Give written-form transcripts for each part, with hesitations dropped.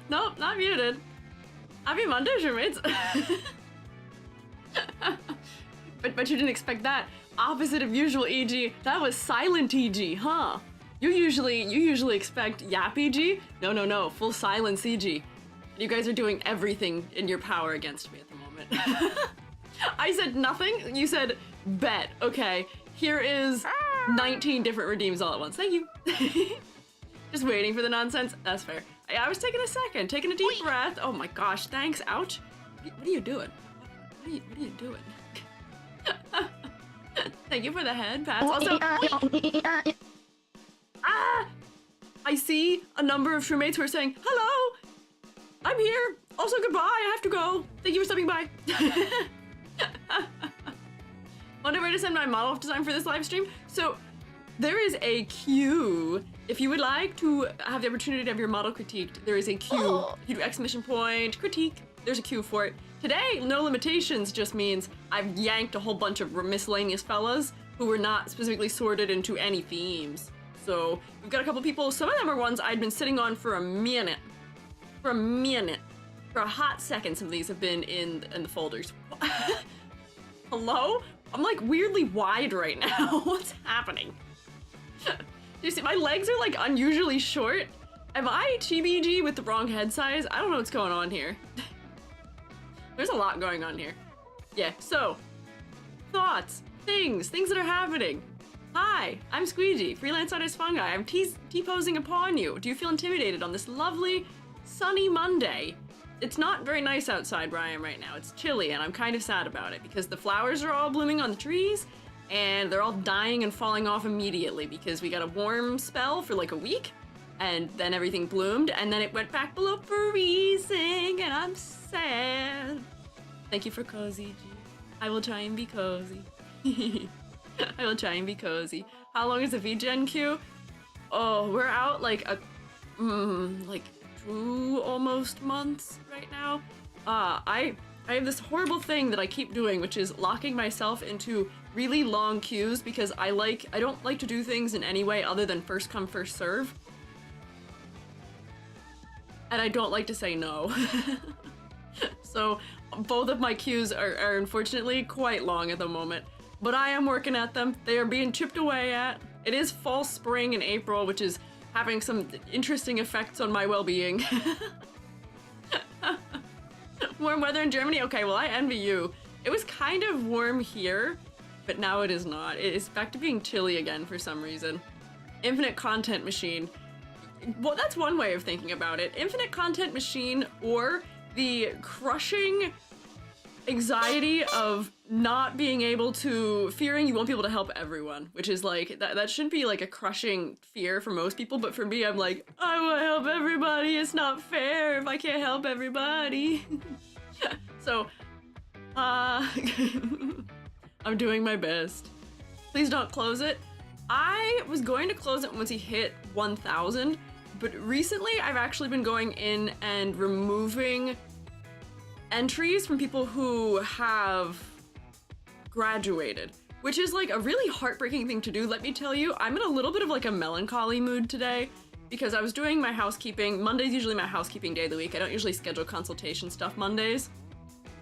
Nope, not muted. Happy Monday, roommates. But you didn't expect that. Opposite of usual EG, that was silent EG, huh? You usually expect yap EG? No, full silence EG. You guys are doing everything in your power against me at the moment. I said nothing, you said bet. Okay, here is 19 different redeems all at once. Thank you. Just waiting for the nonsense. That's fair. I was taking a second, taking a deep breath. Oh my gosh, thanks. Ouch. What are you doing? What are you doing? Thank you for the head pats. Also, I see a number of roommates who are saying, hello, I'm here. Also, goodbye, I have to go. Thank you for stopping by. Wonder where to send my model design for this live stream. So there is a queue. If you would like to have the opportunity to have your model critiqued, there is a queue. You do exclamation point, critique, there's a queue for it. Today, no limitations just means I've yanked a whole bunch of miscellaneous fellas who were not specifically sorted into any themes. So we've got a couple people, some of them are ones I'd been sitting on for a minute. For a hot second, some of these have been in the folders. Hello? I'm like weirdly wide right now. What's happening? Do you see my legs are like unusually short? Am I TBG with the wrong head size? I don't know what's going on here. There's a lot going on here. Yeah, so thoughts, things that are happening. Hi, I'm Squiiji, freelance artist Fungi. I'm T-posing upon you. Do you feel intimidated on this lovely, sunny Monday? It's not very nice outside where I am right now. It's chilly and I'm kind of sad about it because the flowers are all blooming on the trees and they're all dying and falling off immediately because we got a warm spell for like a week and then everything bloomed and then it went back below freezing and I'm sad. Thank you for cozy, G. I will try and be cozy. I will try and be cozy. How long is the VGen queue? Oh, we're out like like 2 almost months right now. I have this horrible thing that I keep doing, which is locking myself into really long queues because I don't like to do things in any way other than first come, first serve. And I don't like to say no. So both of my queues are unfortunately quite long at the moment, but I am working at them. They are being chipped away at. It is fall spring in April, which is having some interesting effects on my well-being. Warm weather in Germany? Okay, well I envy you. It was kind of warm here, but now it is not. It is back to being chilly again for some reason. Infinite content machine. Well, that's one way of thinking about it. Infinite content machine or the crushing anxiety of not being able to, fearing you won't be able to help everyone, which is like, that shouldn't be like a crushing fear for most people, but for me, I'm like, I want to help everybody, it's not fair if I can't help everybody. So, I'm doing my best. Please don't close it. I was going to close it once he hit 1,000, but recently I've actually been going in and removing entries from people who have graduated, which is like a really heartbreaking thing to do. Let me tell you, I'm in a little bit of like a melancholy mood today because I was doing my housekeeping. Monday's usually my housekeeping day of the week. I don't usually schedule consultation stuff Mondays.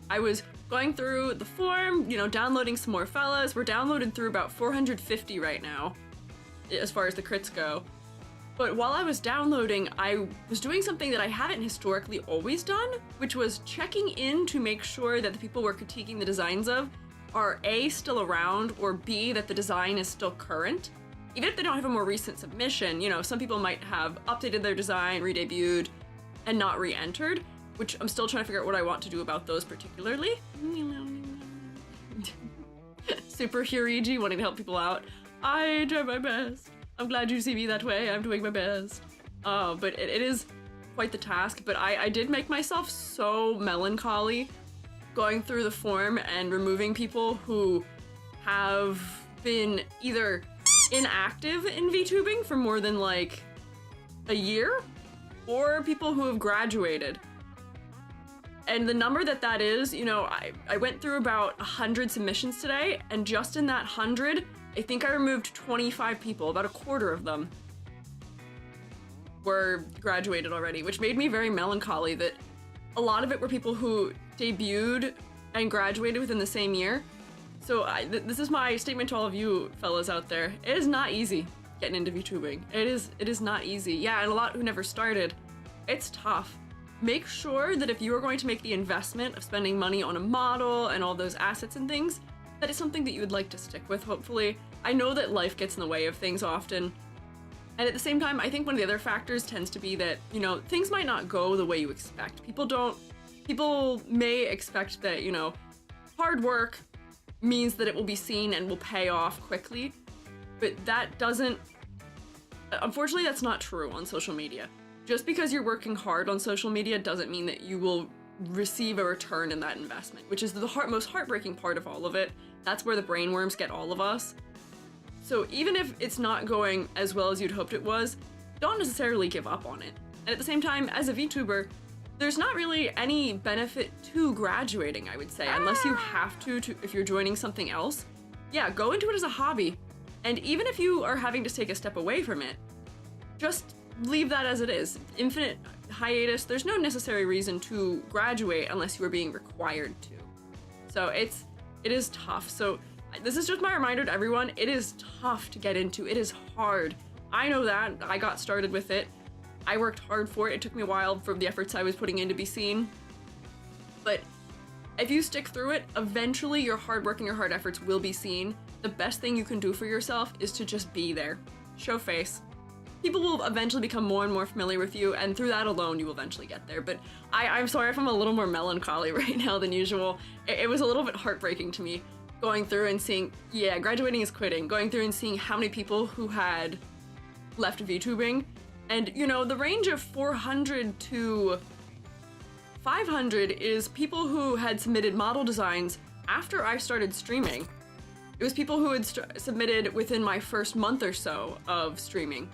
I was going through the form, you know, downloading some more fellas. We're downloaded through about 450 right now, as far as the crits go. But while I was downloading, I was doing something that I haven't historically always done, which was checking in to make sure that the people we're critiquing the designs of are A, still around, or B, that the design is still current. Even if they don't have a more recent submission, you know, some people might have updated their design, re-debuted, and not re-entered, which I'm still trying to figure out what I want to do about those particularly. Super Hurigi, wanting to help people out. I try my best. I'm glad you see me that way. I'm doing my best. But it is quite the task, but I did make myself so melancholy going through the form and removing people who have been either inactive in VTubing for more than like a year, or people who have graduated. And the number that is, you know, I went through about 100 submissions today, and just in that 100, I think I removed 25 people, about a quarter of them were graduated already, which made me very melancholy that a lot of it were people who debuted and graduated within the same year. So this is my statement to all of you fellas out there. It is not easy getting into VTubing. It is not easy. Yeah, and a lot who never started. It's tough. Make sure that if you are going to make the investment of spending money on a model and all those assets and things, that is something that you would like to stick with, hopefully. I know that life gets in the way of things often. And at the same time, I think one of the other factors tends to be that, you know, things might not go the way you expect. People may expect that, you know, hard work means that it will be seen and will pay off quickly, but that doesn't, unfortunately, that's not true on social media. Just because you're working hard on social media doesn't mean that you will receive a return in that investment, which is the most heartbreaking part of all of it. That's where the brainworms get all of us. So even if it's not going as well as you'd hoped it was, don't necessarily give up on it. And at the same time, as a VTuber, there's not really any benefit to graduating, I would say, unless you have to if you're joining something else. Yeah, go into it as a hobby. And even if you are having to take a step away from it, just leave that as it is. Infinite hiatus, there's no necessary reason to graduate unless you are being required to. So it is tough. So this is just my reminder to everyone, it is tough to get into. It is hard. I know that. I got started with it. I worked hard for it. It took me a while for the efforts I was putting in to be seen. But if you stick through it, eventually your hard work and your hard efforts will be seen. The best thing you can do for yourself is to just be there. Show face. People will eventually become more and more familiar with you, and through that alone, you will eventually get there. But I'm sorry if I'm a little more melancholy right now than usual. It was a little bit heartbreaking to me going through and seeing, yeah, graduating is quitting, going through and seeing how many people who had left VTubing. And, you know, the range of 400 to 500 is people who had submitted model designs after I started streaming. It was people who had submitted within my first month or so of streaming.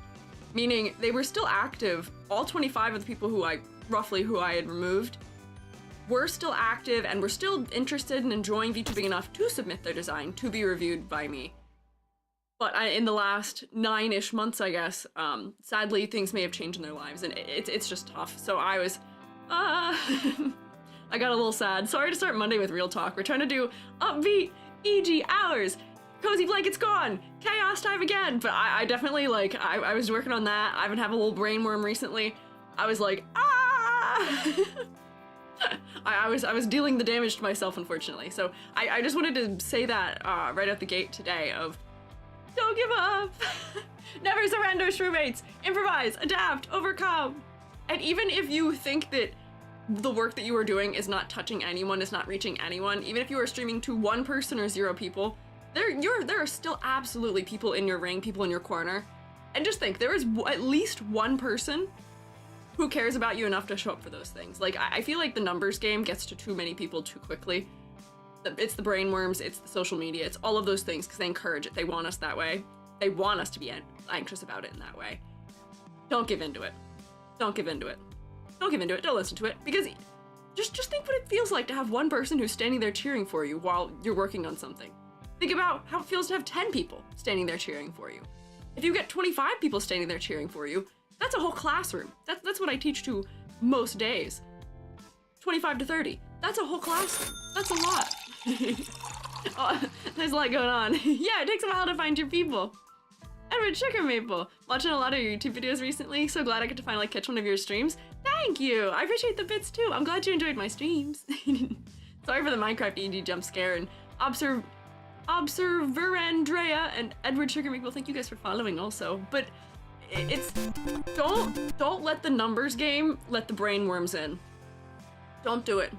Meaning they were still active. All 25 of the people who I had removed were still active and were still interested and enjoying VTubing enough to submit their design to be reviewed by me. But in the last 9-ish months, I guess, sadly, things may have changed in their lives, and it's just tough. So I was, I got a little sad. Sorry to start Monday with real talk. We're trying to do upbeat, EG hours. Cozy blanket's gone. Chaos time again. But I definitely, like, I was working on that. I've been having a little brainworm recently. I was like, ah! I was dealing the damage to myself, unfortunately. So I just wanted to say that right out the gate today of, don't give up. Never surrender, shroommates. Improvise, adapt, overcome. And even if you think that the work that you are doing is not touching anyone, is not reaching anyone, even if you are streaming to 1 person or 0 people, there are still absolutely people in your ring, people in your corner. And just think, there is at least 1 person who cares about you enough to show up for those things. Like, I feel like the numbers game gets to too many people too quickly. It's the brainworms, it's the social media, it's all of those things because they encourage it. They want us that way. They want us to be anxious about it in that way. Don't give into it. Don't give into it. Don't give into it. Don't listen to it. Because just think what it feels like to have 1 person who's standing there cheering for you while you're working on something. Think about how it feels to have 10 people standing there cheering for you. If you get 25 people standing there cheering for you, that's a whole classroom. That's what I teach to most days. 25 to 30. That's a whole classroom. That's a lot. Oh, there's a lot going on. Yeah, it takes a while to find your people. Edward Sugar Maple, watching a lot of your YouTube videos recently. So glad I get to finally catch one of your streams. Thank you. I appreciate the bits too. I'm glad you enjoyed my streams. Sorry for the Minecraft EG jump scare and Observer Andrea and Edward Sugar Maple. Thank you guys for following also. But it's don't let the numbers game let the brainworms in. Don't do it.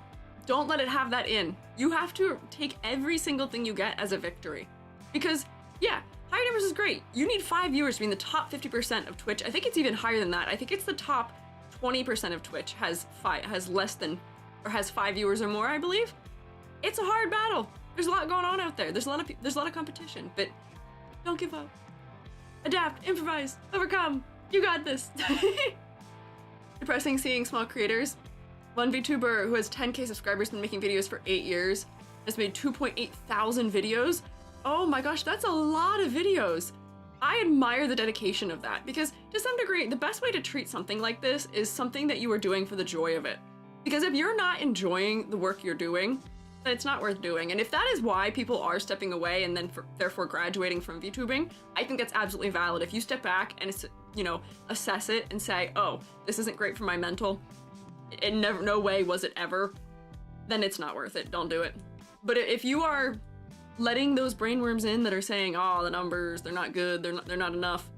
Don't let it have that in. You have to take every single thing you get as a victory. Because, yeah, high numbers is great. You need 5 viewers to be in the top 50% of Twitch. I think it's even higher than that. I think it's the top 20% of Twitch has 5 viewers or more, I believe. It's a hard battle. There's a lot going on out there. There's a lot of competition, but don't give up. Adapt, improvise, overcome. You got this. Depressing seeing small creators One VTuber who has 10K subscribers, been making videos for 8 years, has made 2.8 thousand videos. Oh my gosh, that's a lot of videos. I admire the dedication of that, because to some degree, the best way to treat something like this is something that you are doing for the joy of it. Because if you're not enjoying the work you're doing, then it's not worth doing. And if that is why people are stepping away and then therefore graduating from VTubing, I think that's absolutely valid. If you step back and, you know, assess it and say, oh, this isn't great for my mental, in no way was it ever, then it's not worth it. Don't do it. But if you are letting those brainworms in that are saying, oh, the numbers, they're not good, they're not enough,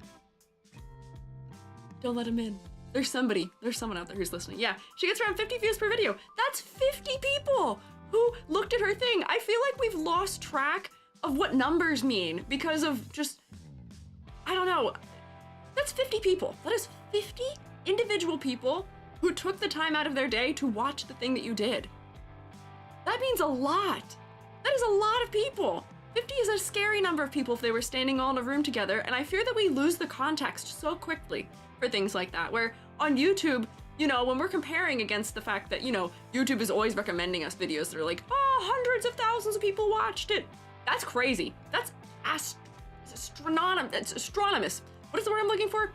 don't let them in. There's someone out there who's listening. Yeah, she gets around 50 views per video. That's 50 people who looked at her thing. I feel like we've lost track of what numbers mean because of just, I don't know. That's 50 people. That is 50 individual people who took the time out of their day to watch the thing that you did. That means a lot. That is a lot of people. 50 is a scary number of people if they were standing all in a room together, and I fear that we lose the context so quickly for things like that, where on YouTube, you know, when we're comparing against the fact that, you know, YouTube is always recommending us videos that are like, oh, hundreds of thousands of people watched it. That's crazy. That's astronomous. What is the word I'm looking for?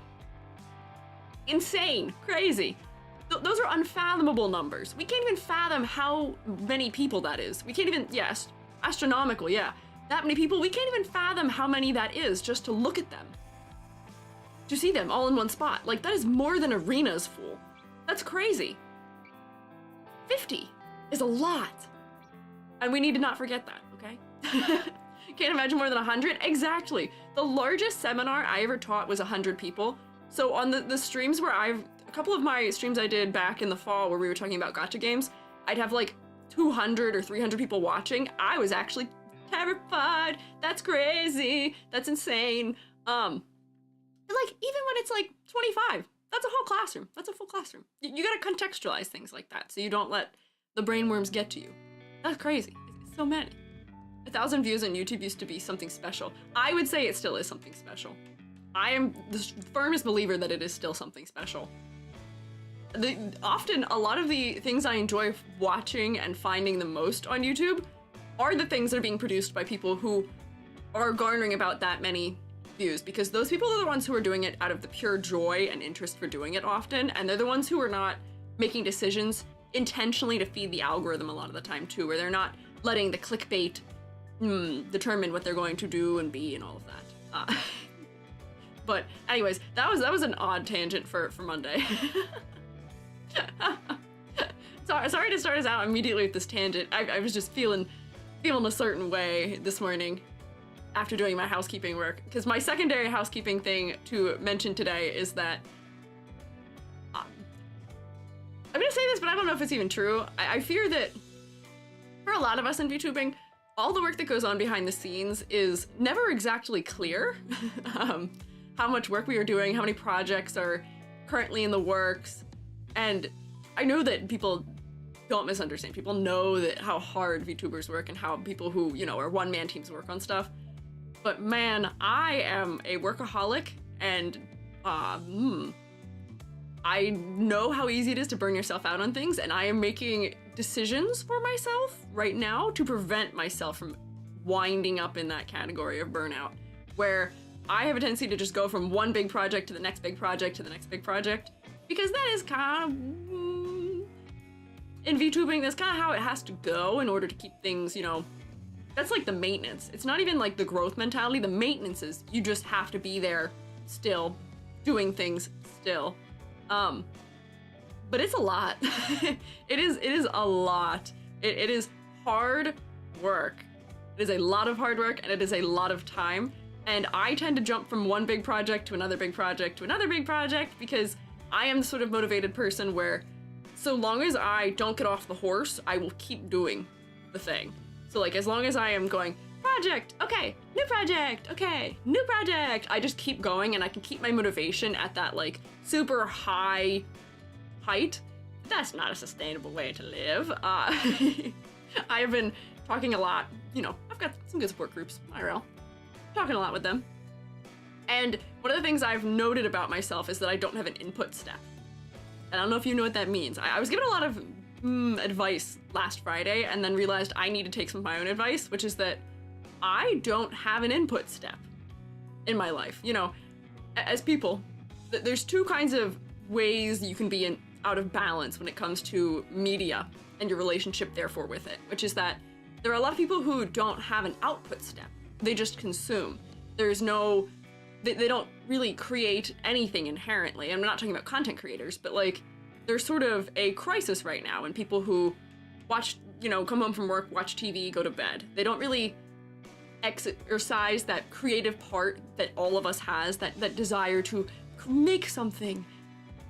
Insane. Crazy. Those are unfathomable numbers. We can't even fathom how many people that is. We can't even, yes, astronomical, yeah. That many people, we can't even fathom how many that is just to look at them. To see them all in one spot. Like, that is more than arenas full. That's crazy. 50 is a lot. And we need to not forget that, okay? Can't imagine more than 100? Exactly. The largest seminar I ever taught was 100 people. So on the streams where a couple of my streams I did back in the fall where we were talking about gacha games, I'd have like 200 or 300 people watching. I was actually terrified. That's crazy. That's insane. Like, even when it's like 25, that's a whole classroom. That's a full classroom. You gotta contextualize things like that so you don't let the brainworms get to you. That's crazy. It's so many. 1,000 views on YouTube used to be something special. I would say it still is something special. I am the firmest believer that it is still something special. Often, a lot of the things I enjoy watching and finding the most on YouTube are the things that are being produced by people who are garnering about that many views, because those people are the ones who are doing it out of the pure joy and interest for doing it often, and they're the ones who are not making decisions intentionally to feed the algorithm a lot of the time too, where they're not letting the clickbait determine what they're going to do and be and all of that. But anyways, that was an odd tangent for Monday. Sorry to start us out immediately with this tangent. I was just feeling a certain way this morning after doing my housekeeping work, because my secondary housekeeping thing to mention today is that I'm gonna say this, but I don't know if it's even true. I fear that for a lot of us in VTubing, all the work that goes on behind the scenes is never exactly clear. How much work we are doing, how many projects are currently in the works, and I know that people don't misunderstand. People know that how hard VTubers work and how people who, you know, are one-man teams work on stuff. But man, I am a workaholic, and I know how easy it is to burn yourself out on things, and I am making decisions for myself right now to prevent myself from winding up in that category of burnout, where I have a tendency to just go from one big project to the next big project to the next big project, because that is kind of, in VTubing, that's kind of how it has to go in order to keep things, you know, that's like the maintenance. It's not even like the growth mentality. The maintenance is you just have to be there still, doing things still. But it's a lot. It is a lot. It is hard work. It is a lot of hard work, and it is a lot of time. And I tend to jump from one big project to another big project to another big project because I am the sort of motivated person where so long as I don't get off the horse, I will keep doing the thing. So like, as long as I am going, project, okay, new project, okay, new project, I just keep going, and I can keep my motivation at that like super high height. That's not a sustainable way to live. I have been talking a lot, you know, I've got some good support groups, IRL, talking a lot with them. And one of the things I've noted about myself is that I don't have an input step. I don't know if you know what that means. I was given a lot of advice last Friday and then realized I need to take some of my own advice, which is that I don't have an input step in my life. You know, as people, there's two kinds of ways you can be out of balance when it comes to media and your relationship therefore with it, which is that there are a lot of people who don't have an output step. They just consume. There's no, they don't really create anything inherently. I'm not talking about content creators, but like, there's sort of a crisis right now in people who watch, you know, come home from work, watch TV, go to bed. They don't really exercise that creative part that all of us has, that desire to make something,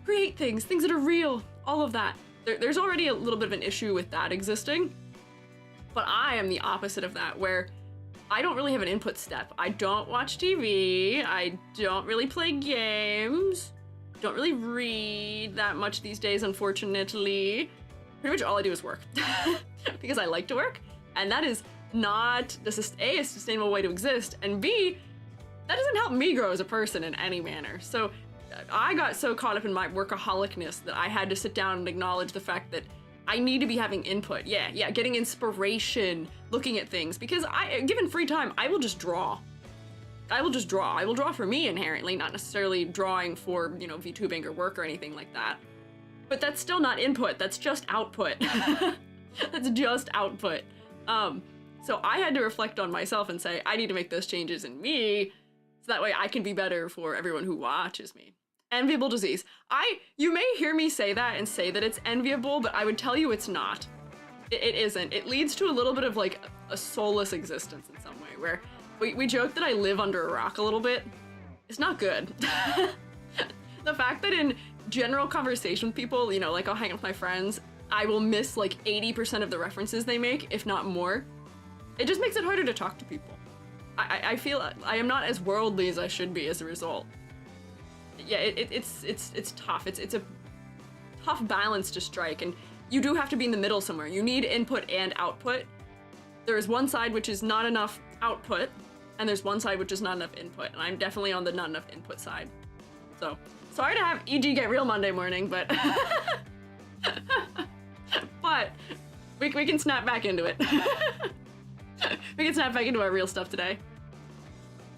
create things that are real, all of that. There's already a little bit of an issue with that existing, but I am the opposite of that, where I don't really have an input step. I don't watch TV, I don't really play games, don't really read that much these days, unfortunately. Pretty much all I do is work, because I like to work, and that is not a sustainable way to exist, and B, that doesn't help me grow as a person in any manner. So I got so caught up in my workaholicness that I had to sit down and acknowledge the fact that I need to be having input. Yeah, getting inspiration, looking at things, because given free time, I will just draw. I will draw for me inherently, not necessarily drawing for, you know, VTubing or work or anything like that. But that's still not input, that's just output. That's just output. So I had to reflect on myself and say, I need to make those changes in me, so that way I can be better for everyone who watches me. Enviable disease. You may hear me say that and say that it's enviable, but I would tell you it's not. It isn't. It leads to a little bit of like a soulless existence in some way, where we joke that I live under a rock a little bit. It's not good. The fact that in general conversation with people, you know, like I'll hang out with my friends, I will miss like 80% of the references they make, if not more. It just makes it harder to talk to people. I feel I am not as worldly as I should be as a result. Yeah, it's tough. It's a tough balance to strike, and you do have to be in the middle somewhere. You need input and output. There is one side which is not enough output, and there's one side which is not enough input, and I'm definitely on the not enough input side. So, sorry to have EG get real Monday morning, but but we can snap back into it. We can snap back into our real stuff today.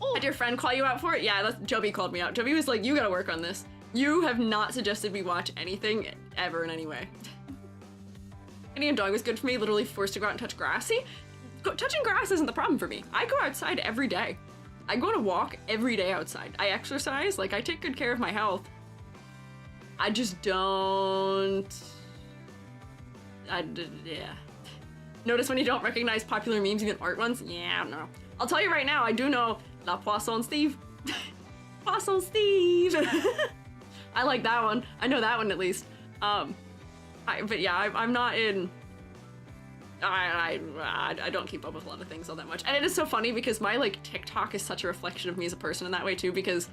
Oh. Did your friend call you out for it? Yeah, Joby called me out. Joby was like, you gotta work on this. You have not suggested me watch anything ever in any way. Indian dog was good for me, literally forced to go out and touch grass. See, touching grass isn't the problem for me. I go outside every day. I go on a walk every day outside. I exercise, like I take good care of my health. I just don't... yeah. Notice when you don't recognize popular memes, even art ones? Yeah, no. I'll tell you right now, I do know La Poisson Steve. Poisson Steve! I like that one. I know that one at least. But yeah, I'm not in... I don't keep up with a lot of things all that much. And it is so funny because my like TikTok is such a reflection of me as a person in that way too, because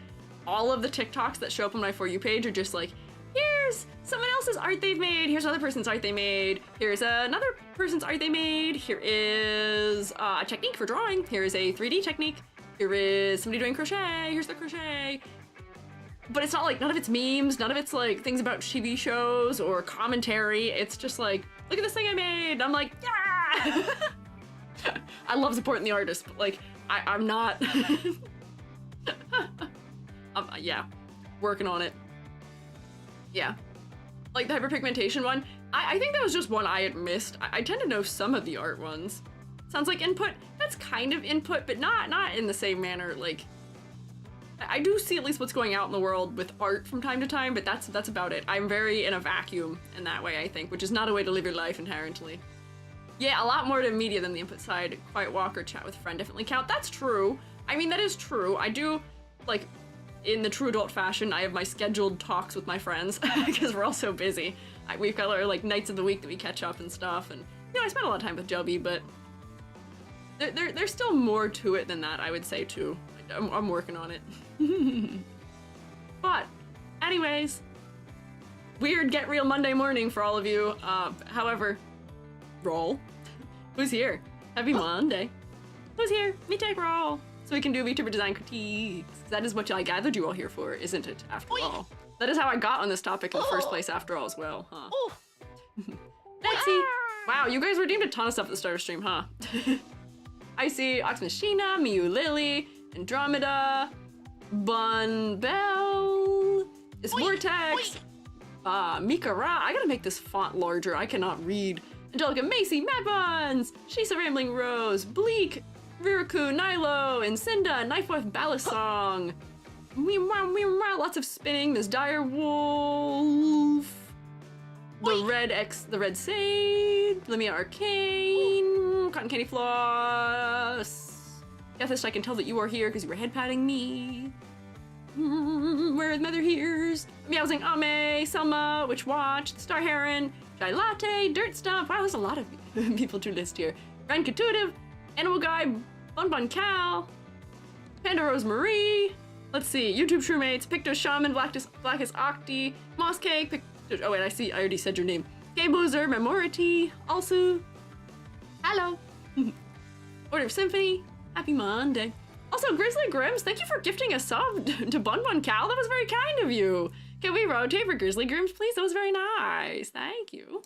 all of the TikToks that show up on my For You page are just like, here's someone else's art they've made, here's another person's art they made, here's another person's art they made, here is a technique for drawing, here is a 3D technique, here is somebody doing crochet, here's the crochet. But it's not like, none of it's memes, none of it's like things about TV shows or commentary, it's just like, look at this thing I made, and I'm like, yeah! I love supporting the artist, but like, I'm not, yeah, working on it. Yeah. Like the hyperpigmentation one, I think that was just one I had missed. I tend to know some of the art ones. Sounds like input. That's kind of input, but not in the same manner. Like, I do see at least what's going out in the world with art from time to time, but that's about it. I'm very in a vacuum in that way, I think, which is not a way to live your life inherently. Yeah, a lot more to media than the input side. Quiet walk or chat with a friend definitely count. That's true. I mean, that is true. I do, like, in the true adult fashion, I have my scheduled talks with my friends because we're all so busy. We've got our like nights of the week that we catch up and stuff, and you know, I spend a lot of time with Joby, but there's still more to it than that, I would say too. I'm working on it. But anyways, weird Get Real Monday morning for all of you. However, roll. Who's here? Happy Monday. Who's here? Me take roll. So we can do VTuber design critiques. That is what I gathered you all here for, isn't it, after all? That is how I got on this topic in the first place after all as well, huh? Icy. Wow, you guys redeemed a ton of stuff at the start of stream, huh? Icy, Ox Machina, Miu Lily, Andromeda, Bun Bell, is Vortex, Mikara. I gotta make this font larger. I cannot read. Angelica Macy, Mad Buns, Shisa Rambling Rose, Bleak, Riraku, Nilo, Incinda, Knifewife Balisong. Lots of spinning. There's Dire Wolf. The Red Sage, Lemia Arcane, Cotton Candy Floss. Deathist, I can tell that you are here because you were head patting me. Where are the Mother Hears? Meowsing Ame, Selma, Witch Watch, the Star Heron, Chai Latte, Dirt Stump. Wow, there's a lot of people to list here. Ren Intuitive, Animal Guy, Bun Bun Cal, Panda Rose Marie. Let's see, YouTube Shroommates, Picto Shaman, Blackest Octi, Moss Cake, oh wait, I already said your name. Game Loser, Memority, also. Hello. Order of Symphony, happy Monday. Also, Grizzly Grims, thank you for gifting a sub to Bun Bun Cal. That was very kind of you. Can we rotate for Grizzly Grims, please? That was very nice. Thank you.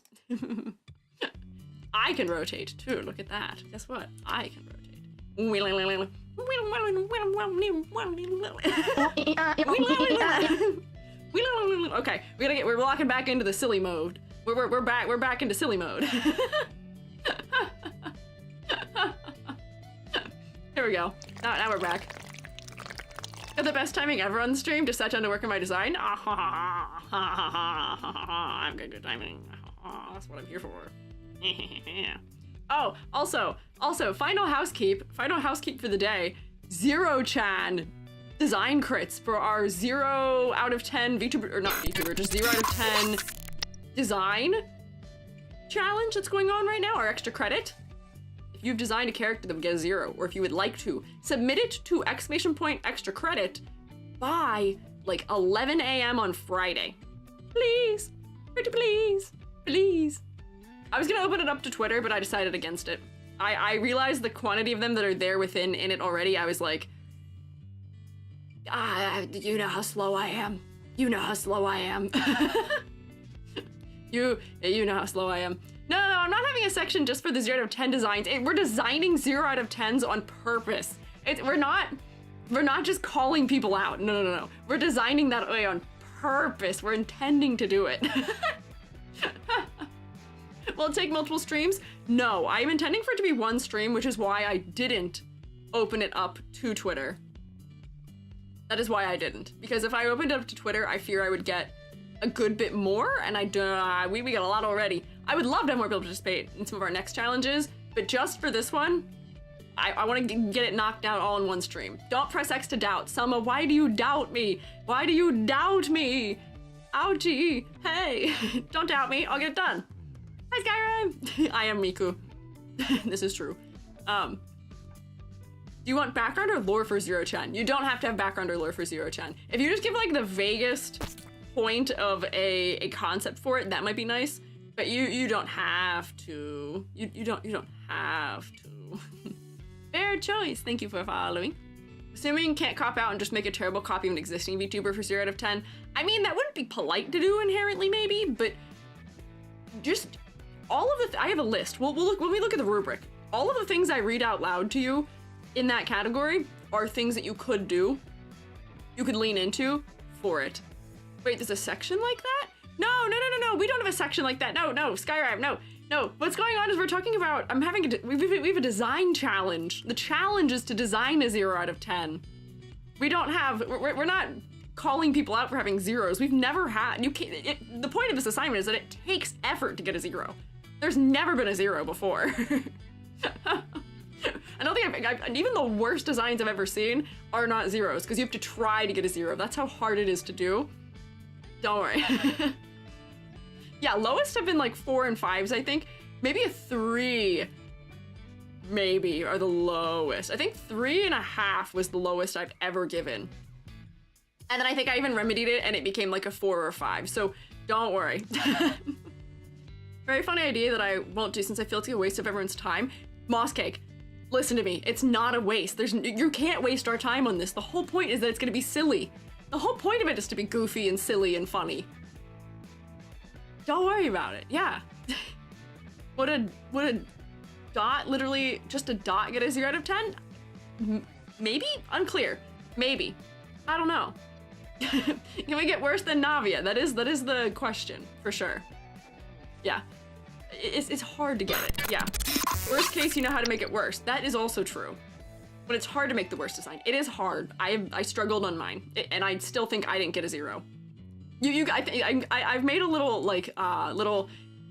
I can rotate too. Look at that. Guess what? I can rotate. Okay, we're locking back into the silly mode. We're back into silly mode. Here we go. Now we're back. Got the best timing ever on the stream. Just sat down to work on my design. I'm good timing. That's what I'm here for. Oh, also, final housekeep for the day. Zero-chan design crits for our 0 out of 10 VTuber, or not VTuber, just 0 out of 10 design challenge that's going on right now, our extra credit. If you've designed a character that would get a 0, or if you would like to, submit it to !extra credit by like 11 a.m. on Friday. Please, pretty please, please. I was gonna open it up to Twitter, but I decided against it. I realized the quantity of them that are there in it already. I was like, you know how slow I am. You know how slow I am. you know how slow I am. No, I'm not having a section just for the 0 out of 10 designs. We're designing 0 out of 10s on purpose. We're not just calling people out. No. We're designing that way on purpose. We're intending to do it. Will it take multiple streams? No, I'm intending for it to be one stream, which is why I didn't open it up to Twitter. That is why I didn't. Because if I opened it up to Twitter, I fear I would get a good bit more, and we got a lot already. I would love to have more people participate in some of our next challenges, but just for this one, I want to get it knocked out all in one stream. Don't press X to doubt. Selma, why do you doubt me? Why do you doubt me? Ouchie, hey, don't doubt me, I'll get it done. Hi, Skyrim! I am Miku. This is true. Do you want background or lore for Zero-chan? You don't have to have background or lore for Zero-chan. If you just give like the vaguest point of a concept for it, that might be nice. But you don't have to. You don't have to. Fair choice. Thank you for following. Assuming you can't cop out and just make a terrible copy of an existing VTuber for 0 out of 10. I mean, that wouldn't be polite to do inherently, maybe, but just all of the I have a list. We'll look when we look at the rubric. All of the things I read out loud to you in that category are things that you could do. You could lean into for it. Wait, there's a section like that? No. We don't have a section like that. No, Skyrim, no. What's going on is we're talking about, we have a design challenge. The challenge is to design a 0 out of 10. We're not calling people out for having zeros. We've never had, the point of this assignment is that it takes effort to get a 0. There's never been a 0 before. I don't think even the worst designs I've ever seen are not zeros, because you have to try to get a 0. That's how hard it is to do. Don't worry. Yeah, lowest have been like 4 and 5s, I think. Maybe a 3, maybe, are the lowest. I think 3.5 was the lowest I've ever given. And then I think I even remedied it and it became like a 4 or a 5, so don't worry. Very funny idea that I won't do since I feel it's a waste of everyone's time. Moss Cake, listen to me, it's not a waste. You can't waste our time on this. The whole point is that it's gonna be silly. The whole point of it is to be goofy and silly and funny. Don't worry about it, yeah. Would a dot, literally just a dot, get a 0 out of 10? Maybe? Unclear. Maybe. I don't know. Can we get worse than Navia? That is the question, for sure. Yeah. It's hard to get it, yeah. Worst case, you know how to make it worse. That is also true. But it's hard to make the worst design. It is hard. I struggled on mine, and I still think I didn't get a 0. I've made a little, like, little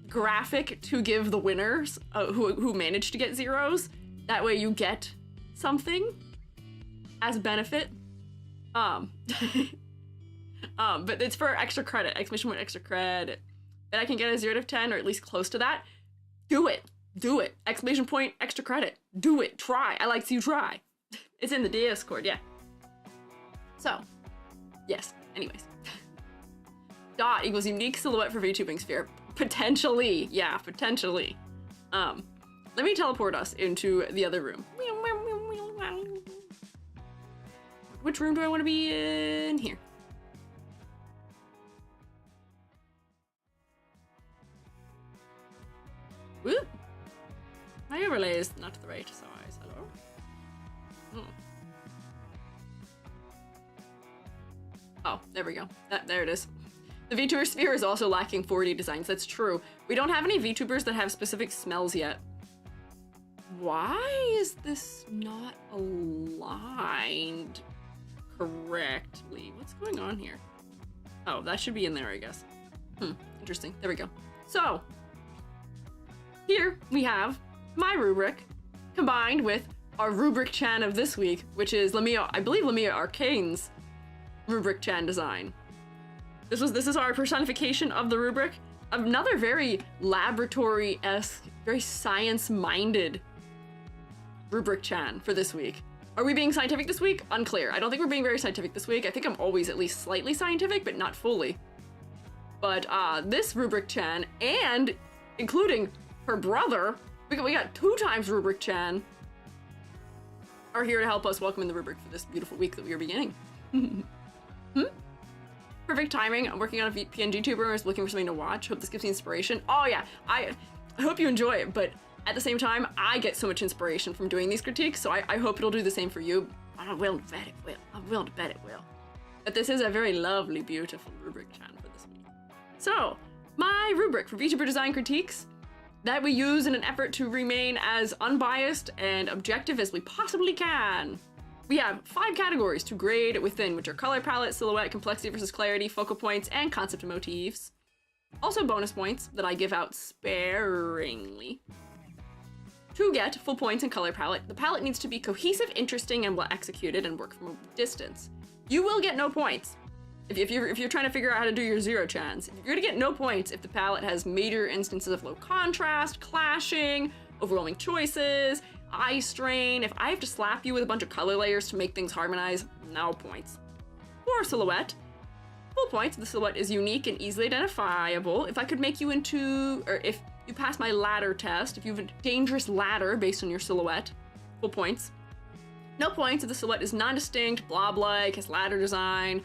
graphic to give the winners who managed to get 0s. That way you get something as benefit. But it's for extra credit, exclamation point extra credit. That I can get a 0 out of 10, or at least close to that. Do it. Do it. Exclamation point extra credit. Do it. Try. I like to try. It's in the Discord, yeah. So, yes. Anyways. Dot equals unique silhouette for VTubing sphere. Potentially. Yeah, potentially. Let me teleport us into the other room. Which room do I want to be in? Here. Whoop. My overlay is not the right size. Hello? Oh, there we go. There it is. The VTuber sphere is also lacking 4D designs. That's true. We don't have any VTubers that have specific smells yet. Why is this not aligned correctly? What's going on here? Oh, that should be in there, I guess. Interesting. There we go. So, here we have my rubric combined with our rubric chan of this week, which is Lamia, I believe Lamia Arcane's rubric chan design. This is our personification of the rubric. Another very laboratory-esque, very science-minded rubric chan for this week. Are we being scientific this week? Unclear. I don't think we're being very scientific this week. I think I'm always at least slightly scientific, but not fully. But this rubric chan, and including her brother, we got 2 times rubric chan, are here to help us welcome in the rubric for this beautiful week that we are beginning. Perfect timing. I'm working on a PNG tuber. I was looking for something to watch. Hope this gives me inspiration. Oh yeah, I hope you enjoy it, but at the same time, I get so much inspiration from doing these critiques, so I hope it'll do the same for you. I'm willing to bet it will. I'm willing to bet it will. But this is a very lovely, beautiful rubric chan for this week. So, my rubric for VTuber design critiques that we use in an effort to remain as unbiased and objective as we possibly can. We have 5 categories to grade within, which are color palette, silhouette, complexity versus clarity, focal points, and concept and motifs. Also bonus points that I give out sparingly. To get full points in color palette, the palette needs to be cohesive, interesting, and well executed and work from a distance. You will get no points if you're trying to figure out how to do your 0 chans. You're gonna get no points if the palette has major instances of low contrast, clashing, overwhelming choices, eye strain. If I have to slap you with a bunch of color layers to make things harmonize, no points. For silhouette, full points. The silhouette is unique and easily identifiable. If I could make you into, or if you pass my ladder test, if you have a dangerous ladder based on your silhouette, full points. No points if the silhouette is non-distinct, blob-like, has ladder design,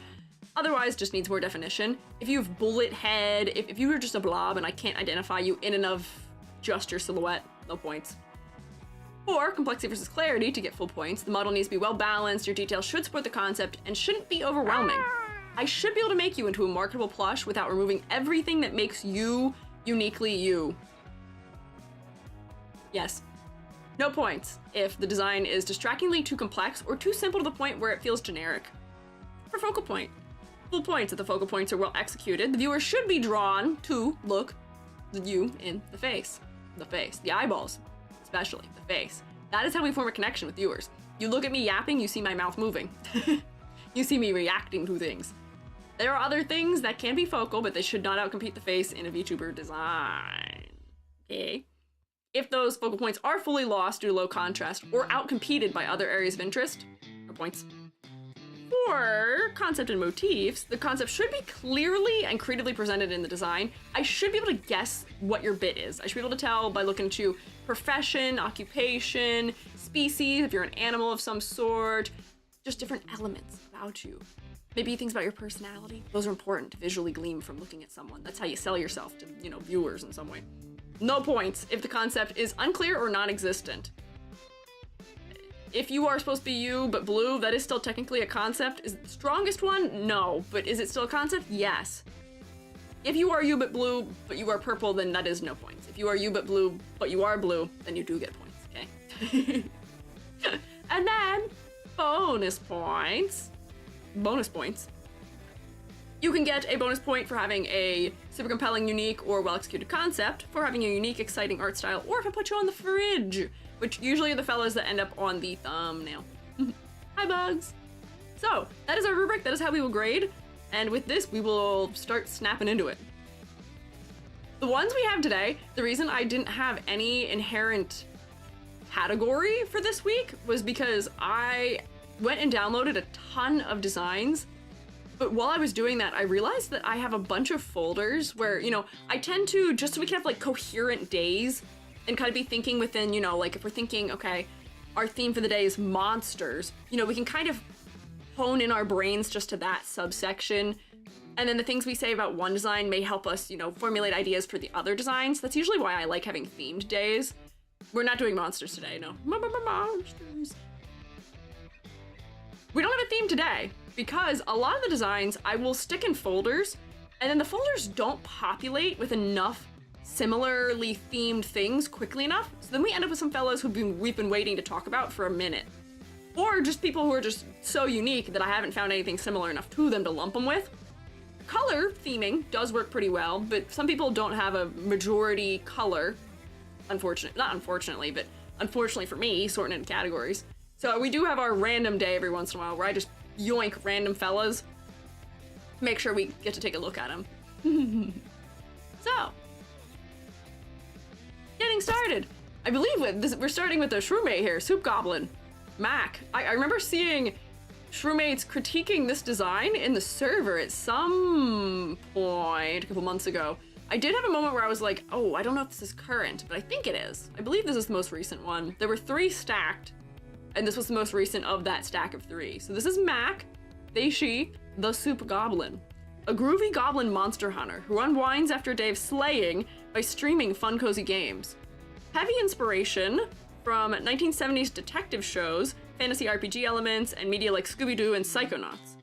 otherwise just needs more definition. If you have bullet head, if you are just a blob and I can't identify you in and of just your silhouette, no points. For complexity versus clarity, to get full points, the model needs to be well balanced, your details should support the concept, and shouldn't be overwhelming. I should be able to make you into a marketable plush without removing everything that makes you uniquely you. Yes. No points if the design is distractingly too complex or too simple to the point where it feels generic. For focal point, full points if the focal points are well executed. The viewer should be drawn to look you in the face. The eyeballs, especially the face. That is how we form a connection with viewers. You look at me yapping, you see my mouth moving. You see me reacting to things. There are other things that can be focal, but they should not outcompete the face in a VTuber design. Okay? If those focal points are fully lost due to low contrast or outcompeted by other areas of interest, no points. For concept and motifs, the concept should be clearly and creatively presented in the design. I should be able to guess what your bit is. I should be able to tell by looking to profession, occupation, species, if you're an animal of some sort, just different elements about you. Maybe things about your personality. Those are important to visually glean from looking at someone. That's how you sell yourself to, viewers in some way. No points if the concept is unclear or non-existent. If you are supposed to be you but blue, that is still technically a concept. Is it the strongest one? No. But is it still a concept? Yes. If you are you but blue, but you are purple, then that is no points. If you are you but blue, but you are blue, then you do get points, okay? And then, bonus points. Bonus points. You can get a bonus point for having a super compelling, unique, or well-executed concept, for having a unique, exciting art style, or if I put you on the fridge, which usually are the fellas that end up on the thumbnail. Hi, bugs. So, that is our rubric. That is how we will grade. And with this, we will start snapping into it. The ones we have today, the reason I didn't have any inherent category for this week was because I went and downloaded a ton of designs. But while I was doing that, I realized that I have a bunch of folders where, you know, I tend to, just so we can have like coherent days and kind of be thinking within, you know, like if we're thinking, okay, our theme for the day is monsters, you know, we can kind of hone in our brains just to that subsection. And then the things we say about one design may help us, you know, formulate ideas for the other designs. That's usually why I like having themed days. We're not doing monsters today, no. Monsters. We don't have a theme today because a lot of the designs I will stick in folders, and then the folders don't populate with enough similarly themed things quickly enough, so then we end up with some fellows we've been waiting to talk about for a minute. Or just people who are just so unique that I haven't found anything similar enough to them to lump them with. Color theming does work pretty well, but some people don't have a majority color. Not unfortunately, but unfortunately for me, sorting into categories. So we do have our random day every once in a while where I just yoink random fellas. Make sure we get to take a look at them. So, getting started. I believe we're starting with the Shroomate here, Soup Goblin. Mac. I remember seeing Shroomates critiquing this design in the server at some point a couple months ago. I did have a moment where I was like, oh, I don't know if this is current, but I think it is. I believe this is the most recent one. There were 3 stacked, and this was the most recent of that stack of 3. So this is Mac, she, the Soup Goblin, a groovy goblin monster hunter who unwinds after a day of slaying by streaming fun, cozy games. Heavy inspiration from 1970s detective shows, fantasy RPG elements, and media like Scooby-Doo and Psychonauts.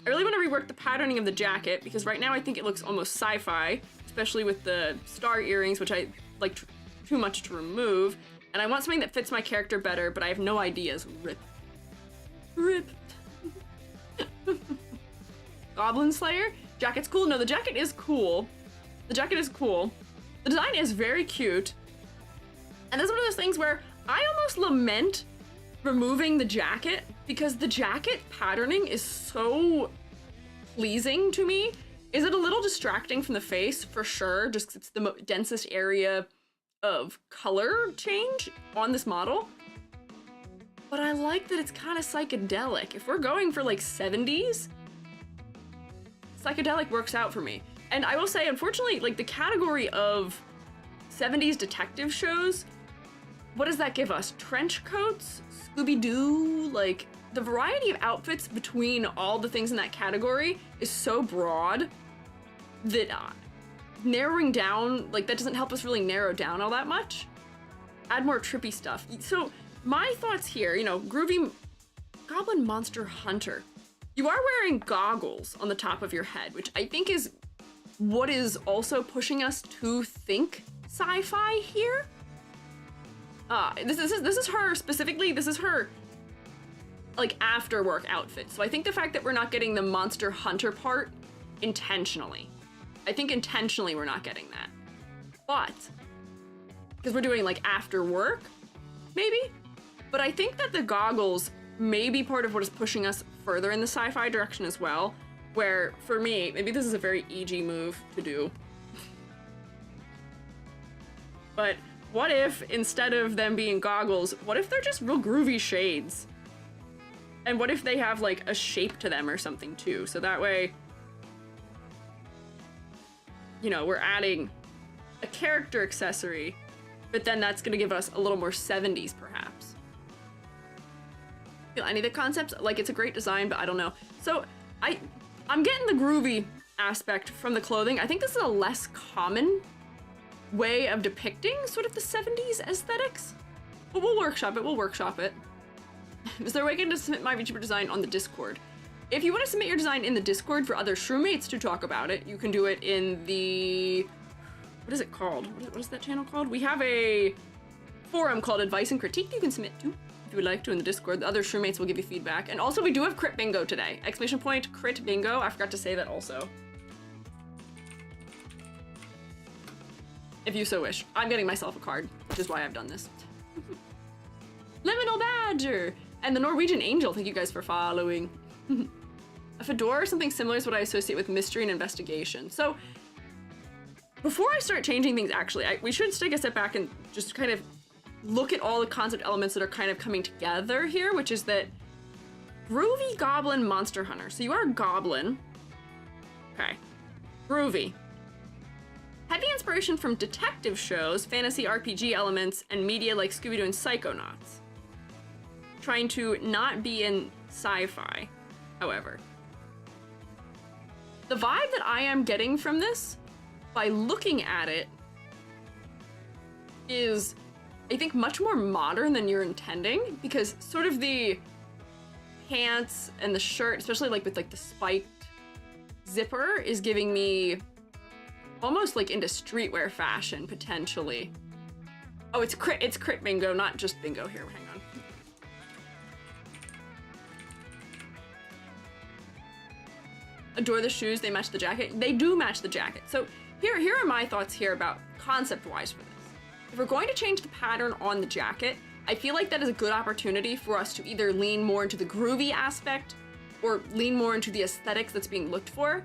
I really want to rework the patterning of the jacket because right now I think it looks almost sci-fi, especially with the star earrings, which I like too much to remove. And I want something that fits my character better, but I have no ideas. Rip. Rip. Goblin Slayer? Jacket's cool? No, the jacket is cool. The jacket is cool. The design is very cute. And this is one of those things where I almost lament removing the jacket because the jacket patterning is so pleasing to me. Is it a little distracting from the face? For sure, just 'cause it's the densest area of color change on this model. But I like that it's kind of psychedelic. If we're going for like 70s, psychedelic works out for me. And I will say, unfortunately, like the category of 70s detective shows, what does that give us? Trench coats? Scooby-Doo? Like, the variety of outfits between all the things in that category is so broad that narrowing down, like, that doesn't help us really narrow down all that much. Add more trippy stuff. So, my thoughts here, you know, groovy goblin monster hunter. You are wearing goggles on the top of your head, which I think is what is also pushing us to think sci-fi here. This is her specifically. This is her like after work outfit. So I think the fact that we're not getting the monster hunter part intentionally. I think intentionally we're not getting that. But because we're doing like after work, maybe. But I think that the goggles may be part of what is pushing us further in the sci-fi direction as well. Where for me, maybe this is a very EG move to do. But what if, instead of them being goggles, what if they're just real groovy shades? And what if they have, like, a shape to them or something, too? So that way, you know, we're adding a character accessory, but then that's gonna give us a little more 70s, perhaps. Feel any of the concepts? Like, it's a great design, but I don't know. So, I'm getting the groovy aspect from the clothing. I think this is a less common way of depicting sort of the 70s aesthetics. But we'll workshop it. Is there a way I can just submit my VTuber design on the Discord? If you want to submit your design in the Discord for other shroommates to talk about it, you can do it in the... What is it called? What is that channel called? We have a forum called Advice and Critique you can submit to if you would like to in the Discord. The other shroommates will give you feedback. And also we do have crit bingo today. Exclamation point, crit bingo. I forgot to say that also. If you so wish. I'm getting myself a card, which is why I've done this. Liminal Badger! And the Norwegian Angel, thank you guys for following. A fedora or something similar is what I associate with mystery and investigation. So, before I start changing things, actually, we should take a step back and just kind of look at all the concept elements that are kind of coming together here, which is that groovy goblin monster hunter. So you are a goblin. Okay. Groovy. Heavy inspiration from detective shows, fantasy RPG elements, and media like Scooby-Doo and Psychonauts. Trying to not be in sci-fi, however. The vibe that I am getting from this, by looking at it, is, I think, much more modern than you're intending, because sort of the pants and the shirt, especially like with like the spiked zipper, is giving me almost like into streetwear fashion, potentially. Oh, it's crit bingo, not just bingo here, hang on. Adore the shoes, they match the jacket. They do match the jacket. So here are my thoughts here about concept-wise for this. If we're going to change the pattern on the jacket, I feel like that is a good opportunity for us to either lean more into the groovy aspect or lean more into the aesthetics that's being looked for.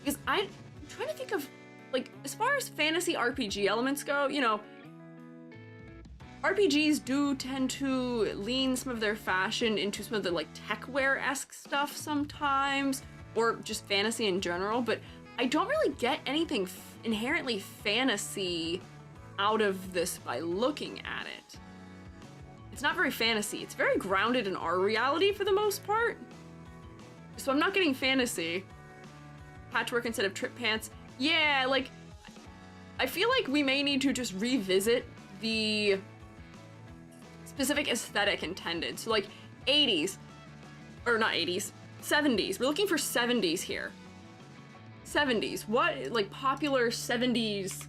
Because I'm trying to think of, like, as far as fantasy RPG elements go, you know, RPGs do tend to lean some of their fashion into some of the, like, techwear-esque stuff sometimes, or just fantasy in general, but I don't really get anything inherently fantasy out of this by looking at it. It's not very fantasy. It's very grounded in our reality for the most part. So I'm not getting fantasy. Patchwork instead of trip pants. Yeah, like, I feel like we may need to just revisit the specific aesthetic intended. So like 80s, or not 80s, 70s. We're looking for 70s here. 70s. What, like, popular 70s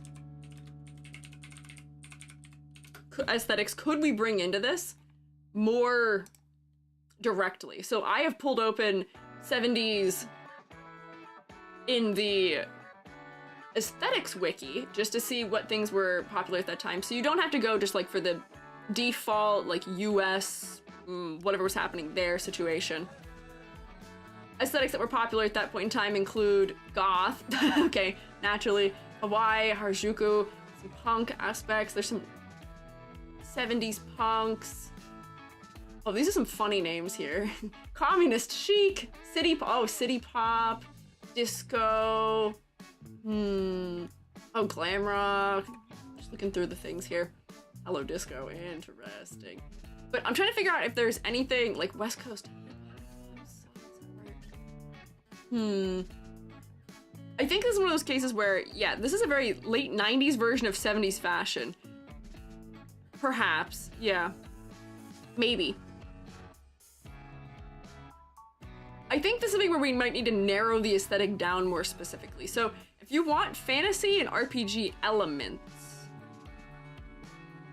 aesthetics could we bring into this more directly? So I have pulled open 70s in the aesthetics wiki just to see what things were popular at that time. So you don't have to go just like for the default, like, US, whatever was happening there situation. Aesthetics that were popular at that point in time include goth, okay, naturally, Hawaii, Harajuku, some punk aspects. There's some 70s punks. Oh, these are some funny names here. Communist chic, city pop, disco, oh, glam rock. Just looking through the things here. Hello, disco, interesting. But I'm trying to figure out if there's anything like West Coast. I think this is one of those cases where, yeah, this is a very late 90s version of 70s fashion. Perhaps, yeah. Maybe. I think this is something where we might need to narrow the aesthetic down more specifically. So, if you want fantasy and RPG elements,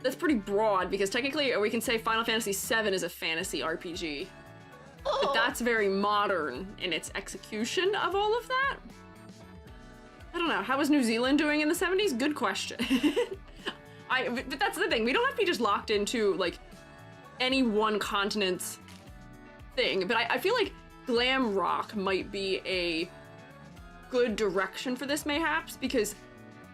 that's pretty broad, because technically we can say Final Fantasy VII is a fantasy RPG. But that's very modern in its execution of all of that. I don't know, how was New Zealand doing in the 70s? Good question. But that's the thing, we don't have to be just locked into, like, any one continent's thing, but I feel like glam rock might be a good direction for this, mayhaps, because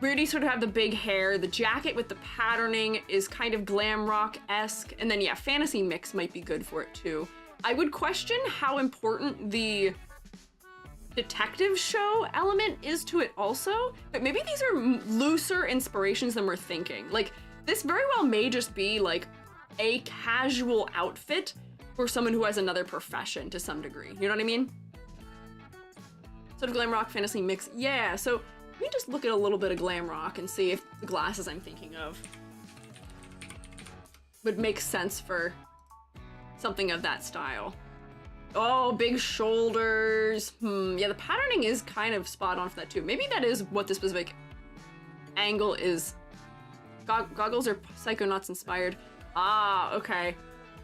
we already sort of have the big hair, the jacket with the patterning is kind of glam rock-esque, and then, yeah, fantasy mix might be good for it, too. I would question how important the detective show element is to it also, but maybe these are looser inspirations than we're thinking. Like, this very well may just be, like, a casual outfit for someone who has another profession to some degree. You know what I mean? Sort of glam rock fantasy mix. Yeah, so Let me just look at a little bit of glam rock and see if the glasses I'm thinking of would make sense for something of that style. Oh, big shoulders. Yeah, the patterning is kind of spot on for that too. Maybe that is what the specific angle is. Goggles are Psychonauts inspired. Ah, okay.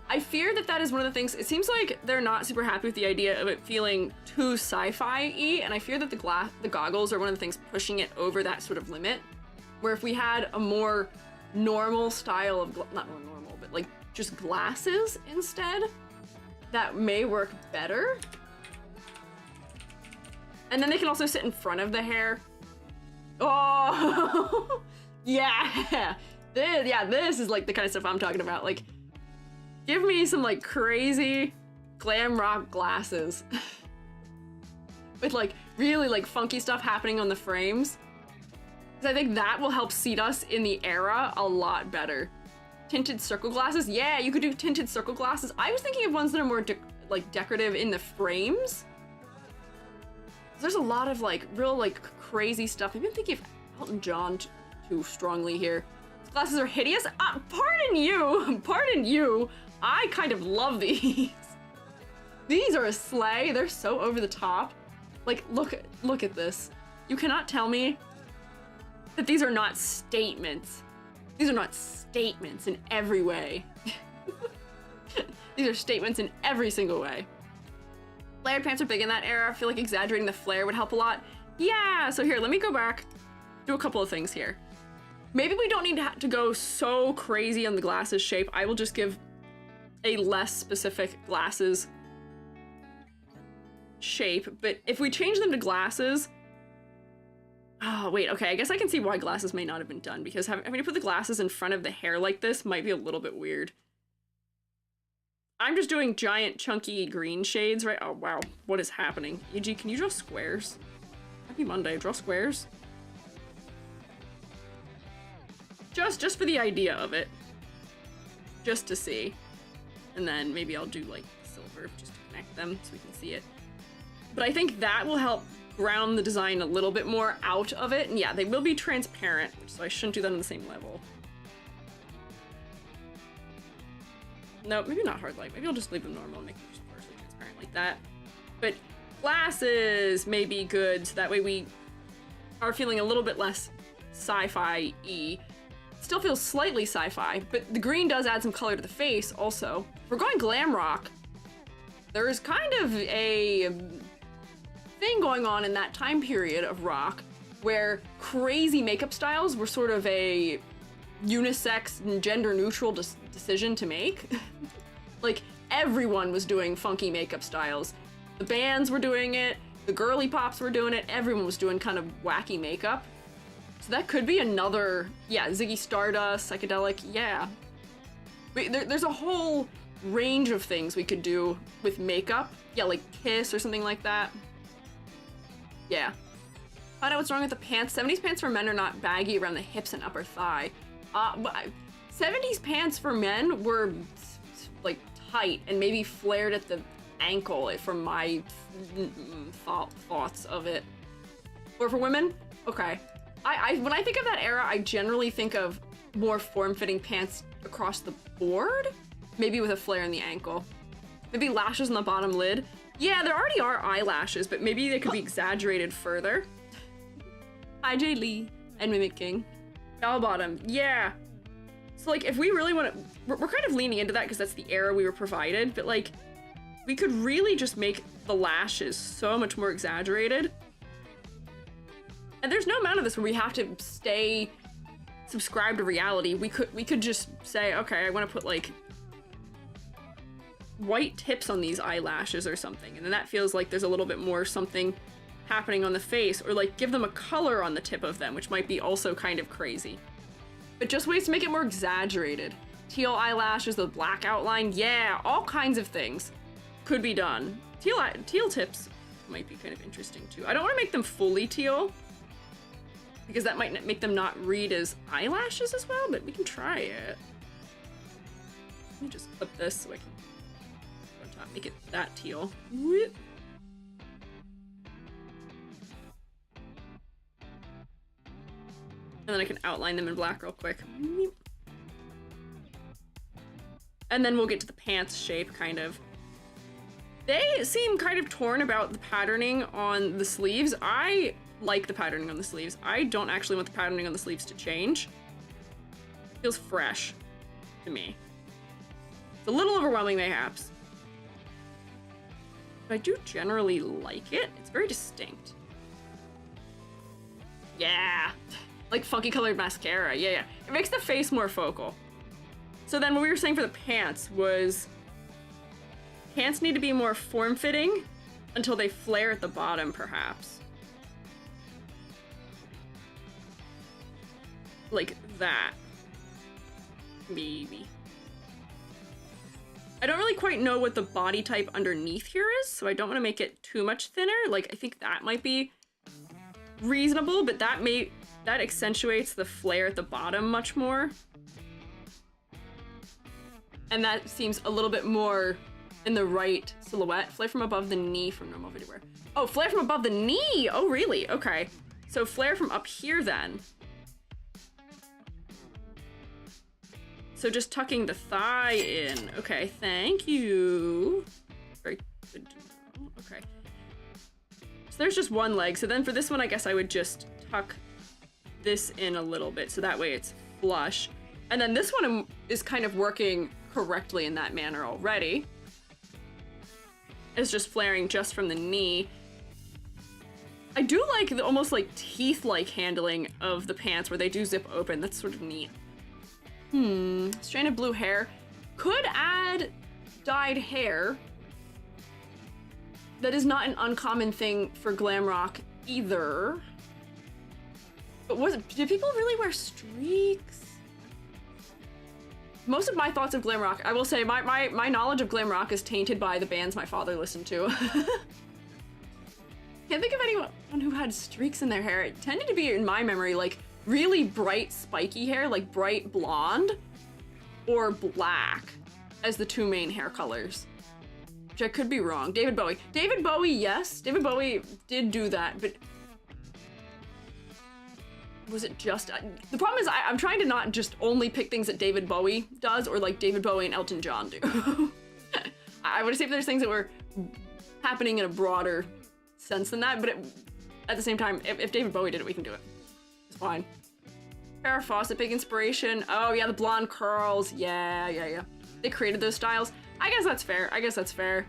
I fear that that is one of the things. It seems like they're not super happy with the idea of it feeling too sci-fi-y, and I fear that the goggles are one of the things pushing it over that sort of limit. Where if we had a more normal style of, not more normal, but like just glasses instead, that may work better. And then they can also sit in front of the hair. Oh, yeah. This is like the kind of stuff I'm talking about. Like, give me some like crazy glam rock glasses with like really like funky stuff happening on the frames. Because I think that will help seat us in the era a lot better. Tinted circle glasses, yeah, you could do tinted circle glasses. I was thinking of ones that are more like decorative in the frames. There's a lot of like real like crazy stuff. Maybe I'm thinking of Elton John too strongly here. These glasses are hideous. Pardon you. I kind of love these. These are a sleigh. They're so over the top. Like, look at this. You cannot tell me that these are not statements. These are not statements in every way. These are statements in every single way. Flared pants are big in that era. I feel like exaggerating the flare would help a lot. Yeah, so here, let me go back, do a couple of things here. Maybe we don't need to go so crazy on the glasses shape. I will just give a less specific glasses shape, but if we change them to glasses, oh wait, okay, I guess I can see why glasses may not have been done, because having to put the glasses in front of the hair like this might be a little bit weird. I'm just doing giant chunky green shades, right? Oh wow, what is happening? EG, can you draw squares? Happy Monday, draw squares. Just for the idea of it. Just to see. And then maybe I'll do like silver just to connect them so we can see it. But I think that will help ground the design a little bit more out of it. And yeah, they will be transparent, so I shouldn't do that on the same level. No, maybe not hard light. Maybe I'll just leave them normal and make them just partially transparent like that. But glasses may be good, so that way we are feeling a little bit less sci-fi-y. Still feels slightly sci-fi, but the green does add some color to the face also. If we're going glam rock, there's kind of a thing going on in that time period of rock where crazy makeup styles were sort of a unisex and gender neutral decision to make. Like, everyone was doing funky makeup styles. The bands were doing it, the girly pops were doing it, everyone was doing kind of wacky makeup. So that could be another, yeah, Ziggy Stardust, psychedelic, yeah. There's a whole range of things we could do with makeup. Yeah, like Kiss or something like that. Yeah. Find out what's wrong with the pants. 70s pants for men are not baggy around the hips and upper thigh. 70s pants for men were like tight and maybe flared at the ankle from my thoughts of it. Or for women, okay. When I think of that era, I generally think of more form-fitting pants across the board, maybe with a flare in the ankle. Maybe lashes on the bottom lid. Yeah, there already are eyelashes, but maybe they could be exaggerated further. Hi, Jay Lee and Mimic King. Bell bottom, yeah. So like, if we really want to, we're kind of leaning into that because that's the era we were provided, but like, we could really just make the lashes so much more exaggerated. And there's no amount of this where we have to stay subscribed to reality. We could just say, okay, I want to put like white tips on these eyelashes or something, and then that feels like there's a little bit more something happening on the face, or like give them a color on the tip of them, which might be also kind of crazy. But just ways to make it more exaggerated. Teal eyelashes, the black outline, yeah, all kinds of things could be done. Teal tips might be kind of interesting too. I don't want to make them fully teal, because that might make them not read as eyelashes as well, but we can try it. Let me just clip this so I can go on top, make it that teal. Whoop. And then I can outline them in black real quick. And then we'll get to the pants shape, kind of. They seem kind of torn about the patterning on the sleeves. I like the patterning on the sleeves. I don't actually want the patterning on the sleeves to change. It feels fresh to me. It's a little overwhelming, mayhaps. But I do generally like it. It's very distinct. Yeah! Like funky colored mascara, yeah. It makes the face more focal. So then what we were saying for the pants was pants need to be more form-fitting until they flare at the bottom, perhaps. Like that. Maybe. I don't really quite know what the body type underneath here is, so I don't want to make it too much thinner. Like, I think that might be reasonable, but that accentuates the flare at the bottom much more. And that seems a little bit more in the right silhouette. Flare from above the knee from normal video wear. Oh, flare from above the knee! Oh, really? Okay. So flare from up here then. So just tucking the thigh in. Okay, thank you. Very good to know. Okay. So there's just one leg. So then for this one, I guess I would just tuck this in a little bit so that way it's flush. And then this one is kind of working correctly in that manner already. It's just flaring just from the knee. I do like the almost like teeth-like handling of the pants where they do zip open. That's sort of neat. Strand of blue hair. Could add dyed hair. That is not an uncommon thing for glam rock either. But did people really wear streaks? Most of my thoughts of glam rock, I will say, my knowledge of glam rock is tainted by the bands my father listened to. Can't think of anyone who had streaks in their hair. It tended to be, in my memory, like really bright spiky hair, like bright blonde or black as the two main hair colors. Which I could be wrong. David Bowie. David Bowie, yes. David Bowie did do that, but was it just... the problem is I'm trying to not just only pick things that David Bowie does or like David Bowie and Elton John do. I would say if there's things that were happening in a broader sense than that, but at the same time, if David Bowie did it, we can do it. It's fine. Farrah Fawcett, big inspiration. Oh yeah, the blonde curls. Yeah. They created those styles. I guess that's fair.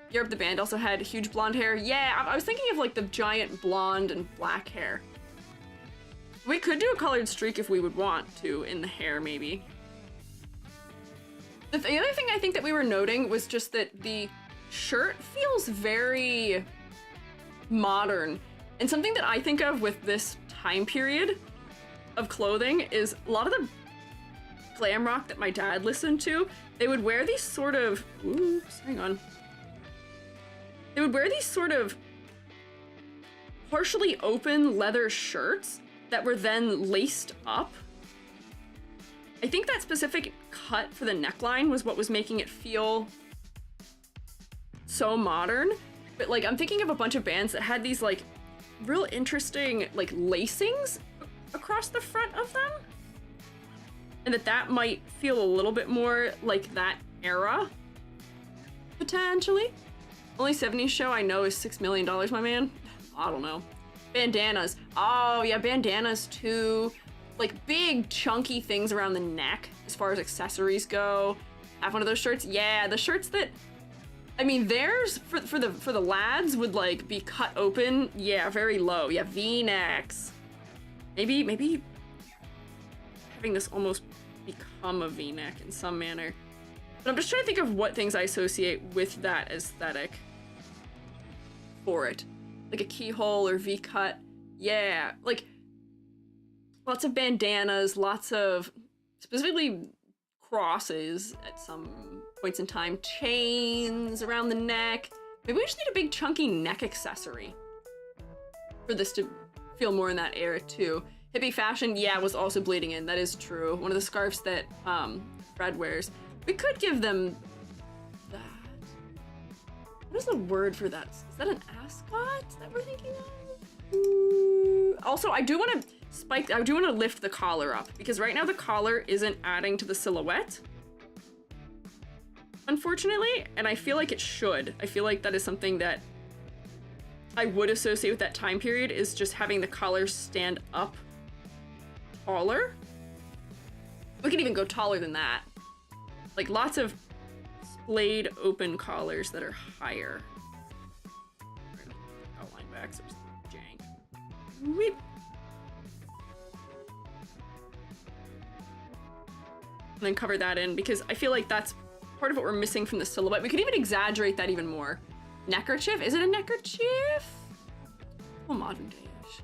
Europe the band also had huge blonde hair. Yeah, I was thinking of like the giant blonde and black hair. We could do a colored streak if we would want to in the hair, maybe. The other thing I think that we were noting was just that the shirt feels very modern. And something that I think of with this time period of clothing is a lot of the glam rock that my dad listened to, they would wear these sort of, oops, hang on. They would wear these sort of partially open leather shirts that were then laced up. I think that specific cut for the neckline was what was making it feel so modern. But like, I'm thinking of a bunch of bands that had these like real interesting like lacings across the front of them. And that might feel a little bit more like that era, potentially. Only 70s show I know is $6 million, my man. I don't know. Bandanas. Oh yeah, bandanas too. Like big chunky things around the neck as far as accessories go. Have one of those shirts. Yeah, the shirts that, I mean, theirs for the lads would like be cut open. Yeah, very low. Yeah, V-necks. Maybe having this almost become a V-neck in some manner. But I'm just trying to think of what things I associate with that aesthetic for it. Like a keyhole or V-cut. Yeah, like lots of bandanas, lots of specifically crosses at some points in time, chains around the neck. Maybe we just need a big chunky neck accessory for this to feel more in that era too. Hippie fashion, yeah, was also bleeding in. That is true. One of the scarves that Fred wears. We could give them that. What is the word for that? Is that an ascot that we're thinking of? Also, I do want to spike. I do want to lift the collar up because right now the collar isn't adding to the silhouette, unfortunately, and I feel like it should. I feel like that is something that I would associate with that time period, is just having the collar stand up taller. We could even go taller than that. Like lots of splayed open collars that are higher. Outline back so it's jank. Weep. And then cover that in because I feel like that's part of what we're missing from the silhouette. We could even exaggerate that even more. Neckerchief? Is it a neckerchief? Oh, modern day-ish.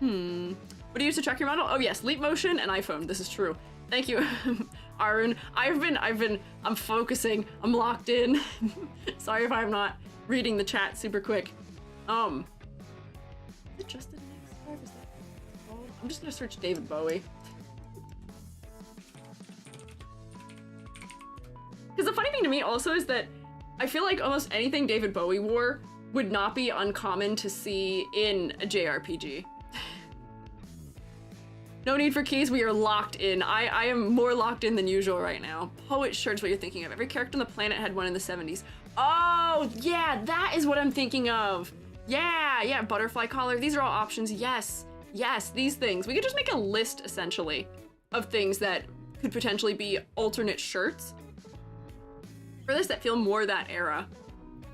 What do you use to track your model? Oh yes, Leap Motion and iPhone. This is true. Thank you, Arun. I'm focusing. I'm locked in. Sorry if I'm not reading the chat super quick. Is it just the next part? Is that called? I'm just gonna search David Bowie. Because the funny thing to me also is that I feel like almost anything David Bowie wore would not be uncommon to see in a JRPG. No need for keys, we are locked in. I am more locked in than usual right now. Poet shirt's what you're thinking of. Every character on the planet had one in the 70s. Oh, yeah, that is what I'm thinking of. Yeah, butterfly collar. These are all options. Yes, these things. We could just make a list, essentially, of things that could potentially be alternate shirts for this that feel more that era.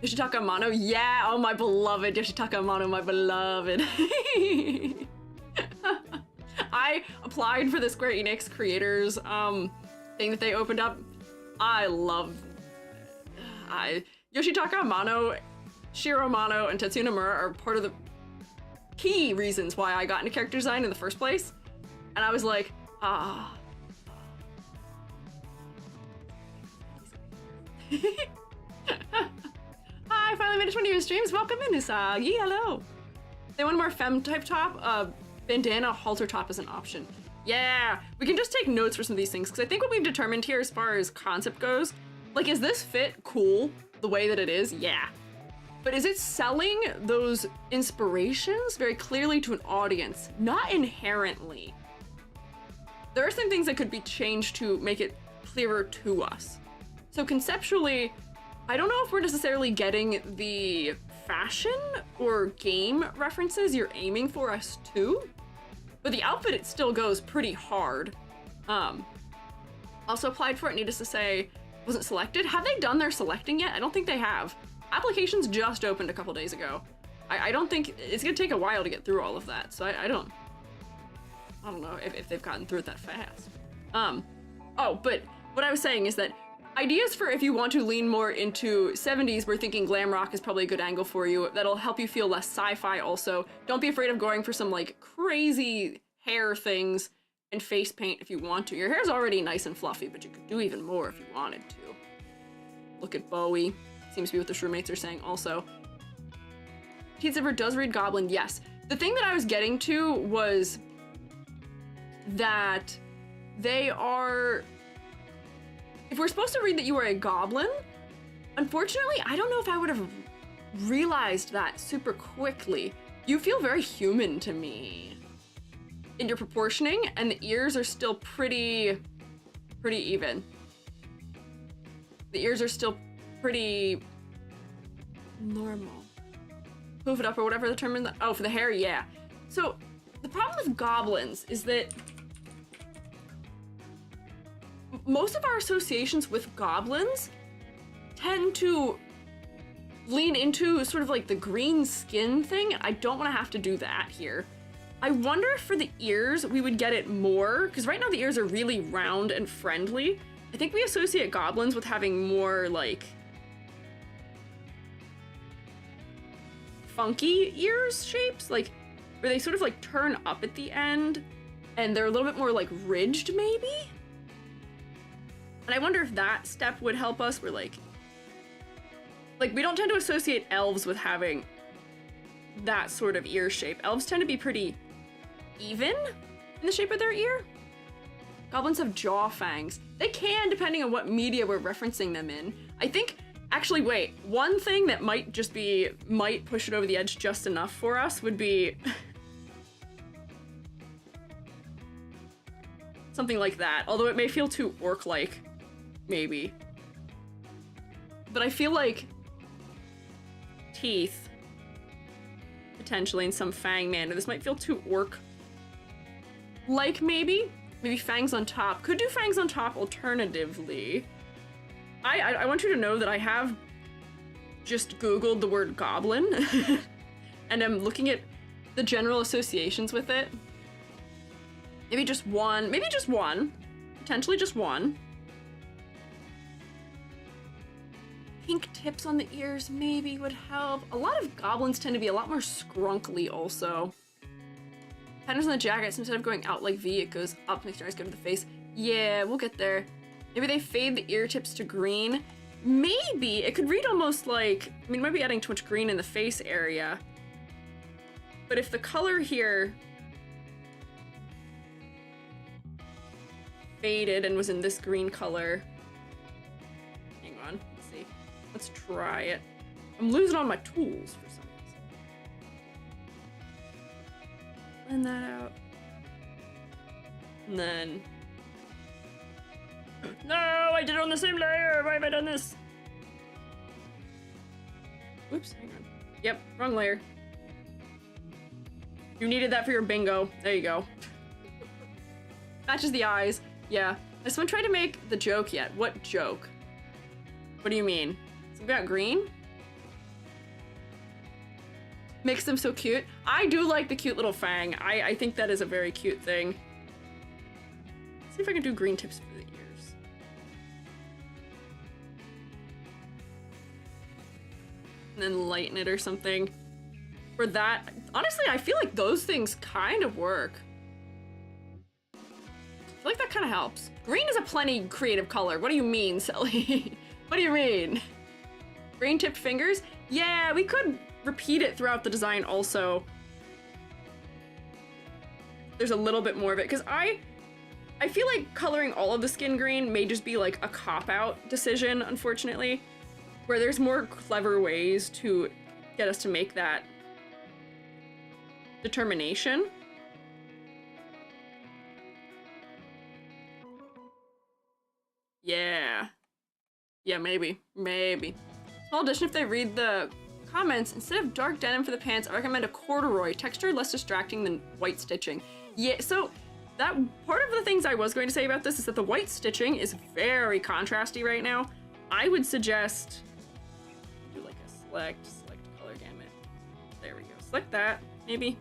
Yoshitaka Amano, yeah, oh my beloved Yoshitaka Amano, my beloved. I applied for the Square Enix creators thing that they opened up. I love Yoshitaka Amano, Shiro Amano, and Tetsuya Nomura are part of the key reasons why I got into character design in the first place. And I was like, Hi, finally made it 20 years streams. Welcome in, Usagi. Hello. They want a more femme type top. Bandana halter top is an option. Yeah, we can just take notes for some of these things because I think what we've determined here as far as concept goes, like, is this fit cool the way that it is? Yeah. But is it selling those inspirations very clearly to an audience? Not inherently. There are some things that could be changed to make it clearer to us. So conceptually, I don't know if we're necessarily getting the fashion or game references you're aiming for us to, but the outfit, it still goes pretty hard. Also applied for it, needless to say, wasn't selected. Have they done their selecting yet? I don't think they have. Applications just opened a couple days ago. I don't think, it's gonna take a while to get through all of that, so I don't know if they've gotten through it that fast. Oh, but what I was saying is that ideas for if you want to lean more into 70s, we're thinking glam rock is probably a good angle for you. That'll help you feel less sci-fi also. Don't be afraid of going for some like crazy hair things and face paint if you want to. Your hair's already nice and fluffy, but you could do even more if you wanted to. Look at Bowie. Seems to be what the shroommates are saying also. Teeth Zipper does read Goblin, yes. The thing that I was getting to was that they are... If we're supposed to read that you are a goblin, unfortunately, I don't know if I would have realized that super quickly. You feel very human to me in your proportioning, and the ears are still pretty even. The ears are still pretty normal. Hoof it up or whatever the term is. Oh, for the hair, yeah. So the problem with goblins is that most of our associations with goblins tend to lean into sort of like the green skin thing. I don't want to have to do that here. I wonder if for the ears we would get it more, because right now the ears are really round and friendly. I think we associate goblins with having more like funky ears shapes, like where they sort of like turn up at the end and they're a little bit more like ridged maybe. And I wonder if that step would help us. We're like we don't tend to associate elves with having that sort of ear shape. Elves tend to be pretty even in the shape of their ear. Goblins have jaw fangs. They can, depending on what media we're referencing them in. I think, actually, wait, one thing that might push it over the edge just enough for us would be Something like that. Although it may feel too orc-like. Maybe. But I feel like teeth, potentially in some fang manner. This might feel too orc-like, maybe? Maybe fangs on top. Could do fangs on top alternatively. I want you to know that I have just Googled the word goblin and I'm looking at the general associations with it. Maybe just one, potentially just one. Pink tips on the ears maybe would help. A lot of goblins tend to be a lot more scrunkly also. Patterns on the jackets, instead of going out like V, it goes up, makes your eyes go to the face. Yeah, we'll get there. Maybe they fade the ear tips to green. Maybe, it could read almost like, I mean, it might be adding too much green in the face area. But if the color here faded and was in this green color. Hang on, let's see. Let's try it. I'm losing all my tools for some reason. Blend that out. And then... No, I did it on the same layer! Why have I done this? Whoops, hang on. Yep, wrong layer. You needed that for your bingo. There you go. Matches the eyes. Yeah. Has someone tried to make the joke yet? What joke? What do you mean? Something about green? Makes them so cute. I do like the cute little fang. I think that is a very cute thing. Let's see if I can do green tips for the ears. And then lighten it or something. For that, honestly, I feel like those things kind of work. I feel like that kind of helps. Green is a plenty creative color. What do you mean, Sally? What do you mean? Green tipped fingers? Yeah, we could repeat it throughout the design also. There's a little bit more of it, because I feel like coloring all of the skin green may just be like a cop-out decision, unfortunately, where there's more clever ways to get us to make that determination. Yeah. Yeah, maybe. Maybe. Small addition, if they read the comments, instead of dark denim for the pants, I recommend a corduroy. Texture less distracting than white stitching. Yeah, so that part of the things I was going to say about this is that the white stitching is very contrasty right now. I would suggest do like a select color gamut. There we go. Select that, maybe.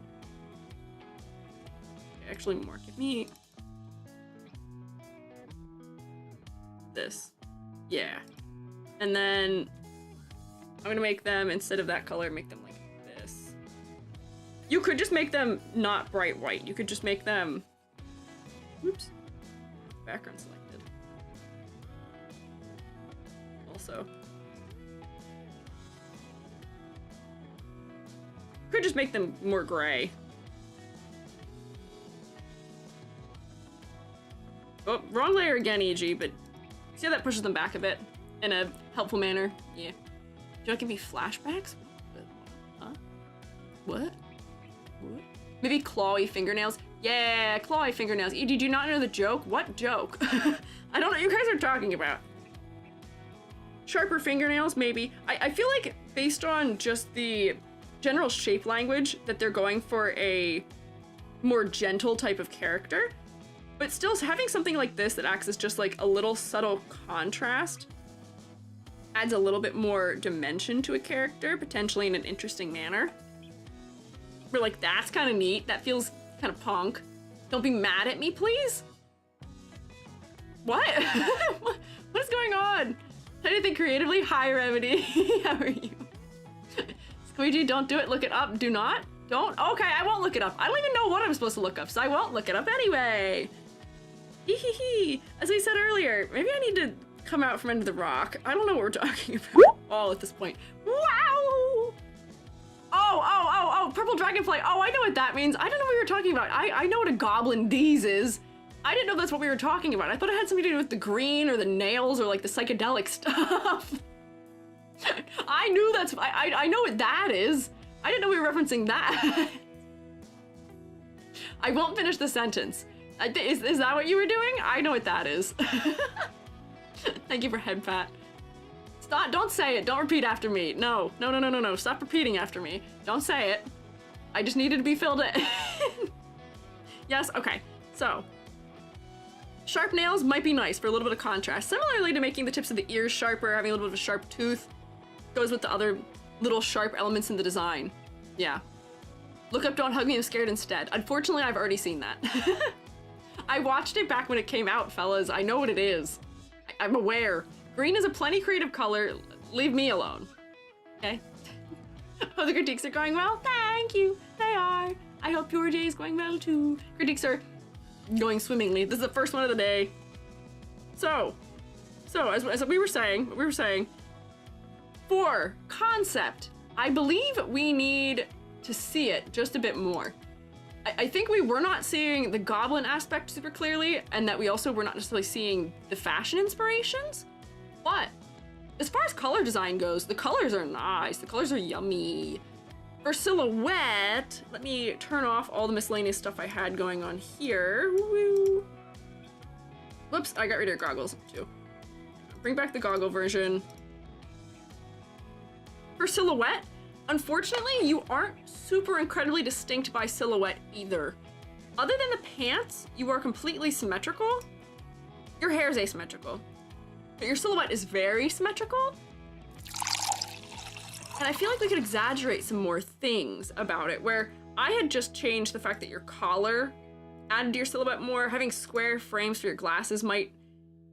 Actually more. Give me this. Yeah. And then I'm gonna make them, instead of that color, make them like this. You could just make them not bright white. You could just make them, oops, background selected. Also. Could just make them more gray. Oh, wrong layer again, EG, but see how that pushes them back a bit in a helpful manner? Yeah. Do you want to give me flashbacks? Huh? What? What? Maybe clawy fingernails? Yeah, clawy fingernails. EG, did you not know the joke? What joke? I don't know what you guys are talking about. Sharper fingernails, maybe. I feel like based on just the general shape language that they're going for a more gentle type of character. But still, having something like this that acts as just like a little subtle contrast adds a little bit more dimension to a character, potentially in an interesting manner. We're like, that's kind of neat. That feels kind of punk. Don't be mad at me, please. What? What is going on? Anything creatively? Hi, Remedy. How are you? Squiiji, don't do it. Look it up. Do not. Don't? Okay, I won't look it up. I don't even know what I'm supposed to look up, so I won't look it up anyway. Hee. As we said earlier, maybe I need to come out from under the rock. I don't know what we're talking about all at this point. Wow! Oh, purple dragonfly. Oh, I know what that means. I don't know what we were talking about. I know what a goblin these is. I didn't know that's what we were talking about. I thought it had something to do with the green or the nails or like the psychedelic stuff. I knew that's, I know what that is. I didn't know we were referencing that. I won't finish the sentence. Is that what you were doing? I know what that is. Thank you for head pat. Stop, don't say it. Don't repeat after me. No. Stop repeating after me. Don't say it. I just needed to be filled in. Yes, okay. So, sharp nails might be nice for a little bit of contrast. Similarly to making the tips of the ears sharper, having a little bit of a sharp tooth goes with the other little sharp elements in the design. Yeah. Look up, don't hug me, I'm scared instead. Unfortunately, I've already seen that. I watched it back when it came out, fellas. I know what it is. I'm aware. Green is a plenty creative color. Leave me alone. Okay? Oh, the critiques are going well? Thank you. They are. I hope your day is going well too. Critiques are going swimmingly. This is the first one of the day. So as we were saying, for concept, I believe we need to see it just a bit more. I think we were not seeing the goblin aspect super clearly, and that we also were not necessarily seeing the fashion inspirations. But as far as color design goes, the colors are nice. The colors are yummy. For silhouette, let me turn off all the miscellaneous stuff I had going on here. Woo. Whoops, I got rid of goggles too. Bring back the goggle version. For silhouette, unfortunately, you aren't super incredibly distinct by silhouette either. Other than the pants, you are completely symmetrical. Your hair is asymmetrical, but your silhouette is very symmetrical. And I feel like we could exaggerate some more things about it, where I had just changed the fact that your collar added to your silhouette more. Having square frames for your glasses might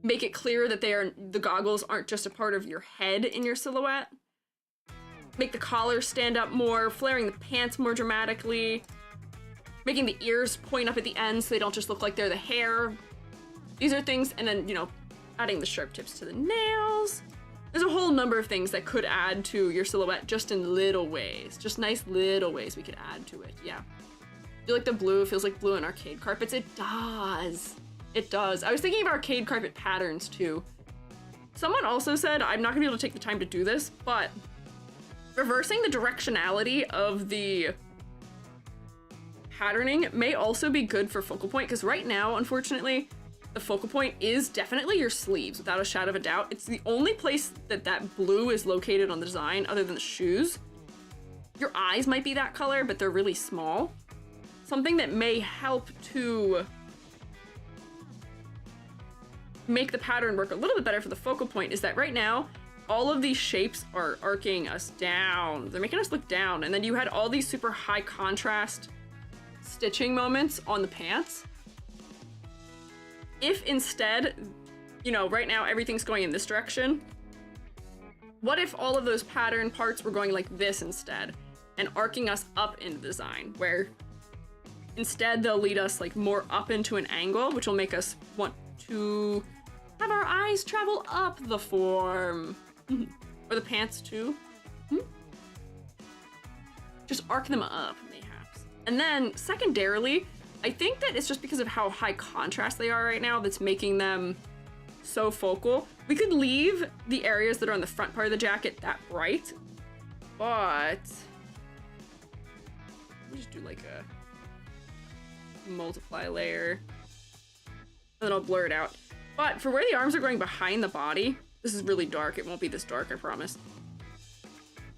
make it clear that the goggles aren't just a part of your head in your silhouette. Make the collar stand up more, flaring the pants more dramatically, making the ears point up at the ends so they don't just look like they're the hair. These are things, and then, you know, adding the sharp tips to the nails. There's a whole number of things that could add to your silhouette just in little ways. Just nice little ways we could add to it, yeah. Do you like the blue? It feels like blue on arcade carpets. It does. It does. I was thinking of arcade carpet patterns too. Someone also said, I'm not gonna be able to take the time to do this, but reversing the directionality of the patterning may also be good for focal point, because right now, unfortunately, the focal point is definitely your sleeves, without a shadow of a doubt. It's the only place that blue is located on the design other than the shoes. Your eyes might be that color, but they're really small. Something that may help to make the pattern work a little bit better for the focal point is that right now, all of these shapes are arcing us down. They're making us look down. And then you had all these super high contrast stitching moments on the pants. If instead, you know, right now everything's going in this direction, what if all of those pattern parts were going like this instead and arcing us up in the design, where instead they'll lead us like more up into an angle, which will make us want to have our eyes travel up the form. Or the pants too. Just arc them up, mayhaps. And then secondarily, I think that it's just because of how high contrast they are right now that's making them so focal. We could leave the areas that are on the front part of the jacket that bright, but we'll just do like a multiply layer, and then I'll blur it out. But for where the arms are going behind the body, this is really dark. It won't be this dark, I promise.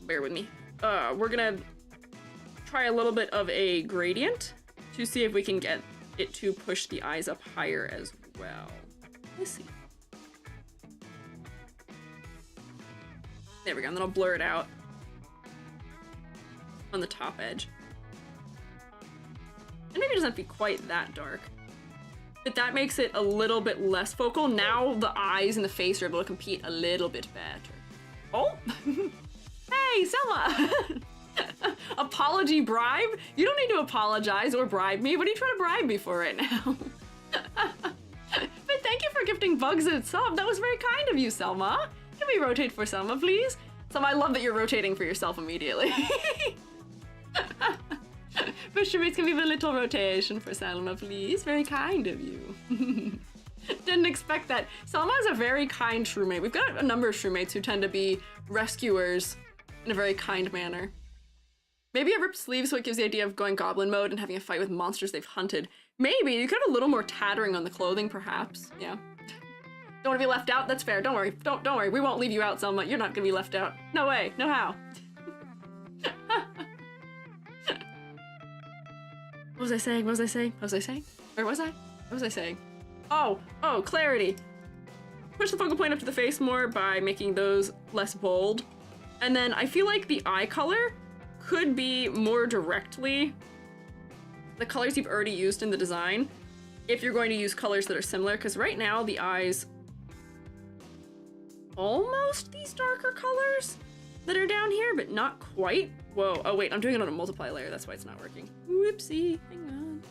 Bear with me. We're gonna try a little bit of a gradient to see if we can get it to push the eyes up higher as well. Let's see. There we go, and then I'll blur it out on the top edge. And maybe it doesn't have to be quite that dark, but that makes it a little bit less focal. Now the eyes and the face are able to compete a little bit better. Oh, hey, Selma. Apology bribe? You don't need to apologize or bribe me. What are you trying to bribe me for right now? But thank you for gifting bugs and sub. That was very kind of you, Selma. Can we rotate for Selma, please? Selma, I love that you're rotating for yourself immediately. Vtubers, can we have a little rotation for Selma, please? Very kind of you. Didn't expect that. Selma is a very kind shroomate. We've got a number of shroommates who tend to be rescuers in a very kind manner. Maybe a ripped sleeve so it gives the idea of going goblin mode and having a fight with monsters they've hunted. Maybe you could have a little more tattering on the clothing, perhaps. Yeah. Don't want to be left out? That's fair. Don't worry. Don't worry. We won't leave you out, Selma. You're not gonna be left out. No way. No how. What was I saying? What was I saying? What was I saying? Where was I? What was I saying? Oh, clarity. Push the focal point up to the face more by making those less bold. And then I feel like the eye color could be more directly the colors you've already used in the design if you're going to use colors that are similar, because right now the eyes almost these darker colors that are down here, but not quite. Whoa, oh wait, I'm doing it on a multiply layer, that's why it's not working. Whoopsie, hang on.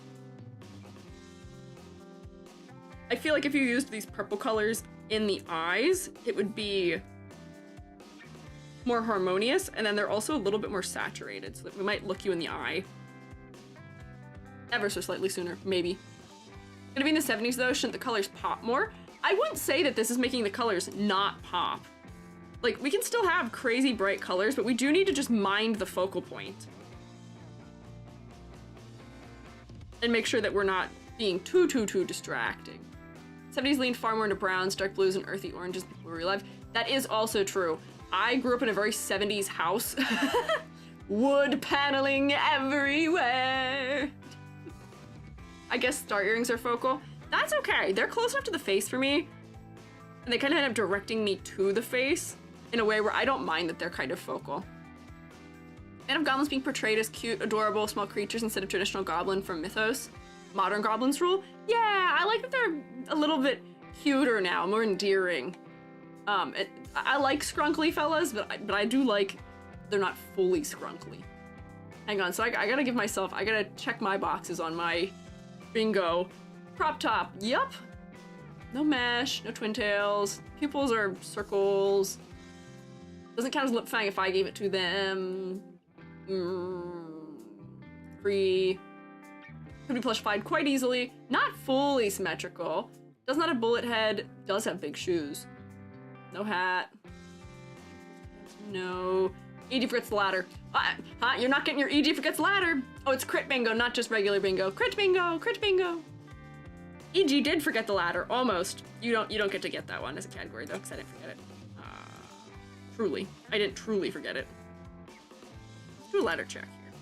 I feel like if you used these purple colors in the eyes, it would be more harmonious, and then they're also a little bit more saturated, so that we might look you in the eye ever so slightly sooner, maybe. Gonna be in the 70s though, shouldn't the colors pop more? I wouldn't say that this is making the colors not pop. Like, we can still have crazy bright colors, but we do need to just mind the focal point. And make sure that we're not being too distracting. 70s leaned far more into browns, dark blues, and earthy oranges before we were alive. That is also true. I grew up in a very 70s house. Wood paneling everywhere. I guess star earrings are focal. That's okay. They're close enough to the face for me. And they kind of end up directing me to the face in a way where I don't mind that they're kind of focal. And of goblins being portrayed as cute, adorable, small creatures instead of traditional goblin from Mythos. Modern goblins rule. Yeah, I like that they're a little bit cuter now, more endearing. I like scrunkly fellas, but I do like they're not fully scrunkly. Hang on, so I gotta give myself, I gotta check my boxes on my bingo. Crop top, yup. No mesh, no twin tails. Pupils are circles. Doesn't count as lip fang if I gave it to them. Free. Could be plushified quite easily. Not fully symmetrical. Does not have bullet head. Does have big shoes. No hat. No. EG forgets the ladder. You're not getting your EG forgets ladder. Oh, it's crit bingo, not just regular bingo. Crit bingo, crit bingo. EG did forget the ladder, almost. You don't get to get that one as a category though, because I didn't forget it. Truly. I didn't truly forget it. Let's do a ladder check here.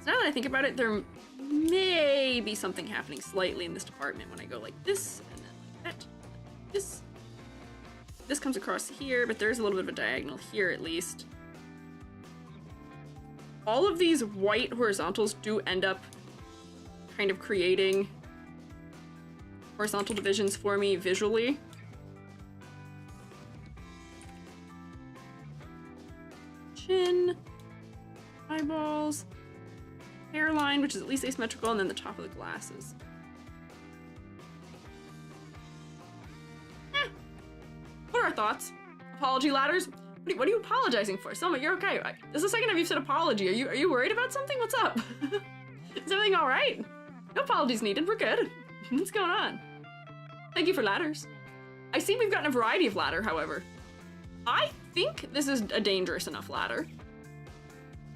So now that I think about it, there may be something happening slightly in this department when I go like this, and then like that. This comes across here, but there's a little bit of a diagonal here at least. All of these white horizontals do end up kind of creating horizontal divisions for me visually. Chin, eyeballs, hairline, which is at least asymmetrical, and then the top of the glasses. What are our thoughts? Apology ladders? What are you apologizing for? Selma, you're okay. This is the second time you've said apology. Are you worried about something? What's up? Is everything all right? No apologies needed. We're good. What's going on? Thank you for ladders. I see we've gotten a variety of ladder, however. I think this is a dangerous enough ladder.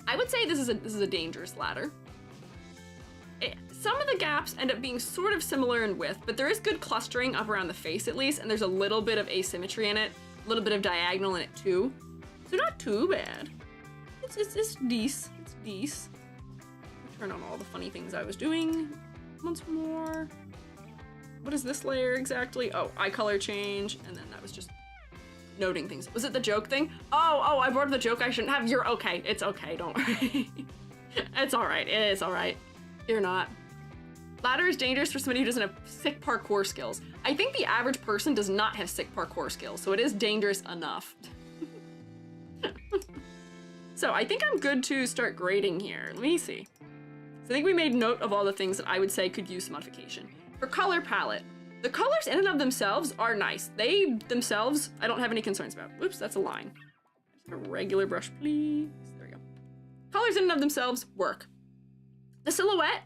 I would say this is a dangerous ladder. Some of the gaps end up being sort of similar in width, but there is good clustering up around the face at least, and there's a little bit of asymmetry in it, a little bit of diagonal in it too. So not too bad. It's decent. It's decent. Turn on all the funny things I was doing once more. What is this layer exactly? Oh, eye color change, and then that was just noting things. Was it the joke thing? Oh, I brought up the joke I shouldn't have. You're okay. It's okay, don't worry. It's all right. It is all right. You're not. Ladder is dangerous for somebody who doesn't have sick parkour skills. I think the average person does not have sick parkour skills, so it is dangerous enough. So I think I'm good to start grading here. Let me see. So I think we made note of all the things that I would say could use some modification. For color palette, the colors in and of themselves are nice. They themselves, I don't have any concerns about. Whoops, that's a line. Just a regular brush, please. There we go. Colors in and of themselves work. The silhouette,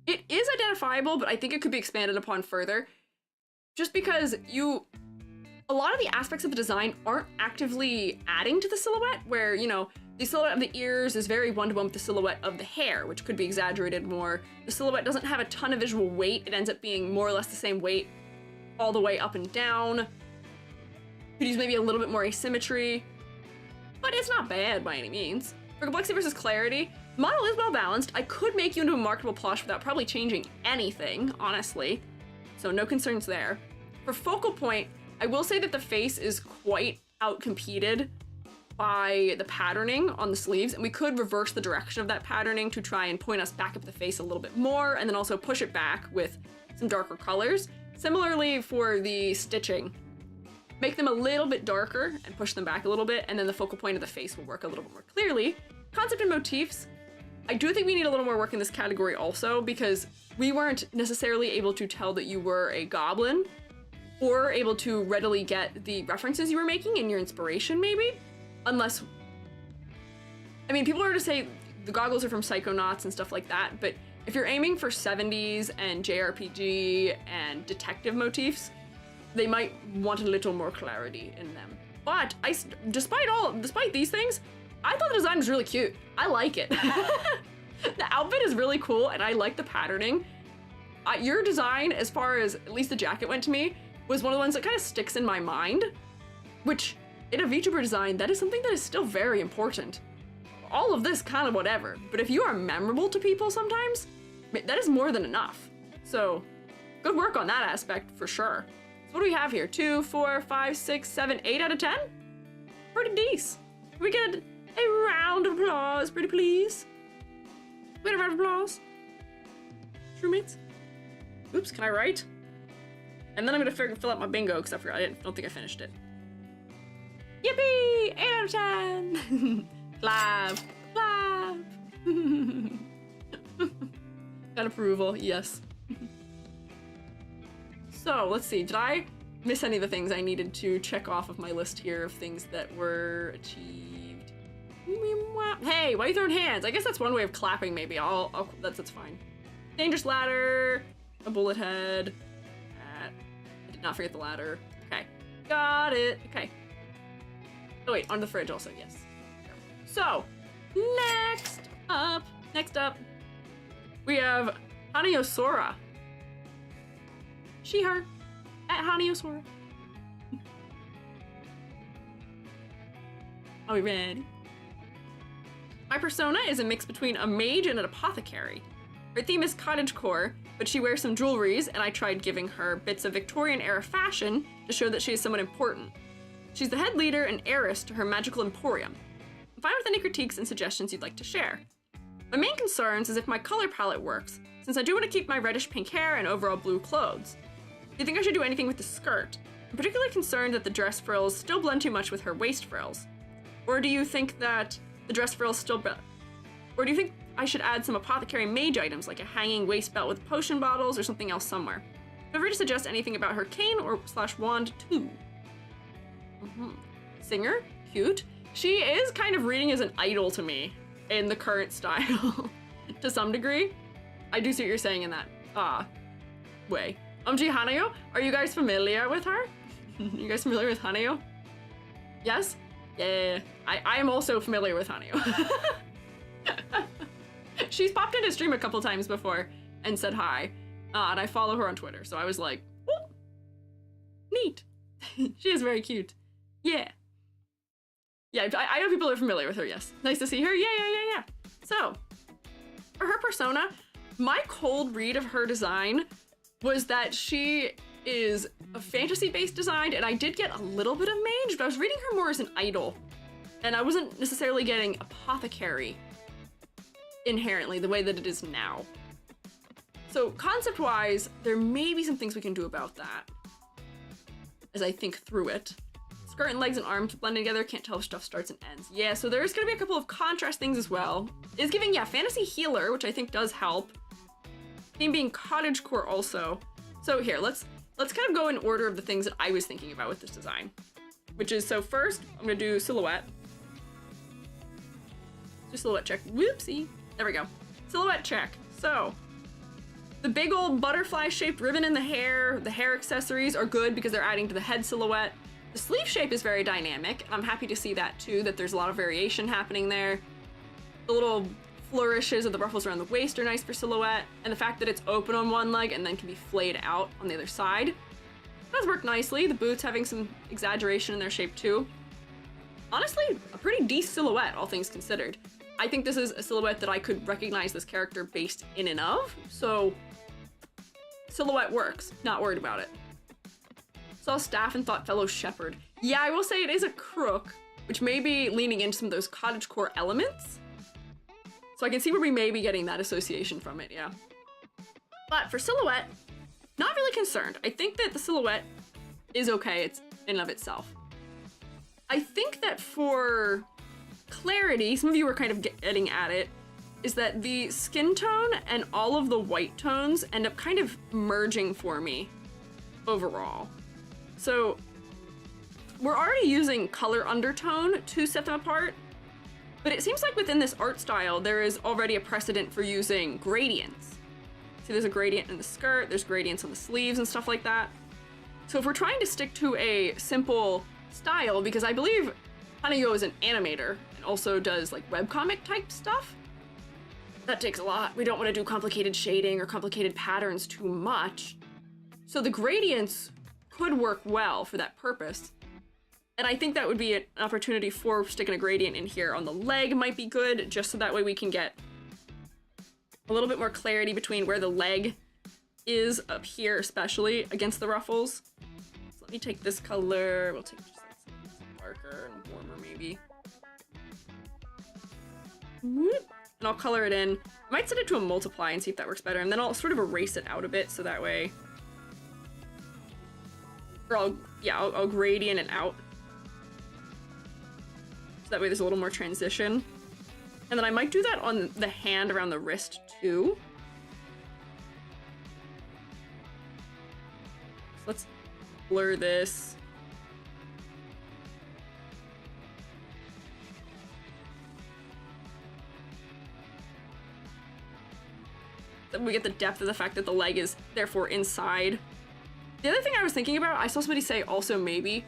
it is identifiable, but I think it could be expanded upon further. Just because a lot of the aspects of the design aren't actively adding to the silhouette, where, you know, The silhouette of the ears is very one-to-one with the silhouette of the hair, which could be exaggerated more. The silhouette doesn't have a ton of visual weight. It ends up being more or less the same weight all the way up and down. Could use maybe a little bit more asymmetry, but it's not bad by any means. For complexity versus clarity, the model is well balanced. I could make you into a marketable plush without probably changing anything, honestly. So no concerns there. For focal point, I will say that the face is quite outcompeted by the patterning on the sleeves, and we could reverse the direction of that patterning to try and point us back up the face a little bit more, and then also push it back with some darker colors. Similarly for the stitching, make them a little bit darker and push them back a little bit, and then the focal point of the face will work a little bit more clearly. Concept and motifs, I do think we need a little more work in this category also, because we weren't necessarily able to tell that you were a goblin, or able to readily get the references you were making and your inspiration maybe. Unless, I mean, people are to say the goggles are from Psychonauts and stuff like that, but if you're aiming for 70s and JRPG and detective motifs, they might want a little more clarity in them. But despite these things, I thought the design was really cute. I like it. The outfit is really cool, and I like the patterning. Your design, as far as at least the jacket went to me, was one of the ones that kind of sticks in my mind, which in a VTuber design, that is something that is still very important. All of this kind of whatever, but if you are memorable to people sometimes, that is more than enough. So good work on that aspect for sure. So what do we have here? 2, 4, 5, 6, 7, 8 out of 10? Pretty decent. Can we get a round of applause, pretty please? Can we get a round of applause? Crewmates? Oops, can I write? And then I'm gonna fill out my bingo, because I don't think I finished it. Yippee! 8 out of 10! Clap! Clap! Got approval, yes. So, let's see, did I miss any of the things I needed to check off of my list here of things that were achieved? Hey, why are you throwing hands? I guess that's one way of clapping, maybe. That's fine. Dangerous ladder, a bullet head. I did not forget the ladder. Okay, got it. Okay. Oh wait, on the fridge also, yes. So, next up, we have Haniosora. She, her, at Haniosora. Are we ready? My persona is a mix between a mage and an apothecary. Her theme is cottagecore, but she wears some jewelries, and I tried giving her bits of Victorian-era fashion to show that she is someone important. She's the head leader and heiress to her magical emporium. I'm fine with any critiques and suggestions you'd like to share. My main concerns is if my color palette works, since I do want to keep my reddish pink hair and overall blue clothes. Do you think I should do anything with the skirt? I'm particularly concerned that the dress frills still blend too much with her waist frills. Or do you think that the dress frills still or do you think I should add some apothecary mage items like a hanging waist belt with potion bottles or something else somewhere? Feel free to suggest anything about her cane or / wand too. Singer, cute. She is kind of reading as an idol to me in the current style to some degree. I do see what you're saying in that way. Gee, Haneo, are you guys familiar with her? You guys familiar with Haneo? Yes? Yeah, I am also familiar with Haneo. She's popped into stream a couple times before and said hi, and I follow her on Twitter, so I was like, oh, neat. She is very cute. Yeah. Yeah, I know people are familiar with her, yes. Nice to see her, yeah. So, for her persona, my cold read of her design was that she is a fantasy-based design, and I did get a little bit of mage, but I was reading her more as an idol, and I wasn't necessarily getting apothecary inherently the way that it is now. So concept-wise, there may be some things we can do about that as I think through it. Skirt and legs and arms blending together, can't tell if stuff starts and ends. Yeah, so there's gonna be a couple of contrast things as well. It's giving, yeah, fantasy healer, which I think does help. Theme being cottagecore also. So here, let's kind of go in order of the things that I was thinking about with this design. Which is, so first, I'm gonna do silhouette. Just silhouette check. Whoopsie. There we go. Silhouette check. So, the big old butterfly-shaped ribbon in the hair accessories are good because they're adding to the head silhouette. The sleeve shape is very dynamic, and I'm happy to see that too, that there's a lot of variation happening there. The little flourishes of the ruffles around the waist are nice for silhouette, and the fact that it's open on one leg and then can be flayed out on the other side does work nicely. The boots having some exaggeration in their shape too. Honestly, a pretty decent silhouette, all things considered. I think this is a silhouette that I could recognize this character based in and of, so silhouette works, not worried about it. Saw staff and thought fellow shepherd. Yeah, I will say it is a crook, which may be leaning into some of those cottagecore elements. So I can see where we may be getting that association from it, yeah. But for silhouette, not really concerned. I think that the silhouette is okay, it's in and of itself. I think that for clarity, some of you were kind of getting at it, is that the skin tone and all of the white tones end up kind of merging for me overall. So we're already using color undertone to set them apart, but it seems like within this art style, there is already a precedent for using gradients. See, there's a gradient in the skirt, there's gradients on the sleeves and stuff like that. So if we're trying to stick to a simple style, because I believe Hanayo is an animator and also does like webcomic type stuff, that takes a lot. We don't want to do complicated shading or complicated patterns too much. So the gradients could work well for that purpose. And I think that would be an opportunity for sticking a gradient in here on the leg might be good, just so that way we can get a little bit more clarity between where the leg is up here, especially against the ruffles. So let me take this color, we'll take just like something darker and warmer maybe. Whoop. And I'll color it in. I might set it to a multiply and see if that works better, and then I'll sort of erase it out a bit so that way, or I'll gradient it out. So that way there's a little more transition. And then I might do that on the hand around the wrist too. So let's blur this. Then we get the depth of the fact that the leg is therefore inside. The other thing I was thinking about, I saw somebody say also maybe,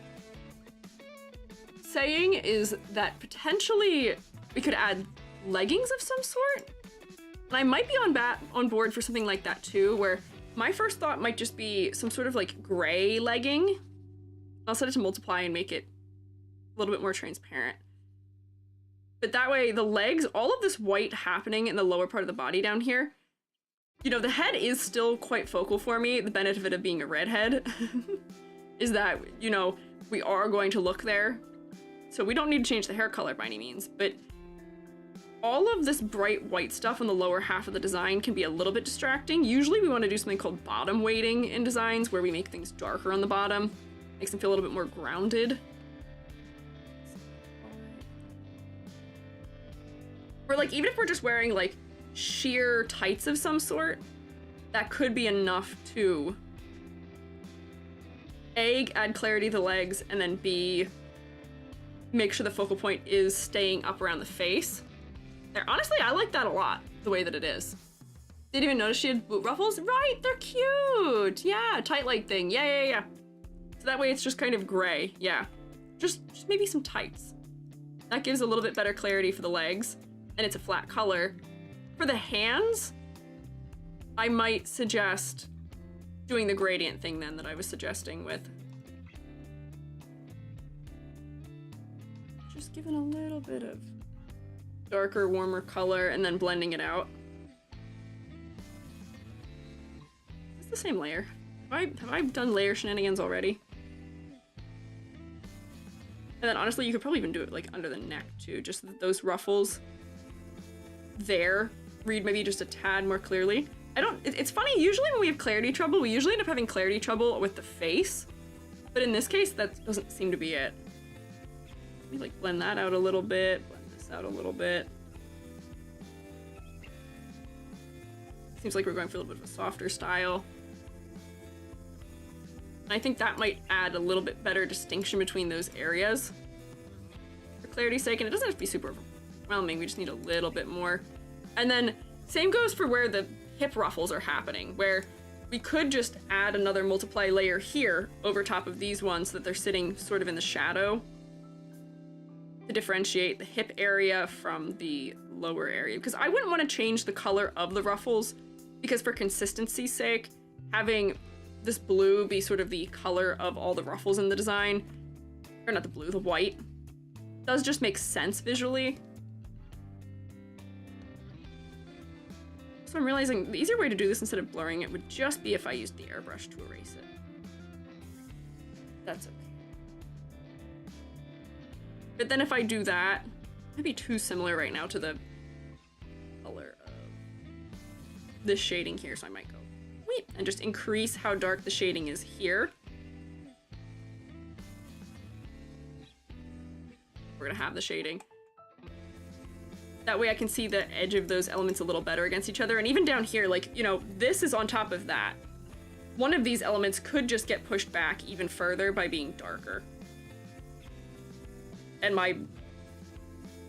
saying is that potentially we could add leggings of some sort. And I might be on board for something like that too, where my first thought might just be some sort of like gray legging. I'll set it to multiply and make it a little bit more transparent. But that way the legs, all of this white happening in the lower part of the body down here, you know, the head is still quite focal for me. The benefit of being a redhead is that, you know, we are going to look there. So we don't need to change the hair color by any means, but all of this bright white stuff on the lower half of the design can be a little bit distracting. Usually we want to do something called bottom weighting in designs, where we make things darker on the bottom. Makes them feel a little bit more grounded. Or like, even if we're just wearing like sheer tights of some sort, that could be enough to A, add clarity to the legs, and then B, make sure the focal point is staying up around the face. There, honestly, I like that a lot, the way that it is. Didn't even notice she had boot ruffles. Right, they're cute. Yeah, tight leg thing. Yeah. So that way it's just kind of gray. Yeah, just maybe some tights. That gives a little bit better clarity for the legs, and it's a flat color. For the hands, I might suggest doing the gradient thing then that I was suggesting with. Just giving a little bit of darker, warmer color and then blending it out. It's the same layer. Have I done layer shenanigans already? And then honestly, you could probably even do it like under the neck too, just those ruffles there read maybe just a tad more clearly. It's funny, usually when we have clarity trouble, we usually end up having clarity trouble with the face, but in this case, that doesn't seem to be it. Let me like blend that out a little bit, blend this out a little bit. Seems like we're going for a little bit of a softer style. And I think that might add a little bit better distinction between those areas for clarity's sake, and it doesn't have to be super overwhelming, we just need a little bit more. And then same goes for where the hip ruffles are happening, where we could just add another multiply layer here over top of these ones so that they're sitting sort of in the shadow to differentiate the hip area from the lower area. Because I wouldn't want to change the color of the ruffles, because for consistency's sake, having this blue be sort of the color of all the ruffles in the design, or not the blue, the white, does just make sense visually. So I'm realizing the easier way to do this instead of blurring it would just be if I used the airbrush to erase it. That's okay. But then if I do that, it might be too similar right now to the color of this shading here, so I might go wait and just increase how dark the shading is here. We're gonna have the shading. That way I can see the edge of those elements a little better against each other. And even down here, like, you know, this is on top of that. One of these elements could just get pushed back even further by being darker. And my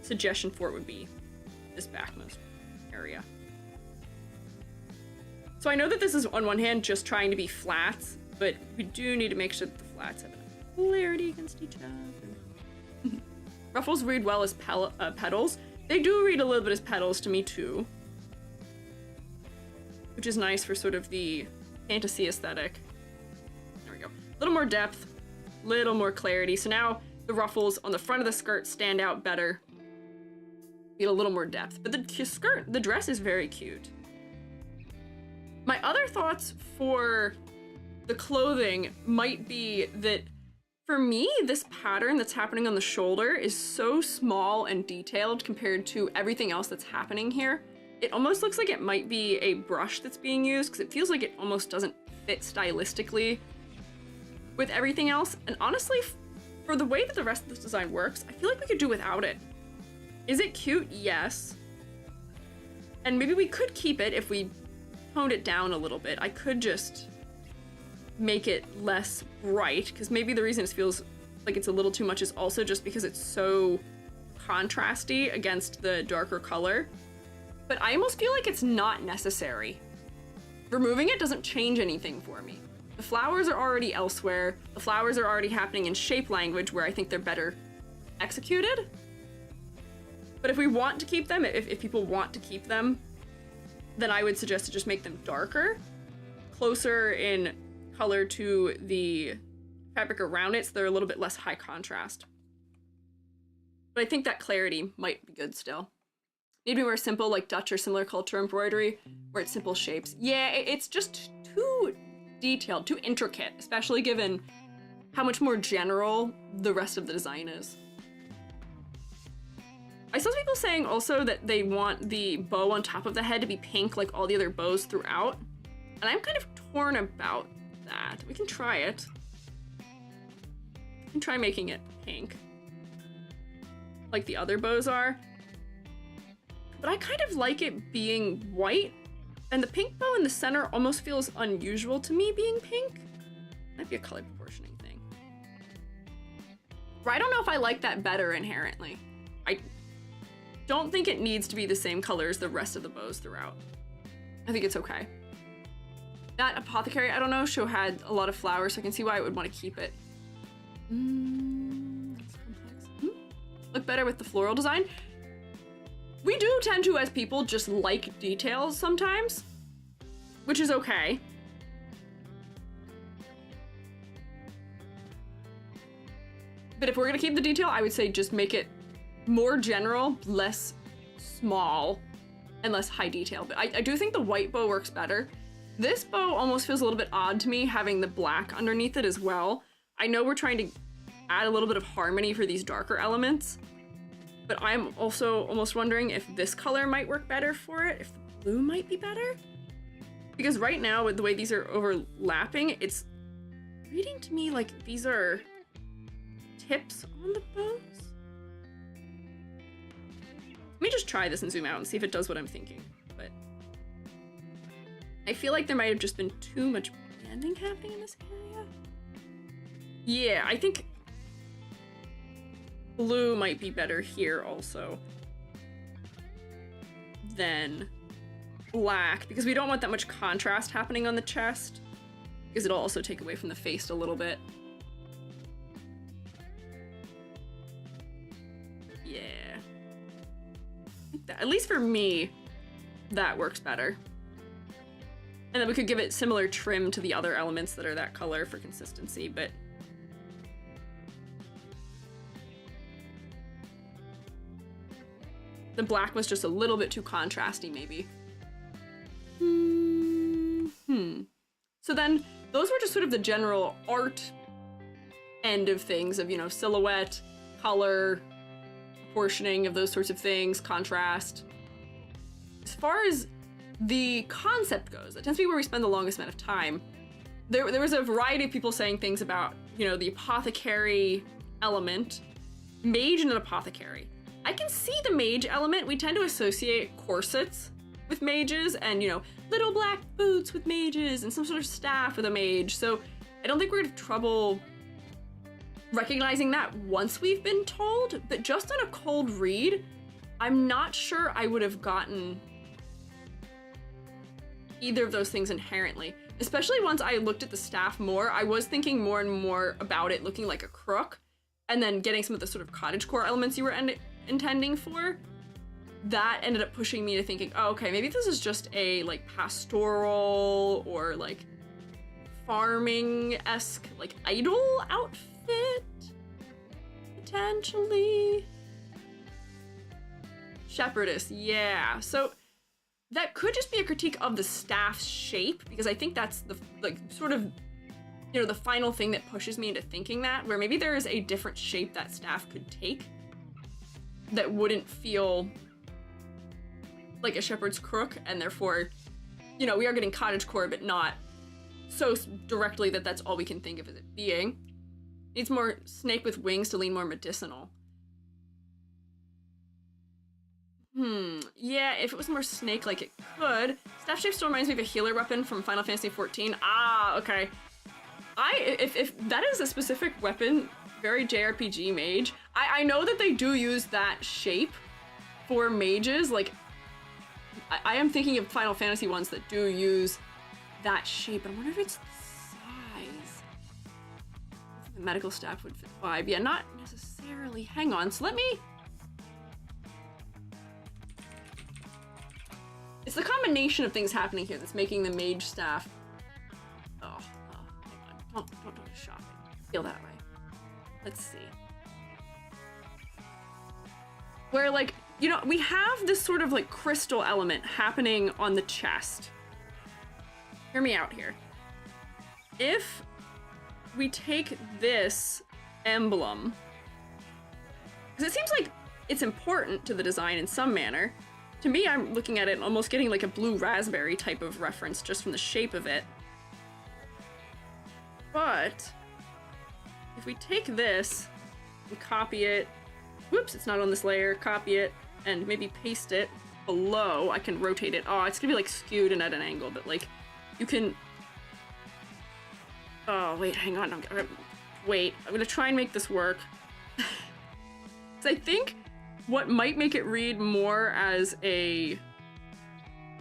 suggestion for it would be this backmost area. So I know that this is on one hand just trying to be flats, but we do need to make sure that the flats have enough polarity against each other. Ruffles read well as petals. They do read a little bit as petals to me too, which is nice for sort of the fantasy aesthetic. There we go. A little more depth, little more clarity. So now the ruffles on the front of the skirt stand out better. Get a little more depth, but the skirt, the dress is very cute. My other thoughts for the clothing might be that for me, this pattern that's happening on the shoulder is so small and detailed compared to everything else that's happening here. It almost looks like it might be a brush that's being used because it feels like it almost doesn't fit stylistically with everything else. And honestly, for the way that the rest of this design works, I feel like we could do without it. Is it cute? Yes. And maybe we could keep it if we toned it down a little bit. I could just make it less bright, because maybe the reason it feels like it's a little too much is also just because it's so contrasty against the darker color. But I almost feel like it's not necessary. Removing it doesn't change anything for me. The flowers are already elsewhere. The flowers are already happening in shape language where I think they're better executed. But if we want to keep them, if people want to keep them, then I would suggest to just make them darker, closer in color to the fabric around it, so they're a little bit less high contrast. But I think that clarity might be good still. Maybe more simple, like Dutch or similar culture embroidery, where it's simple shapes. Yeah, it's just too detailed, too intricate, especially given how much more general the rest of the design is. I saw people saying also that they want the bow on top of the head to be pink like all the other bows throughout. And I'm kind of torn about that. We can try it. We can try making it pink, like the other bows are. But I kind of like it being white, and the pink bow in the center almost feels unusual to me being pink. Might be a color proportioning thing. Or I don't know if I like that better inherently. I don't think it needs to be the same color as the rest of the bows throughout. I think it's okay. That apothecary, I don't know, show had a lot of flowers, so I can see why I would want to keep it. That's complex. Look better with the floral design. We do tend to, as people, just like details sometimes, which is okay. But if we're gonna keep the detail, I would say just make it more general, less small, and less high detail. But I do think the white bow works better. This bow almost feels a little bit odd to me, having the black underneath it as well. I know we're trying to add a little bit of harmony for these darker elements, but I'm also almost wondering if this color might work better for it, if the blue might be better. Because right now, with the way these are overlapping, it's reading to me like these are tips on the bows. Let me just try this and zoom out and see if it does what I'm thinking. But I feel like there might have just been too much banding happening in this area. Yeah, I think blue might be better here also than black because we don't want that much contrast happening on the chest because it'll also take away from the face a little bit. Yeah. At least for me, that works better. And then we could give it similar trim to the other elements that are that color for consistency, but the black was just a little bit too contrasty, maybe. So then, those were just sort of the general art end of things of, you know, silhouette, color, proportioning of those sorts of things, contrast. As far as the concept goes, that tends to be where we spend the longest amount of time. There was a variety of people saying things about, you know, the apothecary element, mage and an apothecary. I can see the mage element. We tend to associate corsets with mages and, you know, little black boots with mages and some sort of staff with a mage. So I don't think we're gonna have trouble recognizing that once we've been told, but just on a cold read, I'm not sure I would have gotten either of those things inherently. Especially once I looked at the staff more, I was thinking more and more about it looking like a crook, and then getting some of the sort of cottagecore elements you were intending for. That ended up pushing me to thinking, oh, okay, maybe this is just a like pastoral or like farming-esque like idol outfit, potentially. Shepherdess, yeah. So that could just be a critique of the staff's shape, because I think that's the like sort of, you know, the final thing that pushes me into thinking that, where maybe there is a different shape that staff could take that wouldn't feel like a shepherd's crook, and therefore, you know, we are getting cottagecore, but not so directly that that's all we can think of as it being. Needs more snake with wings to lean more medicinal. Yeah, if it was more snake-like, it could. Staff shape still reminds me of a healer weapon from Final Fantasy XIV. Ah, okay. If that is a specific weapon, very JRPG mage, I know that they do use that shape for mages. Like, I am thinking of Final Fantasy ones that do use that shape. I wonder if it's the size. The medical staff would fit 5. Yeah, not necessarily. Hang on, so let me... It's the combination of things happening here that's making the mage staff... hang on. Don't do the shopping. Feel that way. Let's see. Where, like, you know, we have this sort of, like, crystal element happening on the chest. Hear me out here. If we take this emblem... Because it seems like it's important to the design in some manner. To me, I'm looking at it and almost getting, like, a blue raspberry type of reference just from the shape of it. But if we take this and copy it, whoops, it's not on this layer, copy it, and maybe paste it below, I can rotate it. Oh, it's gonna be like skewed and at an angle, but like, you can... Oh, wait, hang on, wait, I'm gonna try and make this work. So I think what might make it read more as a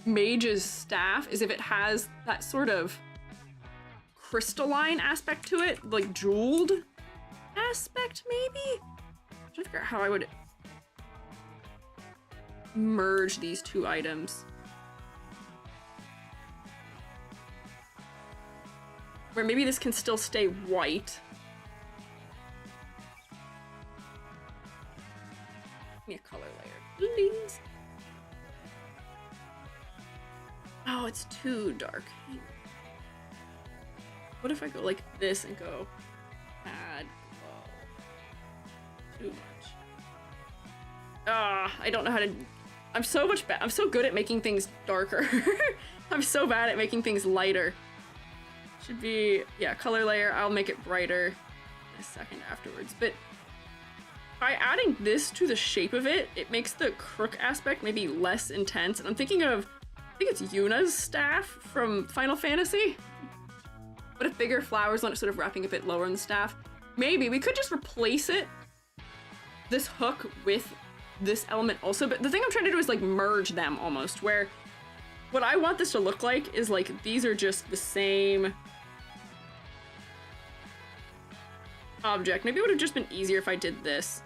mage's staff is if it has that sort of crystalline aspect to it, like jeweled aspect, maybe? I'm trying to figure out how I would merge these two items. Where maybe this can still stay white. Give me a color layer, please. Oh, it's too dark. What if I go like this and go add glow? Too much. I don't know how to... I'm so good at making things darker. I'm so bad at making things lighter. Should be, yeah, color layer. I'll make it brighter in a second afterwards. But by adding this to the shape of it, it makes the crook aspect maybe less intense. And I'm thinking of, I think it's Yuna's staff from Final Fantasy. But if bigger flowers want it sort of wrapping a bit lower in the staff, maybe we could just replace it, this hook, with this element also. But the thing I'm trying to do is like merge them almost, where what I want this to look like is like these are just the same object. Maybe it would have just been easier if I did this.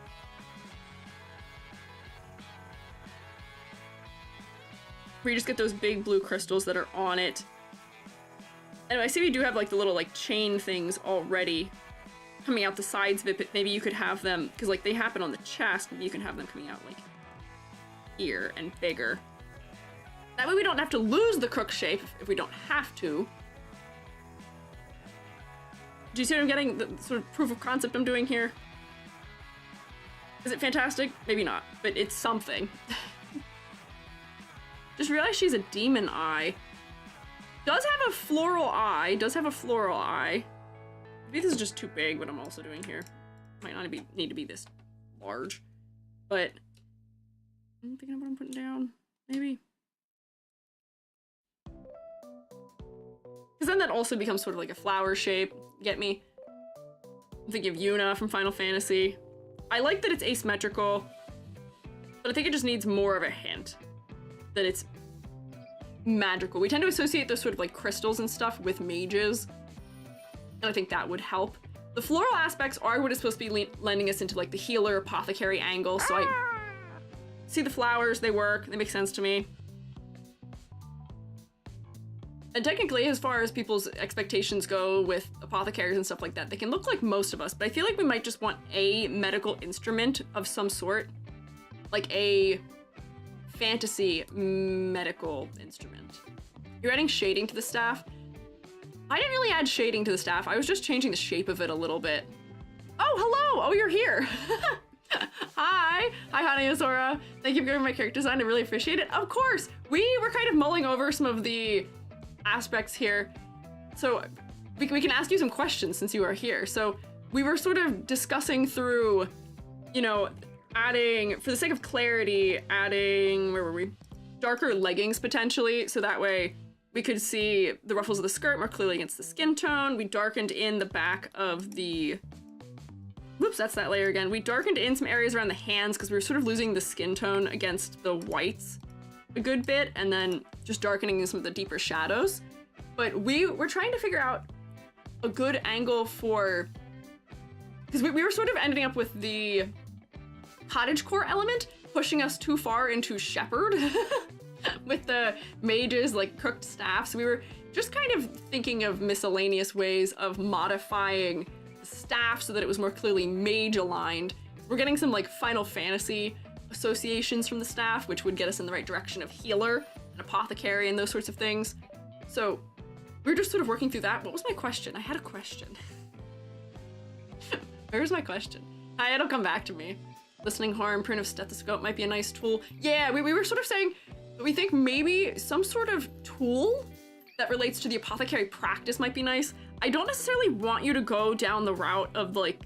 Where you just get those big blue crystals that are on it. And I see we do have like the little like chain things already coming out the sides of it, but maybe you could have them, because like they happen on the chest, maybe you can have them coming out like here and bigger. That way we don't have to lose the crook shape if we don't have to. Do you see what I'm getting? The sort of proof of concept I'm doing here? Is it fantastic? Maybe not, but it's something. Just realized she's a demon eye. Does have a floral eye. Does have a floral eye. Maybe this is just too big, what I'm also doing here. Might not need to be this large. But I'm thinking of what I'm putting down. Maybe. Because then that also becomes sort of like a flower shape. Get me? I'm thinking of Yuna from Final Fantasy. I like that it's asymmetrical, but I think it just needs more of a hint that it's magical. We tend to associate those sort of like crystals and stuff with mages, and I think that would help. The floral aspects are what is supposed to be lending us into like the healer apothecary angle, so I see the flowers, they work, they make sense to me. And technically, as far as people's expectations go with apothecaries and stuff like that, they can look like most of us, but I feel like we might just want a medical instrument of some sort, like a fantasy medical instrument. You're adding shading to the staff? I didn't really add shading to the staff. I was just changing the shape of it a little bit. Oh, hello! Oh, you're here! Hi! Hi, Hanayasora. Thank you for giving my character design. I really appreciate it. Of course! We were kind of mulling over some of the aspects here. So we can ask you some questions since you are here. So we were sort of discussing through, you know, adding, for the sake of clarity, adding, where were we? Darker leggings potentially, so that way we could see the ruffles of the skirt more clearly against the skin tone. We darkened in the back of the, whoops, that's that layer again. We darkened in some areas around the hands because we were sort of losing the skin tone against the whites a good bit, and then just darkening some of the deeper shadows. But we were trying to figure out a good angle for, because we were sort of ending up with the cottagecore element pushing us too far into shepherd with the mages like crooked staffs. We were just kind of thinking of miscellaneous ways of modifying the staff so that it was more clearly mage aligned. We're getting some like Final Fantasy associations from the staff, which would get us in the right direction of healer and apothecary and those sorts of things. So we were just sort of working through that. What was my question? I had a question. Where's my question? It'll come back to me. Listening harm, print of stethoscope might be a nice tool. Yeah, we were sort of saying that we think maybe some sort of tool that relates to the apothecary practice might be nice. I don't necessarily want you to go down the route of like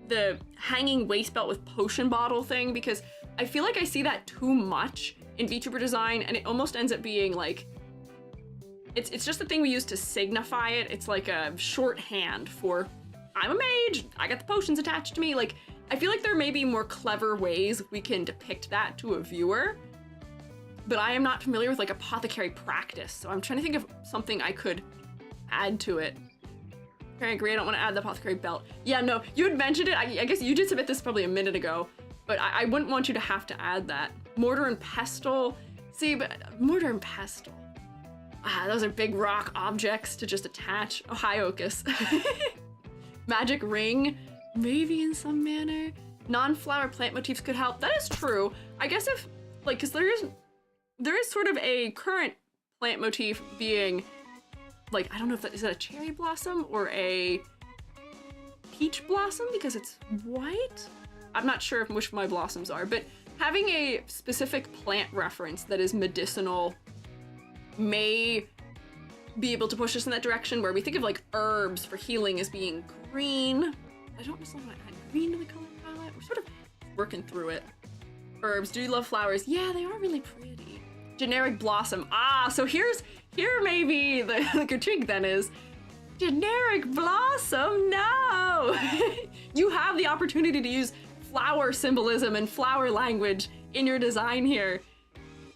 the hanging waist belt with potion bottle thing, because I feel like I see that too much in VTuber design, and it almost ends up being like, it's just the thing we use to signify it. It's like a shorthand for, I'm a mage, I got the potions attached to me. Like, I feel like there may be more clever ways we can depict that to a viewer, but I am not familiar with like apothecary practice, so I'm trying to think of something I could add to it. Okay, I agree, I don't want to add the apothecary belt. Yeah, no, you had mentioned it, I guess you did submit this probably a minute ago, but I wouldn't want you to have to add that. Mortar and pestle, see, but mortar and pestle. Those are big rock objects to just attach. Oh, hi, Ocus. Magic ring, maybe in some manner. Non-flower plant motifs could help. That is true. I guess if, like, because there is sort of a current plant motif being, like, I don't know if that, is that a cherry blossom or a peach blossom because it's white? I'm not sure which of my blossoms are, but having a specific plant reference that is medicinal may be able to push us in that direction, where we think of like herbs for healing as being green. I don't necessarily want to add green to the color palette. We're sort of working through it. Herbs, do you love flowers? Yeah, they are really pretty. Generic blossom. So here maybe the critique then is, generic blossom, no! You have the opportunity to use flower symbolism and flower language in your design here.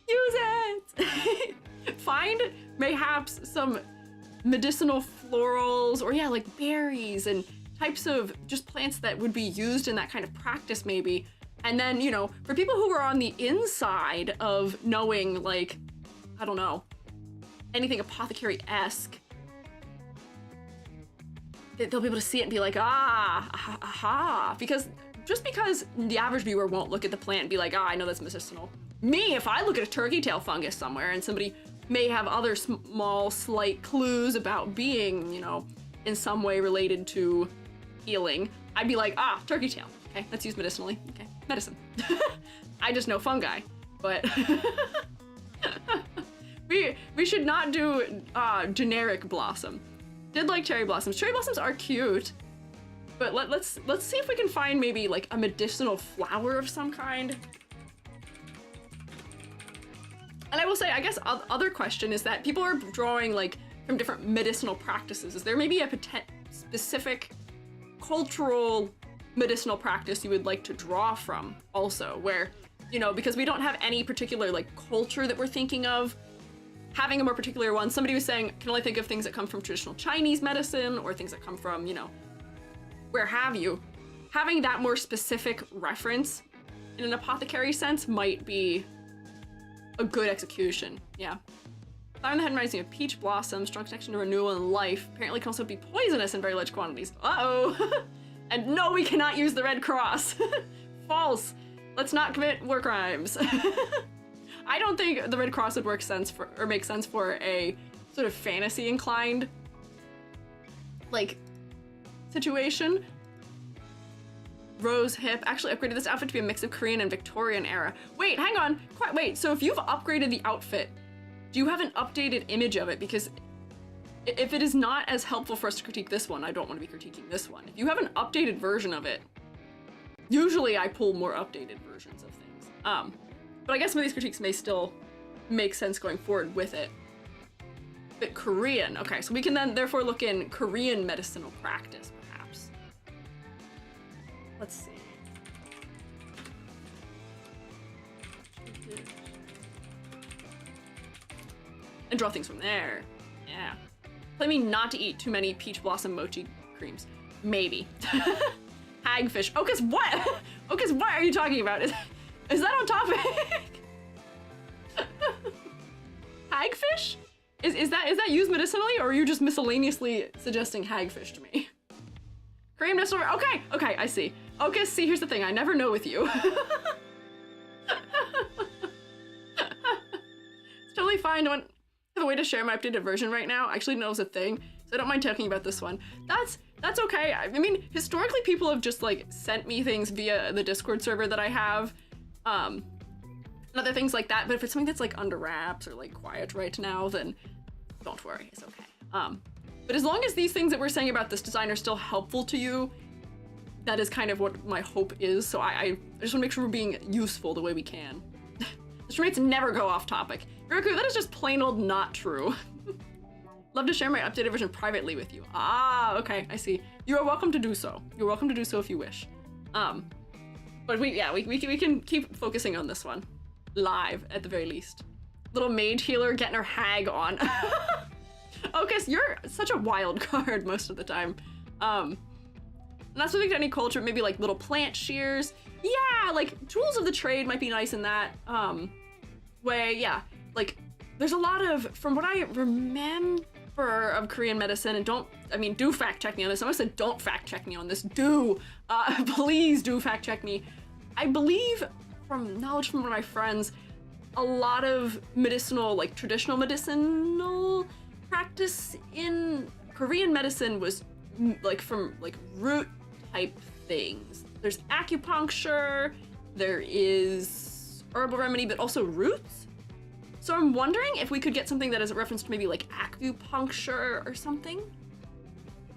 Use it! Find mayhaps some medicinal florals or yeah, like berries and types of just plants that would be used in that kind of practice maybe. And then, you know, for people who are on the inside of knowing like, I don't know, anything apothecary-esque, they'll be able to see it and be like, aha, because just because the average viewer won't look at the plant and be like, I know that's medicinal. Me, if I look at a turkey tail fungus somewhere and somebody may have other small, slight clues about being, you know, in some way related to healing, I'd be like, turkey tail. Okay, that's used medicinally. Okay, medicine. I just know fungi, but we should not do generic blossom. Did like cherry blossoms. Cherry blossoms are cute, but let's see if we can find maybe like a medicinal flower of some kind. And I will say, I guess other question is that people are drawing like from different medicinal practices. Is there maybe a specific cultural medicinal practice you would like to draw from also, where, you know, because we don't have any particular like culture that we're thinking of, having a more particular one. Somebody was saying, can only think of things that come from traditional Chinese medicine or things that come from, you know, where have you. Having that more specific reference in an apothecary sense might be a good execution, yeah. Flower in the head reminds me of peach blossom, strong connection to renewal and life. Apparently can also be poisonous in very large quantities. Uh-oh. And no, we cannot use the Red Cross. False. Let's not commit war crimes. I don't think the Red Cross would make sense for a sort of fantasy inclined like situation. Rose hip actually upgraded this outfit to be a mix of Korean and Victorian era. Wait, hang on. Wait, so if you've upgraded the outfit, do you have an updated image of it? Because if it is not as helpful for us to critique this one, I don't want to be critiquing this one. If you have an updated version of it, usually I pull more updated versions of things. But I guess some of these critiques may still make sense going forward with it. But Korean, okay, so we can then therefore look in Korean medicinal practice, perhaps. Let's see. And draw things from there. Yeah. Play me not to eat too many peach blossom mochi creams. Maybe. Hagfish. Ocus, what? Ocus, what are you talking about? Is that on topic? Hagfish? Is that used medicinally, or are you just miscellaneously suggesting hagfish to me? Korean medicinal. Okay, I see. Okay, see, here's the thing. I never know with you. It's totally fine. I have a way to share my updated version right now. I actually know it's a thing, so I don't mind talking about this one. That's okay. I mean, historically, people have just like sent me things via the Discord server that I have, and other things like that. But if it's something that's like under wraps or like quiet right now, then don't worry, it's okay. But as long as these things that we're saying about this design are still helpful to you, that is kind of what my hope is. So I just want to make sure we're being useful the way we can. The streammates never go off topic. Roku, that is just plain old not true. Love to share my updated version privately with you. Ah, okay, I see. You are welcome to do so. You're welcome to do so if you wish. But we can keep focusing on this one. Live, at the very least. Little mage healer getting her hag on. Okay, so you're such a wild card most of the time. Not specific to any culture, maybe like little plant shears. Yeah, like tools of the trade might be nice in that way. Yeah, like there's a lot of, from what I remember of Korean medicine, and do fact check me on this. I almost said don't fact check me on this. Please do fact check me. I believe from knowledge from one of my friends, a lot of medicinal, like traditional medicinal practice in Korean medicine was like from like root type things. There's acupuncture, there is herbal remedy, but also roots. So I'm wondering if we could get something that is a reference to maybe like acupuncture or something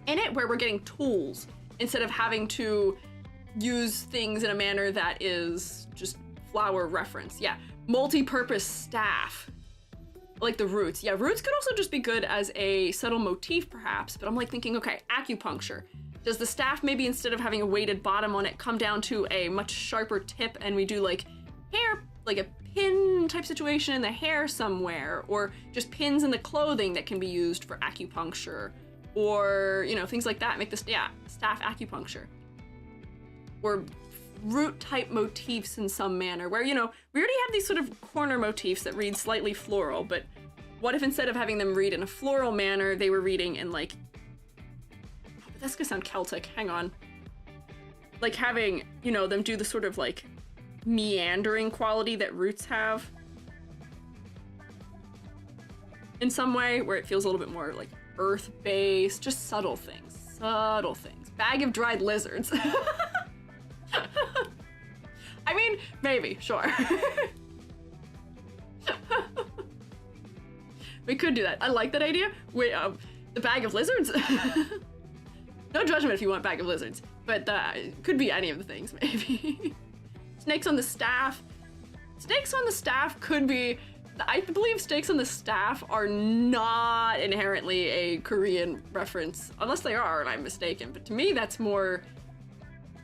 in it, where we're getting tools instead of having to use things in a manner that is just flower reference. Yeah, multi-purpose staff, like the roots. Yeah, roots could also just be good as a subtle motif perhaps, but I'm like thinking, okay, acupuncture. Does the staff maybe instead of having a weighted bottom on it come down to a much sharper tip, and we do like hair, like a pin type situation in the hair somewhere, or just pins in the clothing that can be used for acupuncture, or, you know, things like that. Make this, yeah, staff acupuncture. Or root type motifs in some manner, where, you know, we already have these sort of corner motifs that read slightly floral, but what if instead of having them read in a floral manner, they were reading in like, oh, but that's gonna sound Celtic, hang on. Like having, you know, them do the sort of like meandering quality that roots have in some way, where it feels a little bit more like earth-based, just subtle things. Subtle things. Bag of dried lizards. I mean, maybe, sure. We could do that. I like that idea. Wait, the bag of lizards? No judgment if you want bag of lizards, but it could be any of the things, maybe. Snakes on the staff. Snakes on the staff could be, I believe snakes on the staff are not inherently a Korean reference, unless they are and I'm mistaken, but to me that's more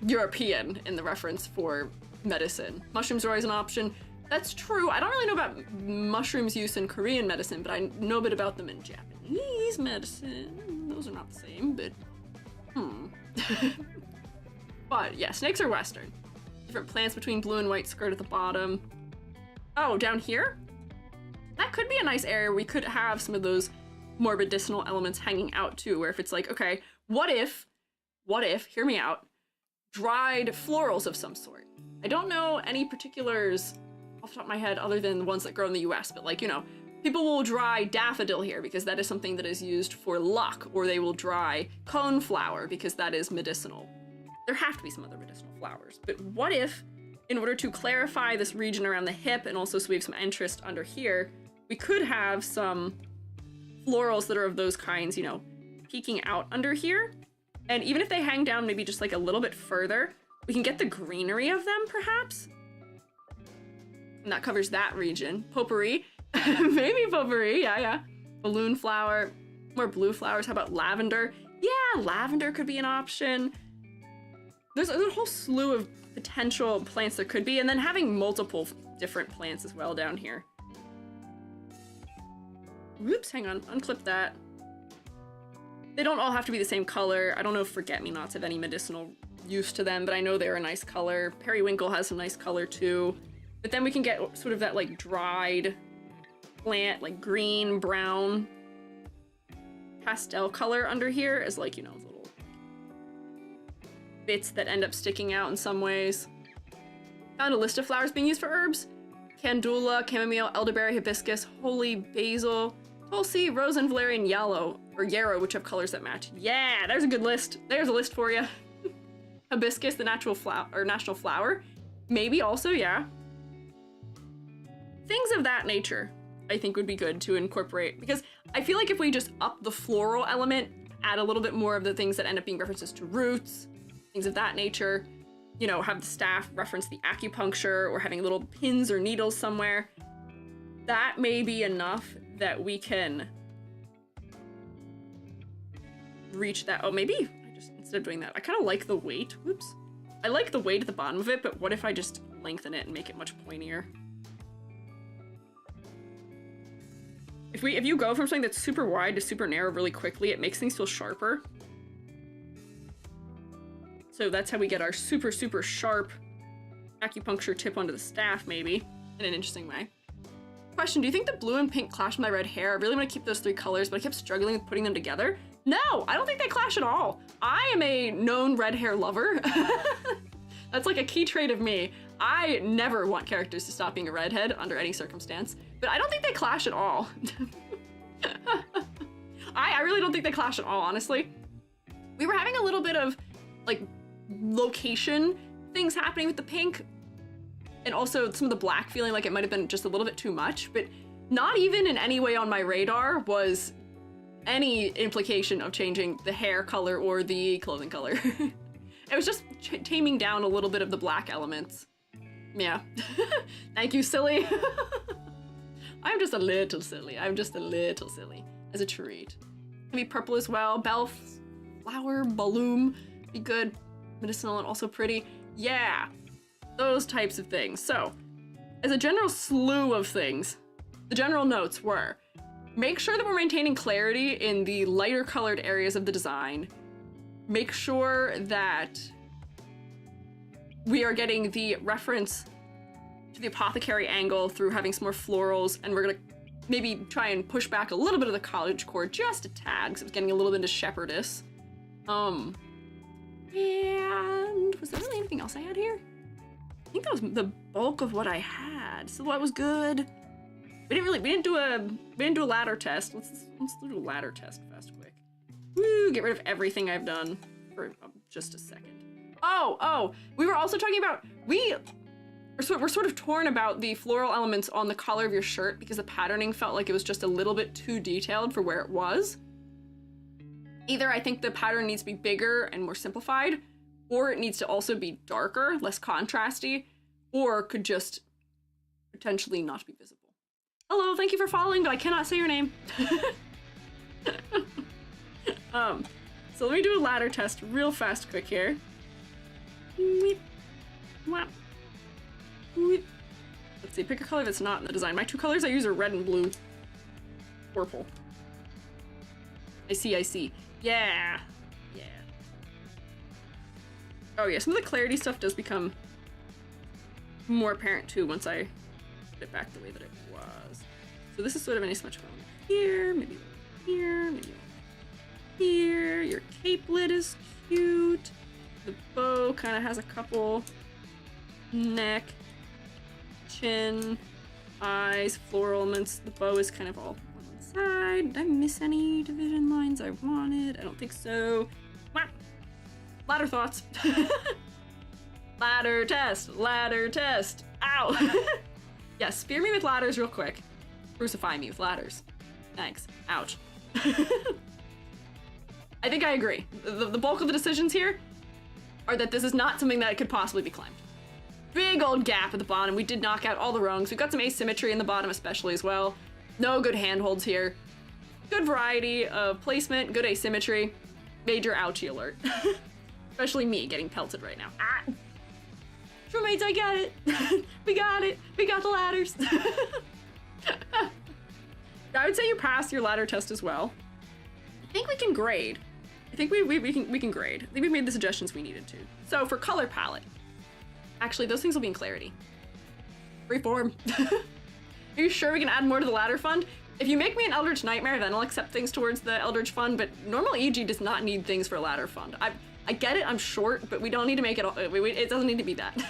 European in the reference for medicine. Mushrooms are always an option. That's true. I don't really know about mushrooms use in Korean medicine, but I know a bit about them in Japanese medicine. Those are not the same, but But yeah, snakes are Western. Different plants between blue and white skirt at the bottom. Oh, down here? That could be a nice area where we could have some of those more medicinal elements hanging out too, where if it's like, okay, what if, hear me out, dried florals of some sort. I don't know any particulars off the top of my head other than the ones that grow in the US, but like, you know, people will dry daffodil here because that is something that is used for luck, or they will dry coneflower because that is medicinal. There have to be some other medicinal flowers, but what if, in order to clarify this region around the hip and also so we have some interest under here, we could have some florals that are of those kinds, you know, peeking out under here. And even if they hang down maybe just like a little bit further, we can get the greenery of them, perhaps? And that covers that region. Potpourri. Maybe potpourri, yeah. Balloon flower. More blue flowers. How about lavender? Yeah, lavender could be an option. There's a whole slew of potential plants there could be, and then having multiple different plants as well down here. Whoops, hang on. Unclip that. They don't all have to be the same color. I don't know if forget-me-nots have any medicinal use to them, but I know they're a nice color. Periwinkle has some nice color too. But then we can get sort of that like dried plant, like green, brown, pastel color under here as like, you know, little bits that end up sticking out in some ways. Found a list of flowers being used for herbs. Candula, chamomile, elderberry, hibiscus, holy basil, tulsi, rose, and valerian yellow, or yarrow, which have colors that match. Yeah, there's a good list. There's a list for you. Hibiscus, the national flower. Maybe also, yeah. Things of that nature, I think would be good to incorporate, because I feel like if we just up the floral element, add a little bit more of the things that end up being references to roots, things of that nature, you know, have the staff reference the acupuncture or having little pins or needles somewhere, that may be enough that we can reach that. Oh, maybe I just, instead of doing that, I kind of like the weight. Whoops. I like the weight at the bottom of it, but what if I just lengthen it and make it much pointier? If you go from something that's super wide to super narrow really quickly, it makes things feel sharper. So that's how we get our super, super sharp acupuncture tip onto the staff, maybe, in an interesting way. Question, do you think the blue and pink clash with my red hair? I really want to keep those three colors, but I kept struggling with putting them together. No, I don't think they clash at all. I am a known red hair lover. That's like a key trait of me. I never want characters to stop being a redhead under any circumstance, but I don't think they clash at all. I really don't think they clash at all, honestly. We were having a little bit of like location things happening with the pink, and also some of the black feeling like it might have been just a little bit too much, but not even in any way on my radar was any implication of changing the hair color or the clothing color. It was just taming down a little bit of the black elements. Yeah. Thank you, silly. I'm just a little silly. I'm just a little silly. As a treat. Can be purple as well. Bellflower, balloon. Be good. Medicinal and also pretty. Yeah. Those types of things. So, as a general slew of things, the general notes were, make sure that we're maintaining clarity in the lighter colored areas of the design. Make sure that we are getting the reference to the apothecary angle through having some more florals, and we're gonna maybe try and push back a little bit of the college core just a tad, because it was getting a little bit into shepherdess. And was there really anything else I had here? I think that was the bulk of what I had. So what was good? We didn't do a ladder test. Let's do a ladder test fast quick. Woo, get rid of everything I've done for just a second. Oh, we were also talking about, we're sort of torn about the floral elements on the collar of your shirt because the patterning felt like it was just a little bit too detailed for where it was. Either I think the pattern needs to be bigger and more simplified, or it needs to also be darker, less contrasty, or could just potentially not be visible. Hello, thank you for following, but I cannot say your name. So let me do a ladder test real fast quick here. Let's see, pick a color that's not in the design. My two colors I use are red and blue. Purple. I see. Yeah. Oh yeah, some of the clarity stuff does become more apparent too once I put it back the way that it was. So this is sort of an asymmetrical one here, maybe here, maybe here. Your capelet is cute. The bow kind of has a couple neck, chin, eyes, floral elements. The bow is kind of all on one side. Did I miss any division lines I wanted? I don't think so. Ladder thoughts. Ladder test. Ow. Yeah, spear me with ladders real quick. Crucify me with ladders. Thanks. Ouch. I think I agree. The bulk of the decisions here are that this is not something that could possibly be climbed. Big old gap at the bottom. We did knock out all the rungs. We've got some asymmetry in the bottom especially as well. No good handholds here. Good variety of placement, good asymmetry. Major ouchie alert. Especially me getting pelted right now. Ah! Roommates, I got it. We got it. We got the ladders. I would say you passed your ladder test as well. I think we can grade. I think we can grade. I think we made the suggestions we needed to. So for color palette, actually those things will be in clarity. Freeform. Are you sure we can add more to the ladder fund? If you make me an Eldritch Nightmare, then I'll accept things towards the Eldritch Fund, but normal EG does not need things for a ladder fund. I get it, I'm short, but we don't need to make it, it doesn't need to be that.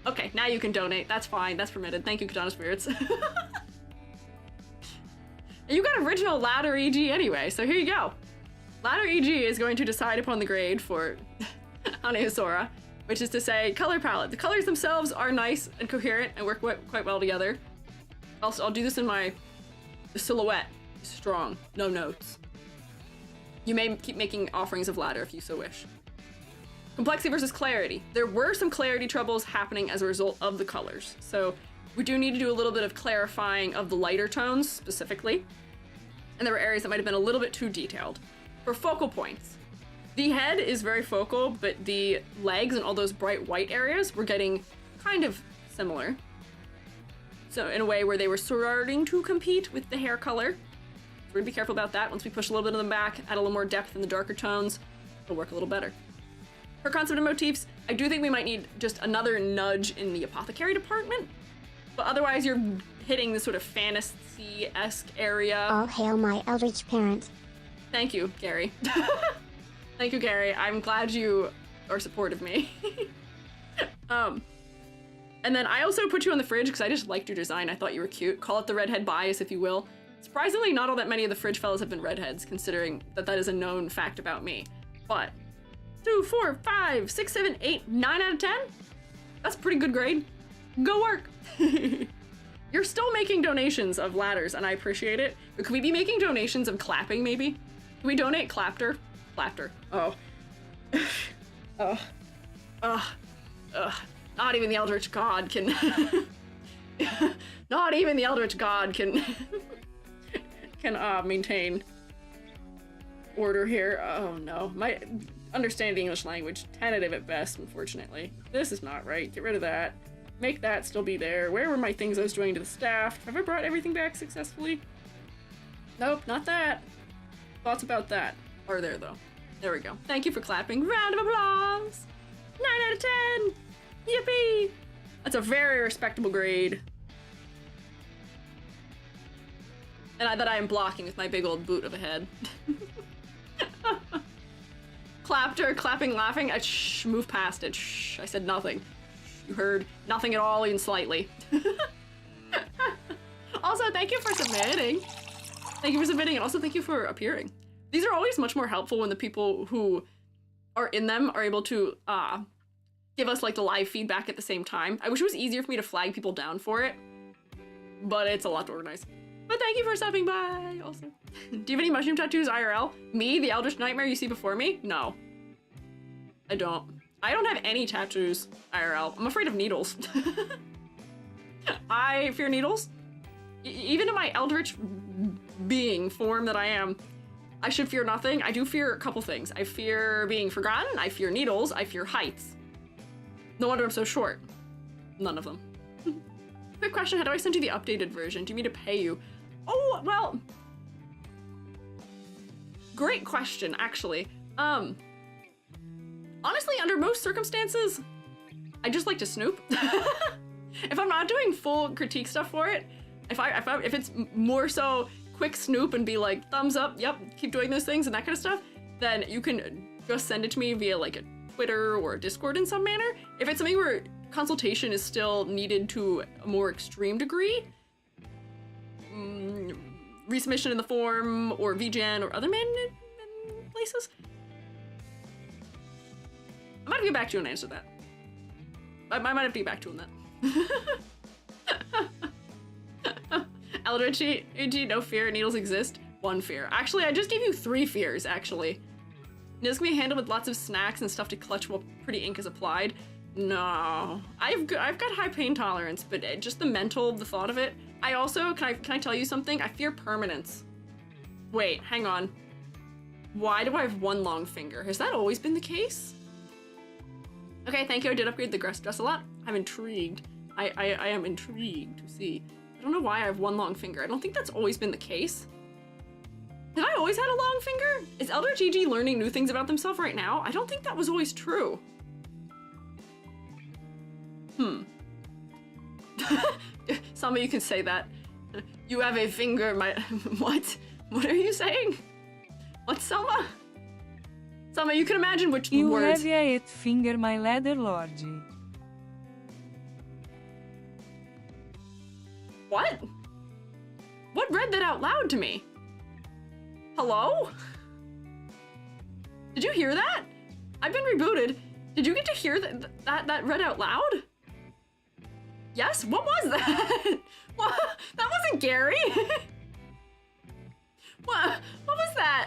Okay, now you can donate, that's fine, that's permitted. Thank you, Katana Spirits. You got original ladder EG anyway, so here you go. Ladder EG is going to decide upon the grade for Aneosora, which is to say color palette. The colors themselves are nice and coherent and work quite well together. I'll do this in my silhouette. Strong, no notes. You may keep making offerings of ladder if you so wish. Complexity versus clarity. There were some clarity troubles happening as a result of the colors. So we do need to do a little bit of clarifying of the lighter tones specifically. And there were areas that might have been a little bit too detailed. For focal points, the head is very focal, but the legs and all those bright white areas were getting kind of similar. So in a way where they were starting to compete with the hair color. We're gonna be careful about that. Once we push a little bit of them back, add a little more depth in the darker tones, it'll work a little better. For concept and motifs, I do think we might need just another nudge in the apothecary department, but otherwise you're hitting this sort of fantasy-esque area. All hail my eldritch parent. Thank you, Gary. Thank you, Gary. I'm glad you are supportive of me. And then I also put you on the fridge because I just liked your design. I thought you were cute. Call it the redhead bias, if you will. Surprisingly, not all that many of the fridge fellas have been redheads, considering that that is a known fact about me. But 2, 4, 5, 6, 7, 8, 9 out of 10? That's a pretty good grade. Go work. You're still making donations of ladders, and I appreciate it. But could we be making donations of clapping, maybe? Can we donate clapter? Clapter. Oh. Not even the Eldritch God can... Not even the Eldritch God can... maintain order here. Oh no, my understanding the English language, tentative at best, unfortunately. This is not right, get rid of that. Make that still be there. Where were my things I was doing to the staff? Have I brought everything back successfully? Nope, not that. Thoughts about that are there, though. There we go. Thank you for clapping. Round of applause! 9 out of 10! Yippee! That's a very respectable grade. And that I am blocking with my big old boot of a head. Clapped her, clapping, laughing. Shh, move past it. Shh, I said nothing. You heard nothing at all, even slightly. Also, thank you for submitting. Thank you for submitting, and also thank you for appearing. These are always much more helpful when the people who are in them are able to give us like the live feedback at the same time. I wish it was easier for me to flag people down for it, but it's a lot to organize. But thank you for stopping by, also. Do you have any mushroom tattoos IRL? Me, the Eldritch Nightmare you see before me? No. I don't. I don't have any tattoos IRL. I'm afraid of needles. I fear needles. Even in my Eldritch being form that I am, I should fear nothing. I do fear a couple things. I fear being forgotten, I fear needles, I fear heights. No wonder I'm so short. None of them. Quick question, how do I send you the updated version? Do you mean to pay you? Oh, well. Great question, actually. Honestly, under most circumstances, I just like to snoop. If I'm not doing full critique stuff for it, if it's more so quick snoop and be like, thumbs up, yep, keep doing those things and that kind of stuff, then you can just send it to me via like a Twitter or a Discord in some manner. If it's something where consultation is still needed to a more extreme degree, resubmission in the form or VGen or other places, I might have to get back to you and answer that. I might have to get back to you on that. Eldritch, no fear, needles exist. 1 fear. Actually, I just gave you 3 fears, actually. Needles can be handled with lots of snacks and stuff to clutch while pretty ink is applied. No. I've got high pain tolerance, but just the thought of it. I also, can I tell you something? I fear permanence. Wait, hang on. Why do I have 1 long finger? Has that always been the case? Okay, thank you. I did upgrade the dress a lot. I'm intrigued. I am intrigued to see. I don't know why I have 1 long finger. I don't think that's always been the case. Did I always had a long finger? Is Elder GG learning new things about themselves right now? I don't think that was always true. Some of you can say that. You have a finger, my... What? What are you saying? What, Selma? Selma, you can imagine which You words... have a finger, my leather lordy. What? What read that out loud to me? Hello? Did you hear that? I've been rebooted. Did you get to hear that read out loud? Yes? What was that? What? That wasn't Gary. What was that?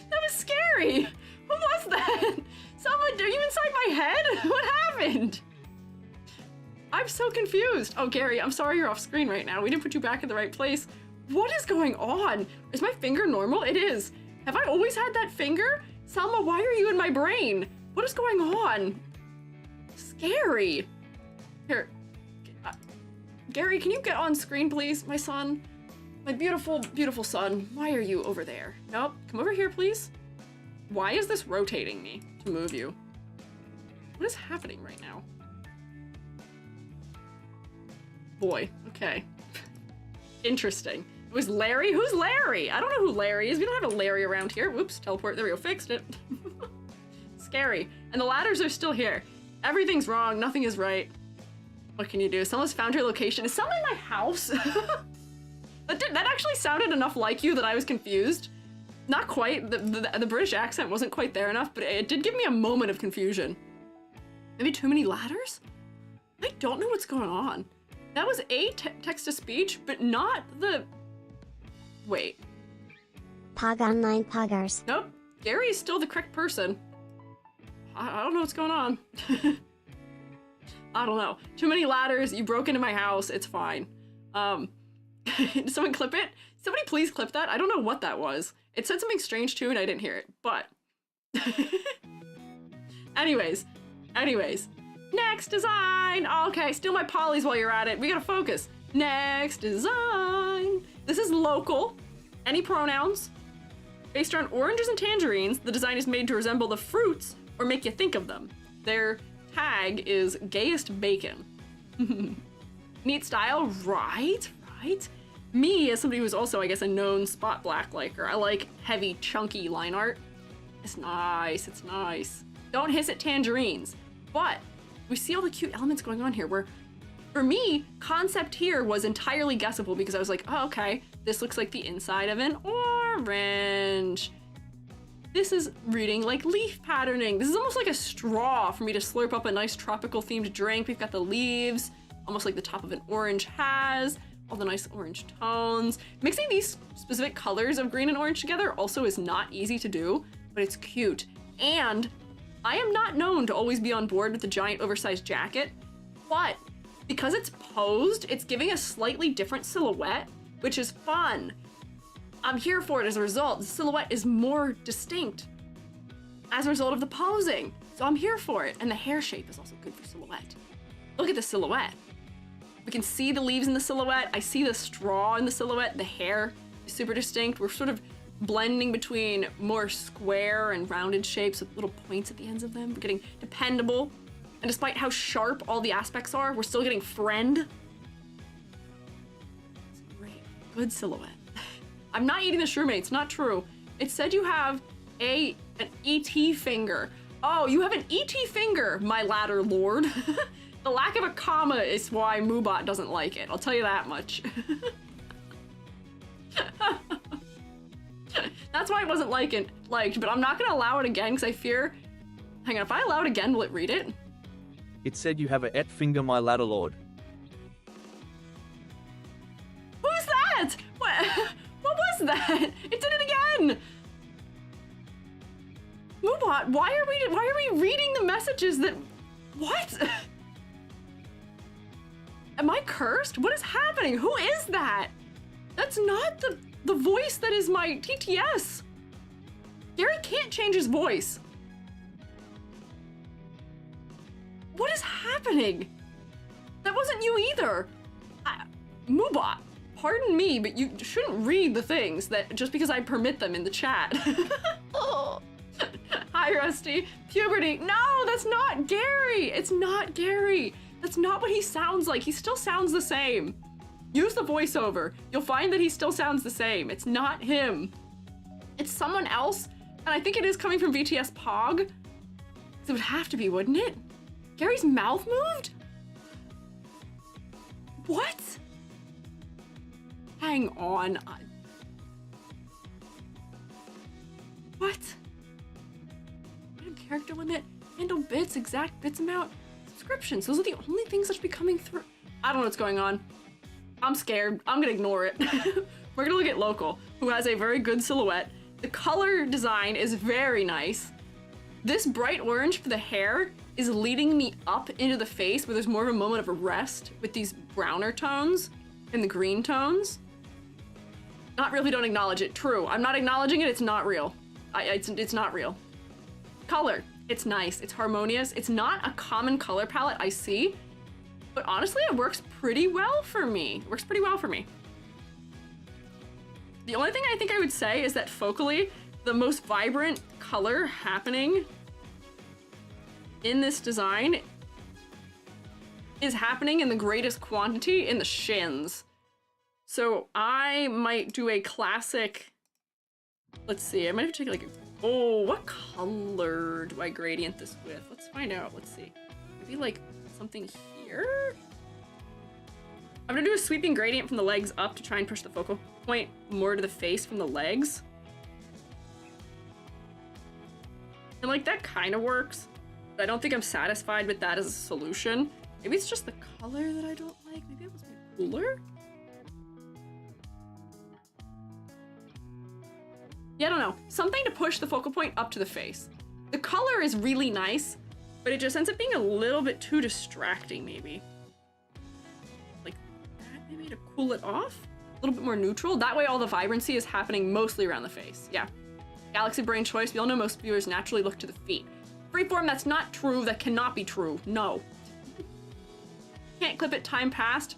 That was scary. What was that? Someone, are you inside my head? What happened? I'm so confused. Oh, Gary, I'm sorry you're off screen right now. We didn't put you back in the right place. What is going on? Is my finger normal? It is. Have I always had that finger? Selma, why are you in my brain? What is going on? Scary. Here. Gary, can you get on screen, please? My son. My beautiful, beautiful son. Why are you over there? Nope. Come over here, please. Why is this rotating me to move you? What is happening right now? Boy, okay. Interesting. It was Larry? Who's Larry? I don't know who Larry is. We don't have a Larry around here. Whoops, teleport. There we go. Fixed it. Scary. And the ladders are still here. Everything's wrong. Nothing is right. What can you do? Someone's found your location. Is someone in my house? That actually sounded enough like you that I was confused. Not quite. The British accent wasn't quite there enough, but it did give me a moment of confusion. Maybe too many ladders? I don't know what's going on. That was a text-to-speech, but not the... Wait. Pog online poggers. Nope. Gary is still the correct person. I don't know what's going on. I don't know. Too many ladders. You broke into my house. It's fine. Did someone clip it? Somebody please clip that. I don't know what that was. It said something strange too and I didn't hear it, but... Anyways. Next design. Okay, steal my polys while you're at it. We gotta focus. Next design. This is local. Any pronouns. Based on oranges and tangerines, the design is made to resemble the fruits or make you think of them. Their tag is gayest bacon. Neat style, right? Me, as somebody who's also, I guess, a known spot black liker, I like heavy, chunky line art. It's nice. Don't hiss at tangerines. But we see all the cute elements going on here where, for me, concept here was entirely guessable because I was like, oh, okay, this looks like the inside of an orange. This is reading like leaf patterning. This is almost like a straw for me to slurp up a nice tropical themed drink. We've got the leaves, almost like the top of an orange has, all the nice orange tones. Mixing these specific colors of green and orange together also is not easy to do, but it's cute. And I am not known to always be on board with the giant oversized jacket, but because it's posed, it's giving a slightly different silhouette, which is fun. I'm here for it as a result. The silhouette is more distinct as a result of the posing. So I'm here for it. And the hair shape is also good for silhouette. Look at the silhouette. We can see the leaves in the silhouette. I see the straw in the silhouette. The hair is super distinct. We're sort of blending between more square and rounded shapes with little points at the ends of them. We're getting dependable. And despite how sharp all the aspects are, we're still getting friend. It's great. Good silhouette. I'm not eating the shroommates, not true. It said you have an ET finger. Oh, you have an ET finger, my ladder lord. The lack of a comma is why Moobot doesn't like it. I'll tell you that much. That's why it wasn't liked, but I'm not gonna allow it again because I fear. Hang on, if I allow it again, will it read it? It said you have a et finger, my ladder lord. Who's that? What was that? It did it again. Moobot, why are we reading the messages that? What? Am I cursed? What is happening? Who is that? That's not the voice that is my TTS. Gary can't change his voice. What is happening? That wasn't you either. Moobot, pardon me, but you shouldn't read the things that just because I permit them in the chat. Oh. Hi, Rusty. Puberty. No, that's not Gary. It's not Gary. That's not what he sounds like. He still sounds the same. Use the voiceover. You'll find that he still sounds the same. It's not him. It's someone else, and I think it is coming from VTS Pog. It would have to be, wouldn't it? Gary's mouth moved? What? Hang on. What? Random character limit, handle bits, exact bits amount, subscriptions. Those are the only things that should be coming through. I don't know what's going on. I'm scared. I'm gonna ignore it. We're gonna look at Local, who has a very good silhouette. The color design is very nice. This bright orange for the hair is leading me up into the face where there's more of a moment of a rest with these browner tones and the green tones. Not really, don't acknowledge it. True, I'm not acknowledging it, it's not real. It's not real. Color, it's nice, it's harmonious. It's not a common color palette I see, but honestly, it works pretty well for me. It works pretty well for me. The only thing I think I would say is that focally, the most vibrant color happening in this design is happening in the greatest quantity in the shins. So I might do a classic, let's see, I might have to take like, oh, what color do I gradient this with? Let's find out, let's see. Maybe like something here? I'm gonna do a sweeping gradient from the legs up to try and push the focal point more to the face from the legs. And like that kind of works. But I don't think I'm satisfied with that as a solution. Maybe it's just the color that I don't like. Maybe it was cooler? Yeah, I don't know. Something to push the focal point up to the face. The color is really nice, but it just ends up being a little bit too distracting, maybe. Like that, maybe to cool it off? A little bit more neutral. That way all the vibrancy is happening mostly around the face. Yeah. Galaxy brain choice. We all know most viewers naturally look to the feet. Freeform, that's not true. That cannot be true. No. Can't clip it, time passed.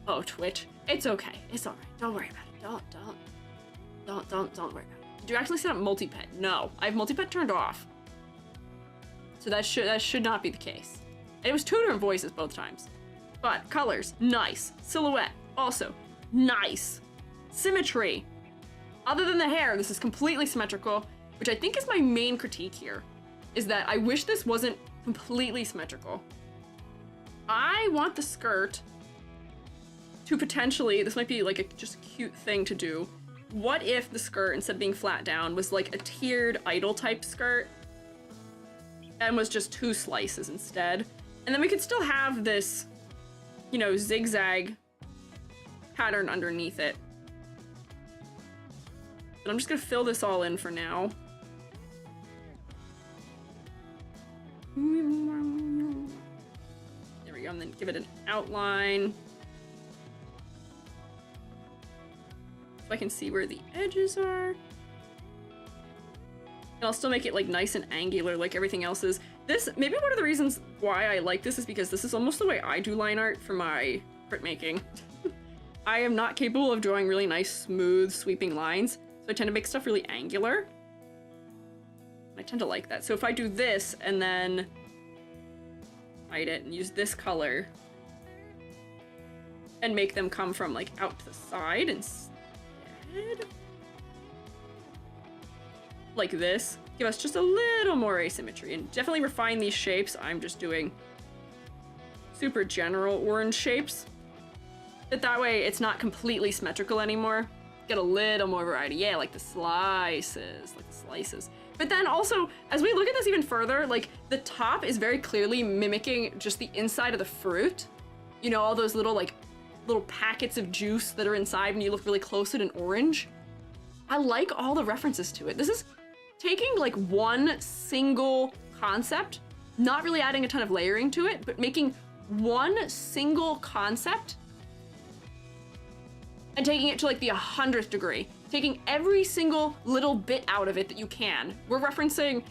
Oh, Twitch. It's okay. It's alright. Don't worry about it. Don't worry about it. Did you actually set up multi-pet? No. I have multi-pet turned off. So that should not be the case. And it was two different voices both times. But colors, nice. Silhouette, also nice. Symmetry. Other than the hair, this is completely symmetrical, which I think is my main critique here, is that I wish this wasn't completely symmetrical. I want the skirt to potentially, this might be like a just cute thing to do. What if the skirt, instead of being flat down, was like a tiered idol type skirt and was just two slices instead? And then we could still have this, you know, zigzag pattern underneath it. But I'm just gonna fill this all in for now. There we go, and then give it an outline. So I can see where the edges are. And I'll still make it like nice and angular like everything else is. This, maybe one of the reasons why I like this is because this is almost the way I do line art for my printmaking. I am not capable of drawing really nice, smooth, sweeping lines, so I tend to make stuff really angular. I tend to like that. So if I do this and then hide it and use this color and make them come from like out to the side instead, like this, give us just a little more asymmetry and definitely refine these shapes. I'm just doing super general orange shapes. But that way it's not completely symmetrical anymore. Get a little more variety. Yeah, like the slices, But then also, as we look at this even further, like the top is very clearly mimicking just the inside of the fruit. You know, all those little packets of juice that are inside when you look really close at an orange. I like all the references to it. This is taking like one single concept, not really adding a ton of layering to it, but making one single concept and taking it to like the 100th degree. Taking every single little bit out of it that you can. We're referencing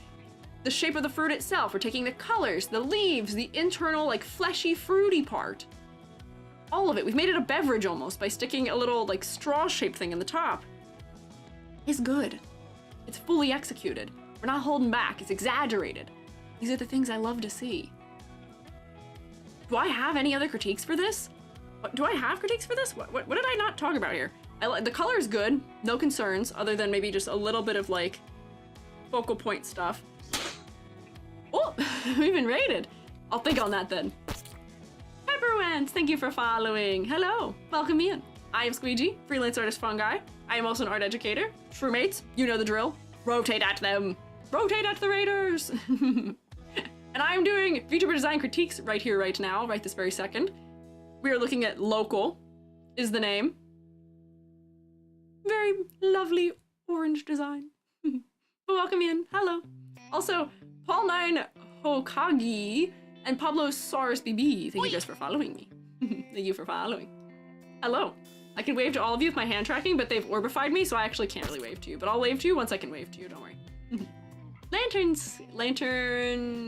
the shape of the fruit itself. We're taking the colors, the leaves, the internal like fleshy fruity part. All of it. We've made it a beverage almost by sticking a little like straw shaped thing in the top. It's good. It's fully executed. We're not holding back. It's exaggerated. These are the things I love to see. Do I have any other critiques for this? Do I have critiques for this? What did I not talk about here? The color is good. No concerns, other than maybe just a little bit of like focal point stuff. Oh, we've been raided. I'll think on that then. Pepperwens, thank you for following. Hello, welcome in. I am Squiiji, freelance artist Fungi. I am also an art educator. Shroommates, you know the drill. Rotate at them. Rotate at the raiders. And I am doing VTuber design critiques right here, right now, right this very second. We are looking at Local is the name. Very lovely orange design. Welcome in. Hello. Also, Paul9 Hokage and Pablo Sars BB. Thank you guys for following me. Thank you for following. Hello. I can wave to all of you with my hand tracking, but they've orbified me, so I actually can't really wave to you. But I'll wave to you once I can wave to you. Don't worry. Lantern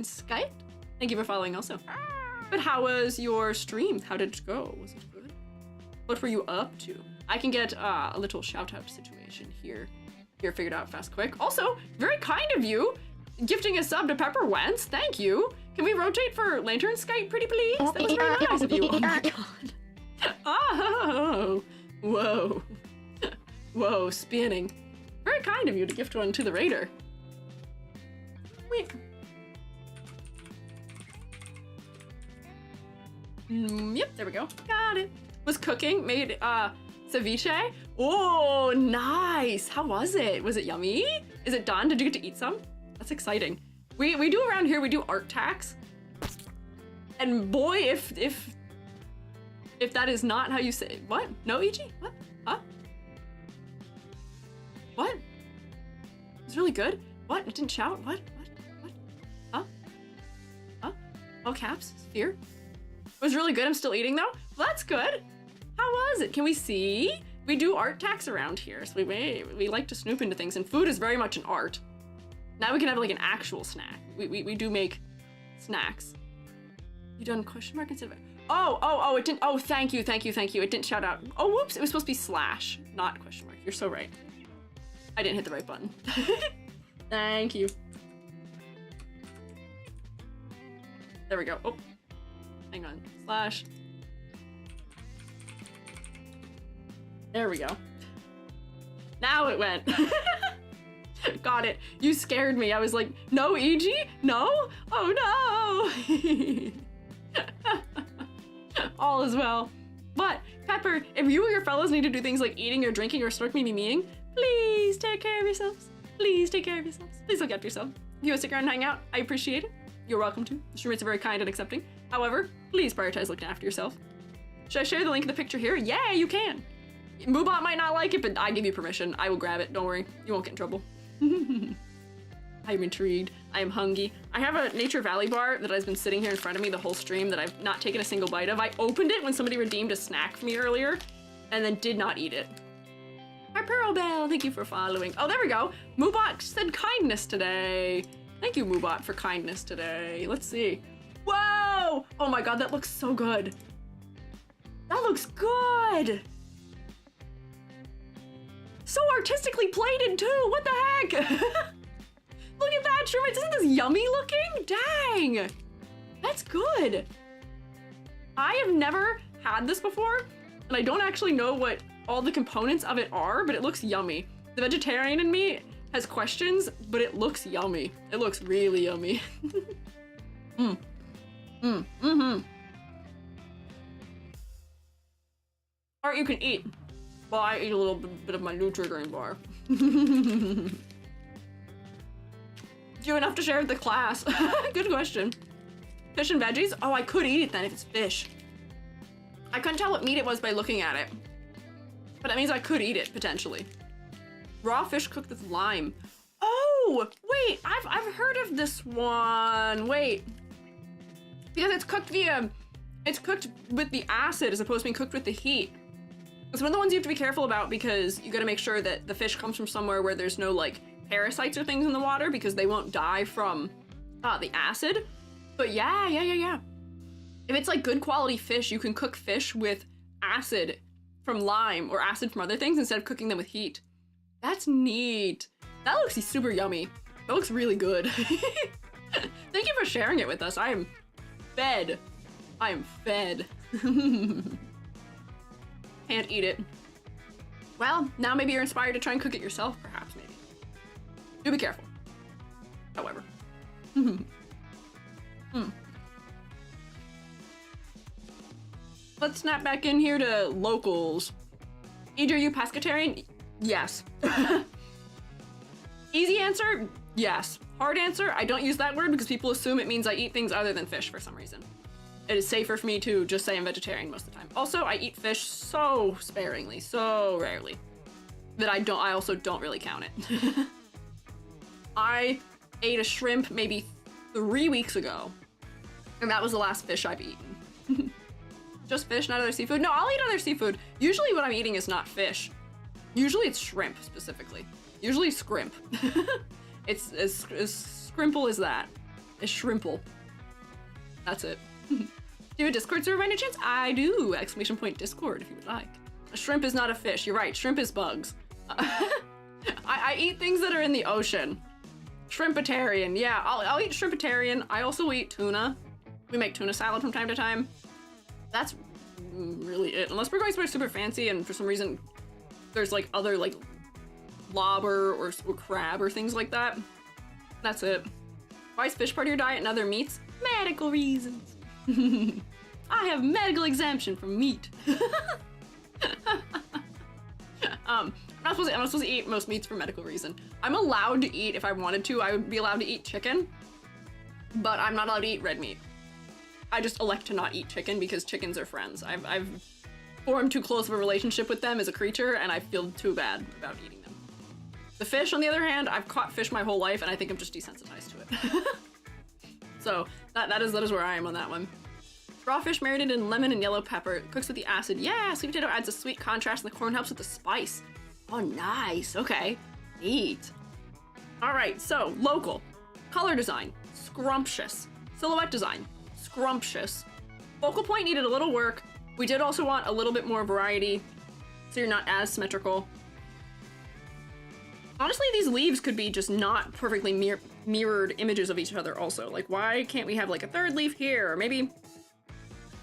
Skype. Thank you for following also. But how was your stream? How did it go? Was it good? What were you up to? I can get a little shout out situation here figured out fast quick. Also, very kind of you gifting a sub to Pepper Wentz. Thank you. Can we rotate for Lantern Skype pretty please? That was very nice of you. Oh my god. Oh, whoa. Whoa, spinning. Very kind of you to gift one to the raider. Wait. Yep, there we go. Got it. Was cooking, made ceviche. Oh, nice. How was it? Was it yummy? Is it done? Did you get to eat some? That's exciting. We do around here, we do art tax. And boy, if that is not how you say, what? No, EG? What? Huh? What? It's really good. What? It didn't shout? What? Huh? Huh? All caps? Fear? It was really good. I'm still eating though. Well, that's good. How was it? Can we see? We do art tax around here, so we like to snoop into things, and food is very much an art. Now we can have like an actual snack. We do make snacks. You done question mark instead of Oh, it didn't. Oh, thank you. It didn't shout out. Oh, whoops. It was supposed to be slash, not question mark. You're so right. I didn't hit the right button. Thank you. There we go. Oh, hang on. Slash. There we go. Now it went. Got it. You scared me. I was like, no, EG? No? Oh, no. All is well. But, Pepper, if you or your fellows need to do things like eating or drinking or snark me memeing, please take care of yourselves. Please take care of yourselves. Please look after yourself. If you want to stick around and hang out, I appreciate it. You're welcome to. The streammates are very kind and accepting. However, please prioritize looking after yourself. Should I share the link of the picture here? Yeah, you can. Moobot might not like it, but I give you permission. I will grab it. Don't worry. You won't get in trouble. I'm intrigued. I am hungry. I have a Nature Valley bar that has been sitting here in front of me the whole stream that I've not taken a single bite of. I opened it when somebody redeemed a snack for me earlier and then did not eat it. Hi, Pearl Bell. Thank you for following. Oh, there we go. Moobot said kindness today. Thank you, Moobot, for kindness today. Let's see. Whoa! Oh my god, that looks so good. That looks good! So artistically plated too! What the heck? Look at that, Sherman! Isn't this yummy looking? Dang! That's good! I have never had this before, and I don't actually know what all the components of it are, but it looks yummy. The vegetarian in me has questions, but it looks yummy. It looks really yummy. Or you can eat. Well, I eat a little bit of my Nutri-Grain bar. Do you enough to share with the class? Good question. Fish and veggies? Oh, I could eat it then if it's fish. I couldn't tell what meat it was by looking at it. But that means I could eat it, potentially. Raw fish cooked with lime. Oh, wait, I've heard of this one. Wait. Because it's cooked with the acid as opposed to being cooked with the heat. It's one of the ones you have to be careful about because you gotta make sure that the fish comes from somewhere where there's no like parasites or things in the water because they won't die from the acid. But yeah. If it's like good quality fish, you can cook fish with acid from lime or acid from other things instead of cooking them with heat. That's neat. That looks super yummy. That looks really good. Thank you for sharing it with us. I am fed. I am fed. Can't eat it. Well, now maybe you're inspired to try and cook it yourself, perhaps, maybe. Do be careful. However. Let's snap back in here to locals. EJ, are you pescatarian? Yes. Easy answer, yes. Hard answer, I don't use that word because people assume it means I eat things other than fish for some reason. It is safer for me to just say I'm vegetarian most of the time. Also, I eat fish so sparingly, so rarely, that I also don't really count it. I ate a shrimp maybe 3 weeks ago, and that was the last fish I've eaten. Just fish, not other seafood? No, I'll eat other seafood. Usually what I'm eating is not fish. Usually it's shrimp, specifically. Usually scrimp. It's as scrimple as that. It's shrimple. That's it. Do you have a Discord server by any chance? I do! Exclamation point Discord if you would like. A shrimp is not a fish. You're right. Shrimp is bugs. I eat things that are in the ocean. Shrimpitarian. Yeah, I'll eat shrimpitarian. I also eat tuna. We make tuna salad from time to time. That's really it. Unless we're going somewhere super fancy and for some reason there's like other like lobster or crab or things like that. That's it. Why is fish part of your diet and other meats? Medical reasons. I have medical exemption from meat. I'm not supposed to eat most meats for medical reason. I'm allowed to eat, if I wanted to, I would be allowed to eat chicken, but I'm not allowed to eat red meat. I just elect to not eat chicken because chickens are friends. I've formed too close of a relationship with them as a creature, and I feel too bad about eating them. The fish, on the other hand, I've caught fish my whole life, and I think I'm just desensitized to it. So that is where I am on that one. Raw fish marinated in lemon and yellow pepper. Cooks with the acid. Yeah, sweet potato adds a sweet contrast, and the corn helps with the spice. Oh, nice. Okay. Neat. All right, so local. Color design. Scrumptious. Silhouette design. Scrumptious. Focal point needed a little work. We did also want a little bit more variety, so you're not as symmetrical. Honestly, these leaves could be just not perfectly mirrored images of each other also. Like, why can't we have like a third leaf here? Or maybe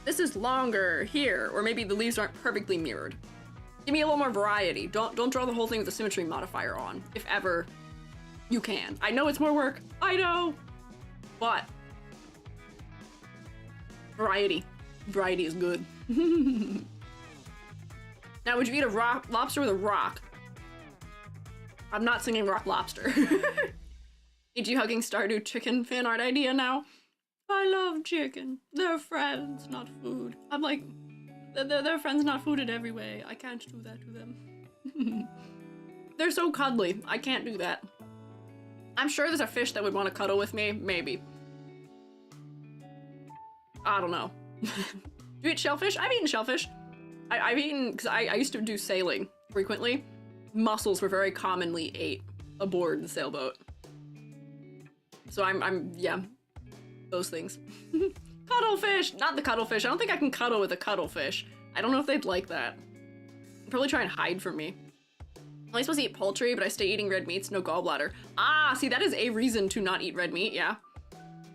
this is longer here, or maybe the leaves aren't perfectly mirrored. Give me a little more variety. Don't draw the whole thing with the symmetry modifier on, if ever you can. I know it's more work, I know, but variety. Variety is good. Now, would you eat a lobster with a rock? I'm not singing Rock Lobster. Need you hugging Stardew chicken fan art idea now? I love chicken. They're friends, not food. I'm like, they're friends, not food in every way. I can't do that to them. They're so cuddly. I can't do that. I'm sure there's a fish that would want to cuddle with me. Maybe. I don't know. Do you eat shellfish? I've eaten shellfish. I've eaten, because I used to do sailing frequently. Mussels were very commonly ate aboard the sailboat. So yeah, those things. Cuttlefish! Not the cuttlefish. I don't think I can cuddle with a cuttlefish. I don't know if they'd like that. They'd probably try and hide from me. I'm only supposed to eat poultry, but I stay eating red meats, no gallbladder. Ah, see, that is a reason to not eat red meat, yeah.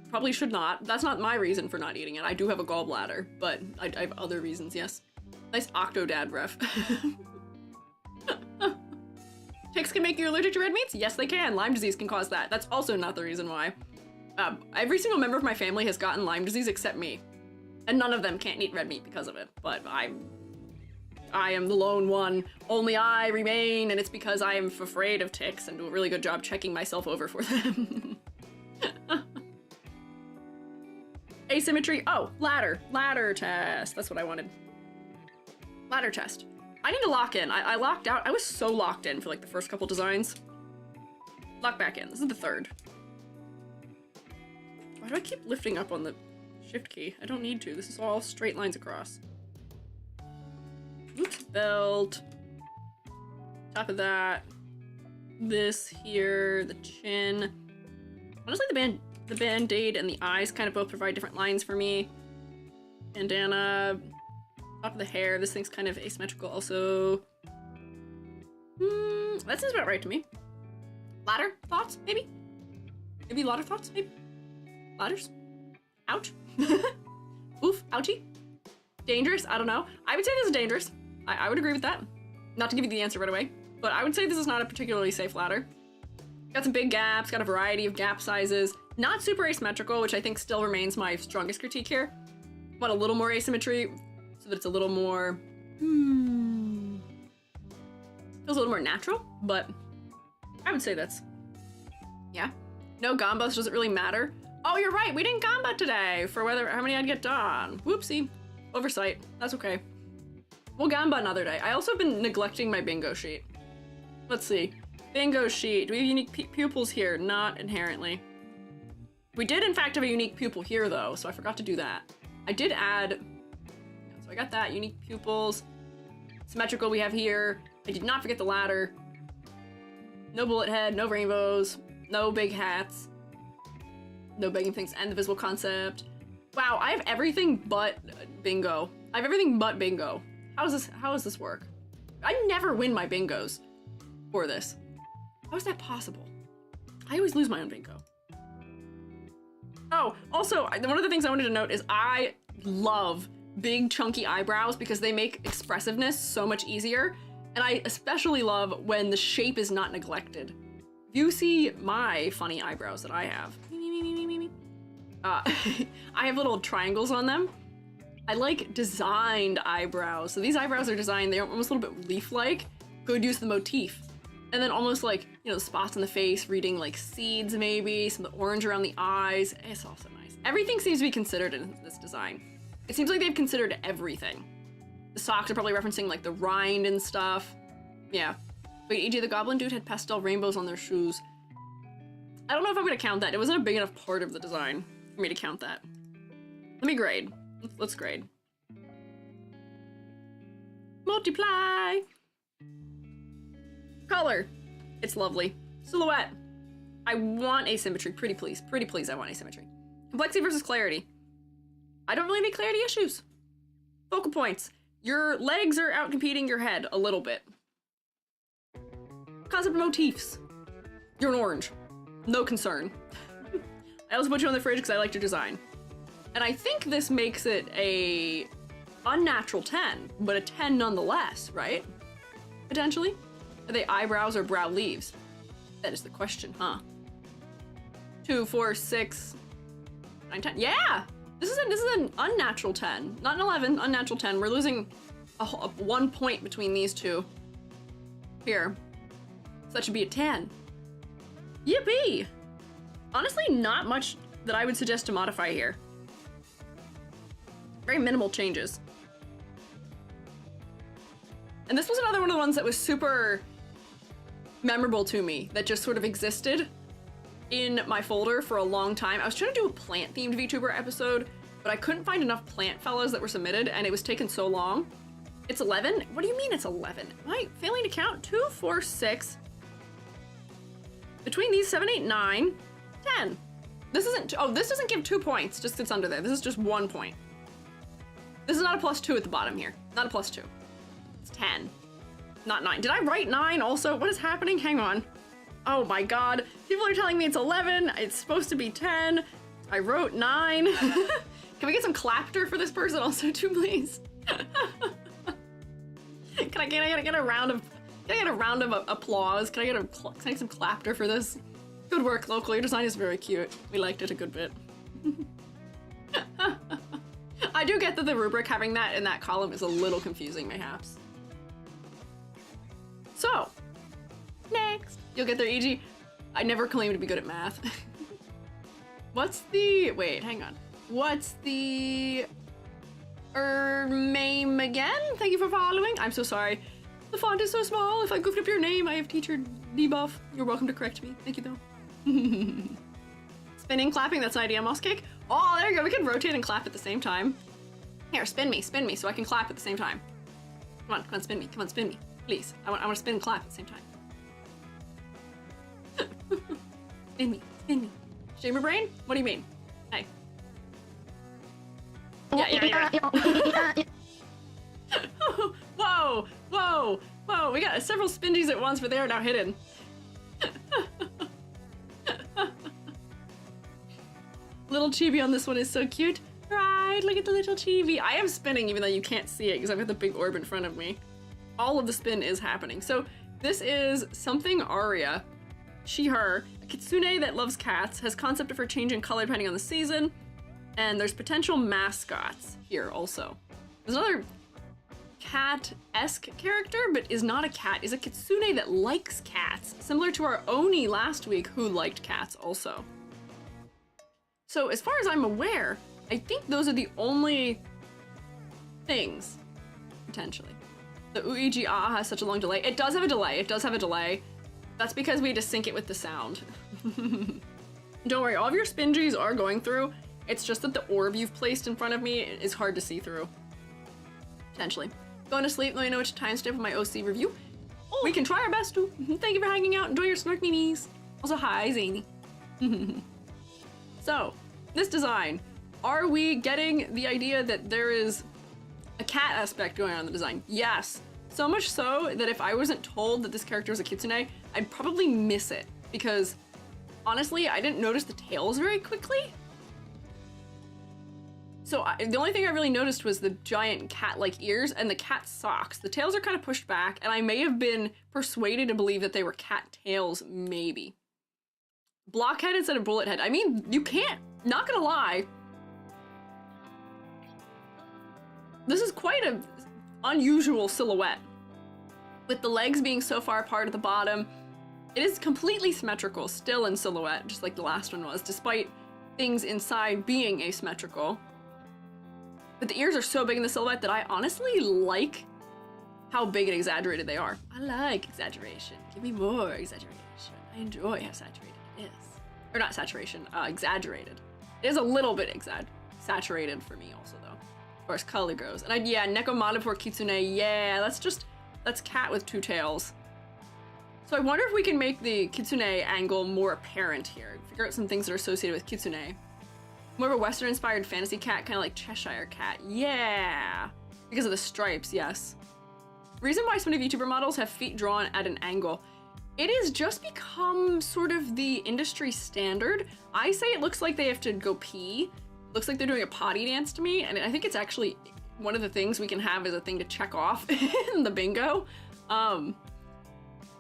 Probably should not. That's not my reason for not eating it. I do have a gallbladder, but I have other reasons, yes. Nice Octodad ref. Ticks can make you allergic to red meats? Yes, they can. Lyme disease can cause that. That's also not the reason why. Every single member of my family has gotten Lyme disease except me. And none of them can't eat red meat because of it. But I am the lone one. Only I remain, and it's because I am afraid of ticks and do a really good job checking myself over for them. Asymmetry. Oh, ladder. Ladder test. That's what I wanted. Ladder test. I need to lock in. I locked out. I was so locked in for like the first couple designs. Lock back in. This is the third. Why do I keep lifting up on the shift key? I don't need to. This is all straight lines across. Oops. Belt. Top of that. This here. The chin. Honestly, the band-aid and the eyes kind of both provide different lines for me. Bandana. Top of the hair. This thing's kind of asymmetrical also. That seems about right to me. Ladder thoughts, maybe? Maybe ladder thoughts, maybe? Ladders? Ouch. Oof, ouchie. Dangerous, I don't know. I would say this is dangerous. I would agree with that. Not to give you the answer right away, but I would say this is not a particularly safe ladder. Got some big gaps, got a variety of gap sizes. Not super asymmetrical, which I think still remains my strongest critique here. Want a little more asymmetry, so that it's a little more, feels a little more natural, but I would say that's, yeah. No gambas, doesn't really matter. Oh, you're right, we didn't gamba today for how many I'd get done. Whoopsie, oversight, that's okay. We'll gamba another day. I also have been neglecting my bingo sheet. Let's see, bingo sheet, do we have unique pupils here? Not inherently. We did in fact have a unique pupil here though, so I forgot to do that. I did add, so I got that, unique pupils. Symmetrical we have here. I did not forget the ladder. No bullet head, no rainbows, no big hats. No begging things, and the visible concept. Wow, I have everything but bingo. I have everything but bingo. How does this work? I never win my bingos for this. How is that possible? I always lose my own bingo. Oh, also, one of the things I wanted to note is I love big chunky eyebrows because they make expressiveness so much easier. And I especially love when the shape is not neglected. If you see my funny eyebrows that I have, I have little triangles on them. I like designed eyebrows. So these eyebrows are designed, they're almost a little bit leaf-like. Good use of the motif. And then almost like, you know, spots on the face, reading like seeds maybe, some of the orange around the eyes. It's also nice. Everything seems to be considered in this design. It seems like they've considered everything. The socks are probably referencing like the rind and stuff. Yeah. Wait, E.G. the Goblin Dude had pastel rainbows on their shoes. I don't know if I'm gonna count that. It wasn't a big enough part of the design for me to count that. Let me grade. Let's grade. Multiply! Color. It's lovely. Silhouette. I want asymmetry. Pretty please. Pretty please I want asymmetry. Complexity versus clarity. I don't really need clarity issues. Focal points. Your legs are outcompeting your head a little bit. Concept of motifs. You're an orange. No concern. I also put you on the fridge because I liked your design. And I think this makes it a unnatural 10, but a 10 nonetheless, right? Potentially? Are they eyebrows or brow leaves? That is the question, huh? 2, 4, 6, 9, 10. Yeah! This is an unnatural 10. Not an 11, unnatural 10. We're losing a 1 point between these two. Here. So that should be a 10. Yippee! Honestly, not much that I would suggest to modify here. Very minimal changes. And this was another one of the ones that was super memorable to me, that just sort of existed in my folder for a long time. I was trying to do a plant-themed VTuber episode, but I couldn't find enough plant fellows that were submitted, and it was taking so long. It's 11? What do you mean it's 11? Am I failing to count? 2, 4, 6. Between these, 7, 8, 9, 10. This isn't, oh, this doesn't give 2 points, just it's under there. This is just 1 point. This is not a +2 at the bottom here. Not a +2. It's 10. Not 9. Did I write 9 also? What is happening? Hang on. Oh my god. People are telling me it's 11. It's supposed to be 10. I wrote 9. Can we get some clapter for this person also too, please? Can I get a round of applause? Can I get some clapter for this? Good work, local. Your design is very cute. We liked it a good bit. I do get that the rubric having that in that column is a little confusing, mayhaps. So, next. You'll get their EG. I never claimed to be good at math. What's the... Wait, hang on. What's the... name again? Thank you for following. I'm so sorry. The font is so small. If I goofed up your name, I have teacher debuff. You're welcome to correct me. Thank you, though. Spinning, clapping, that's an idea, moss cake. Oh, there you go. We can rotate and clap at the same time. Here, spin me so I can clap at the same time. Come on, spin me. Come on, spin me. Please. I want to spin and clap at the same time. Spin me. Shamer brain? What do you mean? Hey. Yeah. Whoa. We got several spingies at once, but they are now hidden. Little chibi on this one is so cute. Right, look at the little chibi. I am spinning even though you can't see it because I've got the big orb in front of me. All of the spin is happening. So this is something Aria. She, her, a kitsune that loves cats, has concept of her changing color depending on the season, and there's potential mascots here also. There's another cat-esque character, but is not a cat, is a kitsune that likes cats, similar to our Oni last week who liked cats also. So as far as I'm aware, I think those are the only things, potentially. The UEG has such a long delay. It does have a delay. That's because we had to sync it with the sound. Don't worry, all of your spingies are going through. It's just that the orb you've placed in front of me is hard to see through. Potentially. Going to sleep, let me know which timestamp of my OC review. Oh. We can try our best to. Thank you for hanging out. Enjoy your snark meanies. Also, hi, Zany. So, this design. Are we getting the idea that there is a cat aspect going on in the design? Yes. So much so that if I wasn't told that this character was a kitsune, I'd probably miss it. Because, honestly, I didn't notice the tails very quickly. So the only thing I really noticed was the giant cat-like ears and the cat socks. The tails are kind of pushed back, and I may have been persuaded to believe that they were cat tails, maybe. Blockhead instead of bullet head. I mean, you can't, not gonna lie. This is quite an unusual silhouette. With the legs being so far apart at the bottom, it is completely symmetrical, still in silhouette, just like the last one was, despite things inside being asymmetrical. But the ears are so big in the silhouette that I honestly like how big and exaggerated they are. I like exaggeration. Give me more exaggeration. I enjoy how saturated it is. Or not saturation, exaggerated. It is a little bit saturated for me also though, as far as color goes. And yeah, Nekomata Kitsune, yeah, that's cat with 2 tails. So I wonder if we can make the Kitsune angle more apparent here. Figure out some things that are associated with Kitsune. More of a Western-inspired fantasy cat, kind of like Cheshire Cat. Yeah! Because of the stripes, yes. Reason why so many VTuber models have feet drawn at an angle. It has just become sort of the industry standard. I say it looks like they have to go pee. Looks like they're doing a potty dance to me, and I think it's actually one of the things we can have as a thing to check off in the bingo.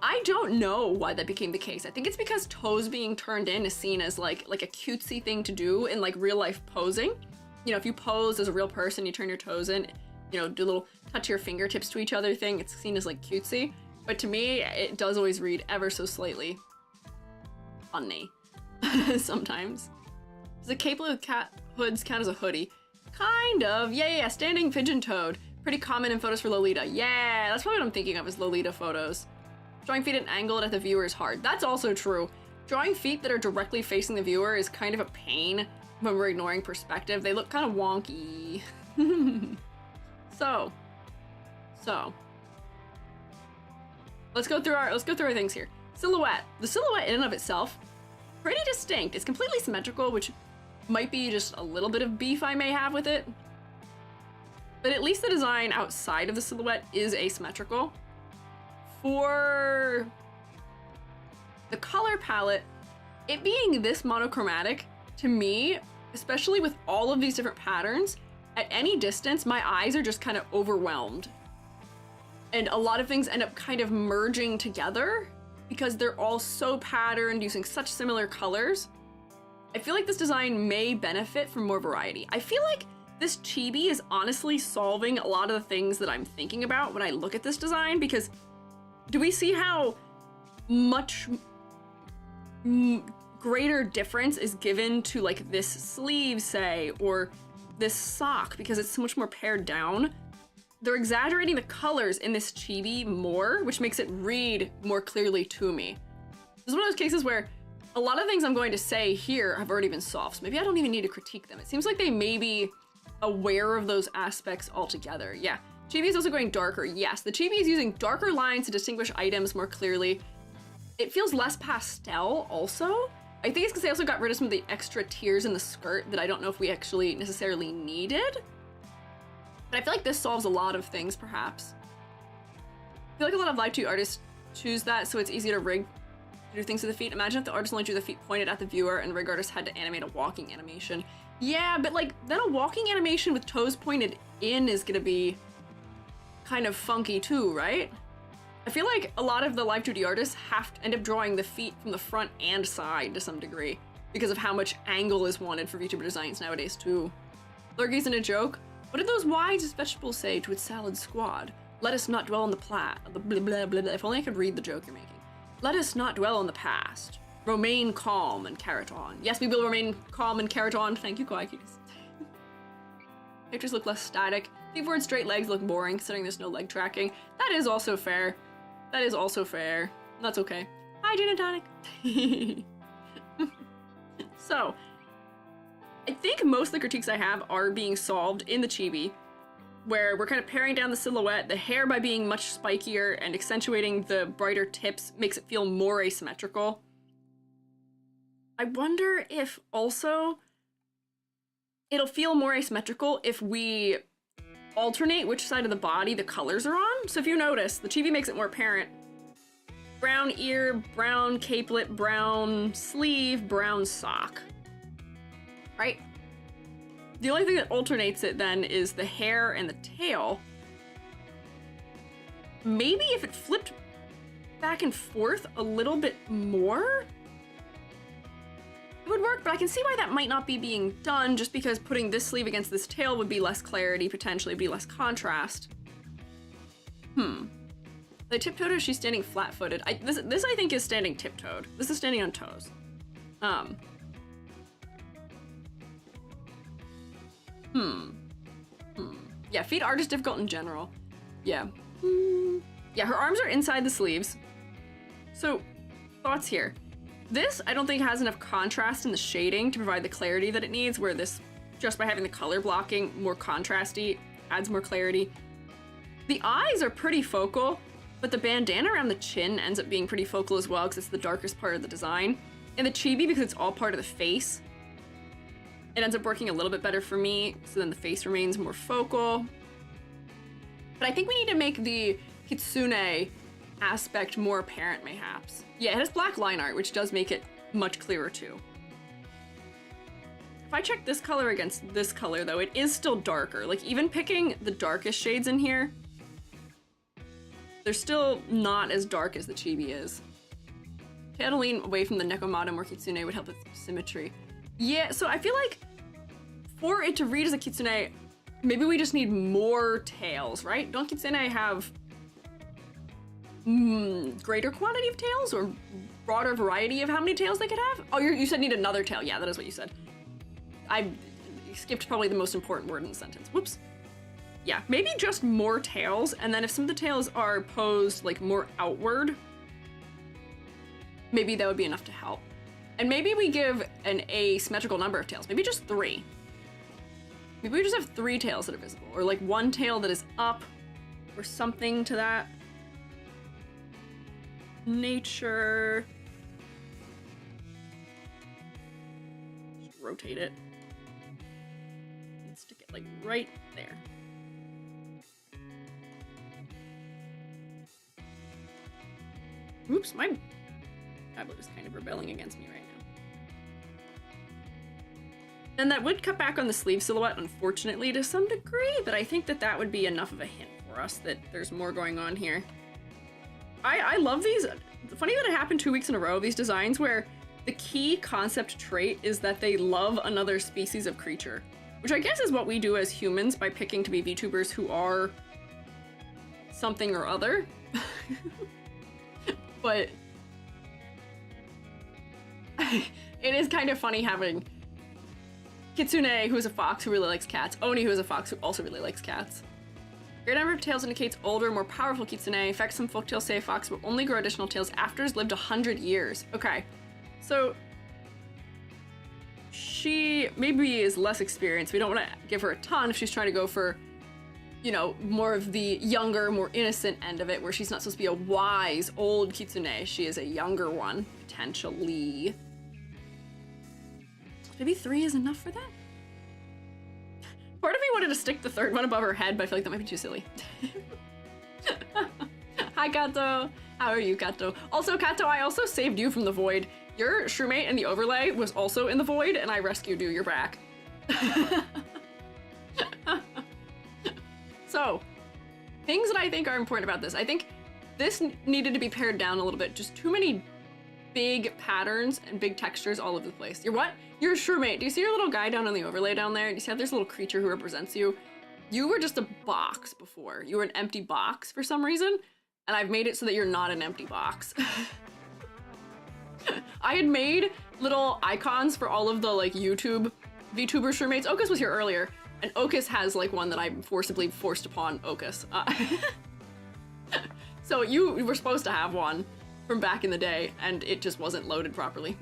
I don't know why that became the case. I think it's because toes being turned in is seen as like a cutesy thing to do in like real life posing. You know, if you pose as a real person, you turn your toes in, you know, do a little touch your fingertips to each other thing. It's seen as like cutesy. But to me, it does always read ever so slightly funny sometimes. Does a capelet with cat hoods count as a hoodie? Kind of. Yeah. Standing pigeon toed. Pretty common in photos for Lolita. Yeah, that's probably what I'm thinking of as Lolita photos. Drawing feet at an angle at the viewer is hard. That's also true. Drawing feet that are directly facing the viewer is kind of a pain when we're ignoring perspective. They look kind of wonky. So. Let's go through our things here. Silhouette. The silhouette in and of itself, pretty distinct. It's completely symmetrical, which might be just a little bit of beef I may have with it. But at least the design outside of the silhouette is asymmetrical. For the color palette, it being this monochromatic, to me, especially with all of these different patterns, at any distance, my eyes are just kind of overwhelmed. And a lot of things end up kind of merging together because they're all so patterned using such similar colors. I feel like this design may benefit from more variety. I feel like this chibi is honestly solving a lot of the things that I'm thinking about when I look at this design, because do we see how much greater difference is given to like this sleeve, say, or this sock, because it's so much more pared down? They're exaggerating the colors in this chibi more, which makes it read more clearly to me. This is one of those cases where a lot of things I'm going to say here have already been solved, so maybe I don't even need to critique them. It seems like they may be aware of those aspects altogether. Yeah, chibi is also going darker. Yes, the chibi is using darker lines to distinguish items more clearly. It feels less pastel also. I think it's because they also got rid of some of the extra tiers in the skirt that I don't know if we actually necessarily needed. But I feel like this solves a lot of things, perhaps. I feel like a lot of live 2 artists choose that so it's easy to rig to do things with the feet. Imagine if the artist only drew the feet pointed at the viewer and rig artist had to animate a walking animation. Yeah, but like, then a walking animation with toes pointed in is gonna be kind of funky too, right? I feel like a lot of the live 2D artists have to end up drawing the feet from the front and side to some degree because of how much angle is wanted for VTuber designs nowadays too. Lurgy's in a joke. What did those wise vegetables say to its salad squad? Let us not dwell on the blah, blah, blah, blah. If only I could read the joke you're making. Let us not dwell on the past. Remain calm and carrot on. Yes, we will remain calm and carrot on. Thank you, Kawaii Cuties. Pictures look less static. Thiefward straight legs look boring, considering there's no leg tracking. That is also fair. That is also fair. That's okay. Hi, Gin and Tonic. So, I think most of the critiques I have are being solved in the chibi, where we're kind of paring down the silhouette. The hair, by being much spikier and accentuating the brighter tips, makes it feel more asymmetrical. I wonder if also it'll feel more asymmetrical if we alternate which side of the body the colors are on. So if you notice, the chibi makes it more apparent. Brown ear, brown capelet, brown sleeve, brown sock. Right? The only thing that alternates it then is the hair and the tail. Maybe if it flipped back and forth a little bit more, it would work, but I can see why that might not be being done, just because putting this sleeve against this tail would be less clarity, potentially be less contrast. The tiptoed, or she's standing flat-footed? This I think is standing tiptoed. This is standing on toes. Yeah, feet are just difficult in general. Yeah. Yeah, her arms are inside the sleeves. So, thoughts here. This, I don't think, has enough contrast in the shading to provide the clarity that it needs, where this, just by having the color blocking more contrasty, adds more clarity. The eyes are pretty focal, but the bandana around the chin ends up being pretty focal as well, because it's the darkest part of the design. And the chibi, because it's all part of the face. it ends up working a little bit better for me, so then the face remains more focal. But I think we need to make the kitsune aspect more apparent, mayhaps. Yeah, it has black line art, which does make it much clearer too. If I check this color against this color, though, it is still darker. Like, even picking the darkest shades in here, they're still not as dark as the chibi is. If I had to lean away from the nekomata more kitsune would help with symmetry. Yeah, so I feel like for it to read as a kitsune, maybe we just need more tails, right? Don't kitsune have greater quantity of tails or broader variety of how many tails they could have? Oh, you said need another tail. Yeah, that is what you said. I skipped probably the most important word in the sentence. Whoops. Yeah, maybe just more tails, and then if some of the tails are posed like more outward, maybe that would be enough to help. And maybe we give an asymmetrical number of tails, maybe just 3. Maybe we just have 3 tails that are visible, or like 1 tail that is up, or something to that nature. Just rotate it. And stick it like right there. Oops, my tablet is kind of rebelling against me right now. And that would cut back on the sleeve silhouette, unfortunately, to some degree, but I think that that would be enough of a hint for us that there's more going on here. I love these. Funny that it happened 2 weeks in a row, these designs where the key concept trait is that they love another species of creature, which I guess is what we do as humans by picking to be VTubers who are something or other. But it is kind of funny having Kitsune, who is a fox who really likes cats, Oni, who is a fox who also really likes cats. Great number of tails indicates older, more powerful Kitsune. In fact, some folktales say a fox will only grow additional tails after it's lived 100 years. Okay, so she maybe is less experienced. We don't want to give her a ton if she's trying to go for, you know, more of the younger, more innocent end of it, where she's not supposed to be a wise, old Kitsune. She is a younger one, potentially. Maybe 3 is enough for that? Part of me wanted to stick the 3rd one above her head, but I feel like that might be too silly. Hi, Kato. How are you, Kato? Also, Kato, I also saved you from the void. Your shroomate in the overlay was also in the void, and I rescued you. You're back. So, things that I think are important about this. I think this needed to be pared down a little bit. Just too many big patterns and big textures all over the place. You're what? You're a shroomate. Do you see your little guy down on the overlay down there? Do you see how there's a little creature who represents you? You were just a box before. You were an empty box for some reason, and I've made it so that you're not an empty box. I had made little icons for all of the like YouTube VTuber shroommates. Okus was here earlier, and Okus has like one that I forcibly forced upon Okus. So you were supposed to have one from back in the day, and it just wasn't loaded properly.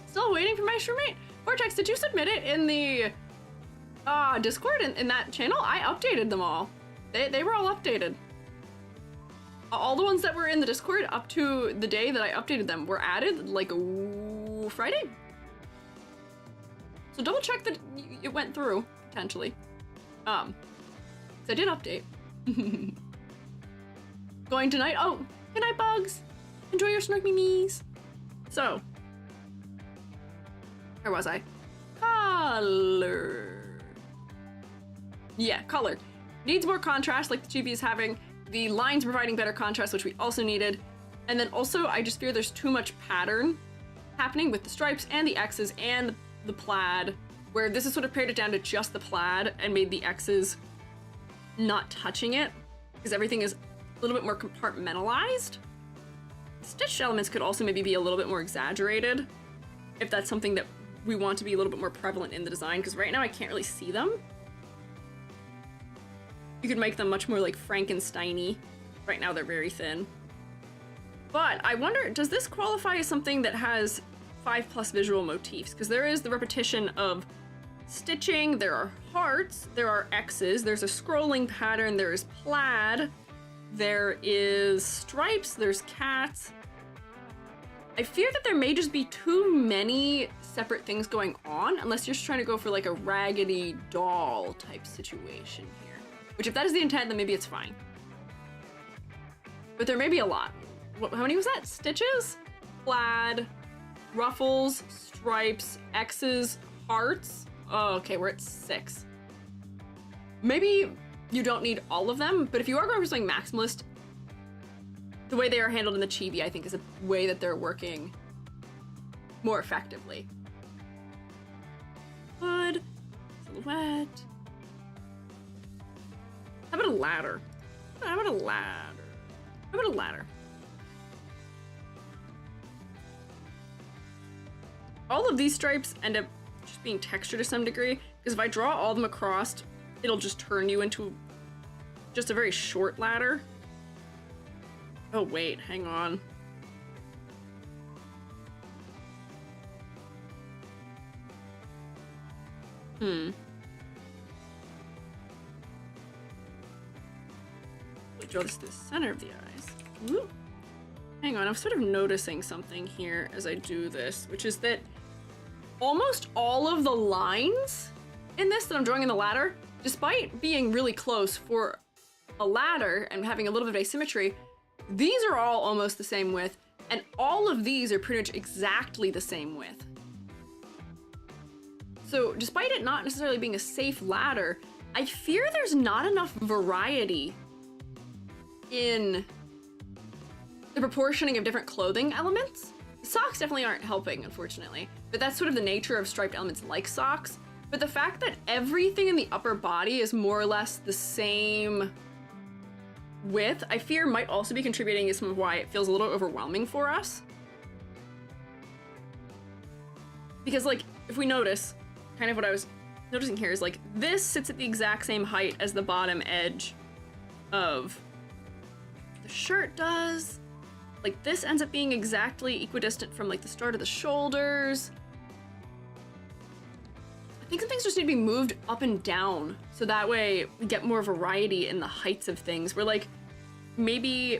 Still waiting for my shroomate. Vortex, did you submit it in the Discord in that channel? I updated them all. They were all updated. All the ones that were in the Discord up to the day that I updated them were added like Friday. So double check that it went through, potentially. So I did update. Going tonight? Oh, good night, bugs. Enjoy your snark memes. So, where was I? Color. Yeah, color. Needs more contrast like the chibi is having. The lines providing better contrast, which we also needed. And then also, I just fear there's too much pattern happening with the stripes and the X's and the plaid, where this is sort of pared it down to just the plaid and made the X's not touching it, because everything is a little bit more compartmentalized. Stitched elements could also maybe be a little bit more exaggerated, if that's something that we want to be a little bit more prevalent in the design, because right now I can't really see them. You could make them much more like Frankenstein-y. Right now they're very thin. But I wonder, does this qualify as something that has 5+ visual motifs? Because there is the repetition of stitching, there are hearts, there are X's, there's a scrolling pattern, there is plaid, there is stripes, there's cats. I fear that there may just be too many separate things going on unless you're just trying to go for like a raggedy doll type situation here. Which if that is the intent, then maybe it's fine. But there may be a lot. How many was that? Stitches? Plaid, ruffles, stripes, X's, hearts. Oh, okay, we're at 6. Maybe you don't need all of them, but if you are going for something maximalist, the way they are handled in the chibi, I think, is a way that they're working more effectively. Hood, silhouette. How about a ladder? How about a ladder? How about a ladder? All of these stripes end up just being textured to some degree, because if I draw all of them across, it'll just turn you into just a very short ladder. Oh wait, hang on. We draw this to the center of the eyes. Ooh. Hang on, I'm sort of noticing something here as I do this, which is that almost all of the lines in this that I'm drawing in the ladder, despite being really close for a ladder and having a little bit of asymmetry, these are all almost the same width, and all of these are pretty much exactly the same width. So despite it not necessarily being a safe ladder, I fear there's not enough variety in the proportioning of different clothing elements. The socks definitely aren't helping, unfortunately, but that's sort of the nature of striped elements like socks. But the fact that everything in the upper body is more or less the same width, I fear might also be contributing to some of why it feels a little overwhelming for us. Because like, if we notice, kind of what I was noticing here is like, this sits at the exact same height as the bottom edge of the shirt does. Like this ends up being exactly equidistant from like the start of the shoulders. I think some things just need to be moved up and down so that way we get more variety in the heights of things. Where like, maybe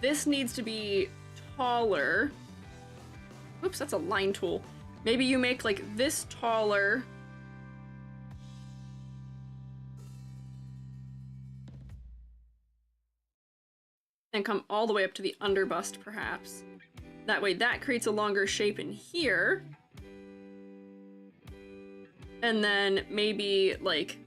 this needs to be taller. Oops, that's a line tool. Maybe you make like this taller. And come all the way up to the underbust, perhaps. That way that creates a longer shape in here. And then maybe like,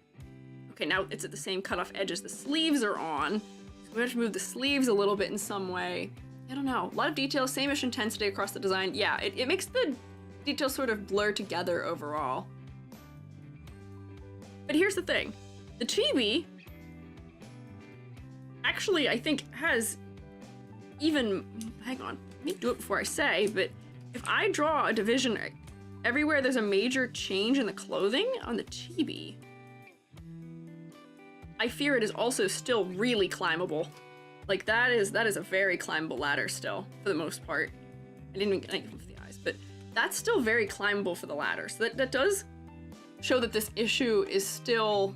okay, now it's at the same cutoff edge as the sleeves are on. So we have to move the sleeves a little bit in some way. I don't know, a lot of details, same-ish intensity across the design. Yeah, it makes the details sort of blur together overall. But here's the thing, the chibi actually, I think, has even, hang on, let me do it before I say, but if I draw a division everywhere there's a major change in the clothing on the chibi, I fear it is also still really climbable. Like that is a very climbable ladder still, for the most part. I didn't even get with the eyes, but that's still very climbable for the ladder. So that does show that this issue is still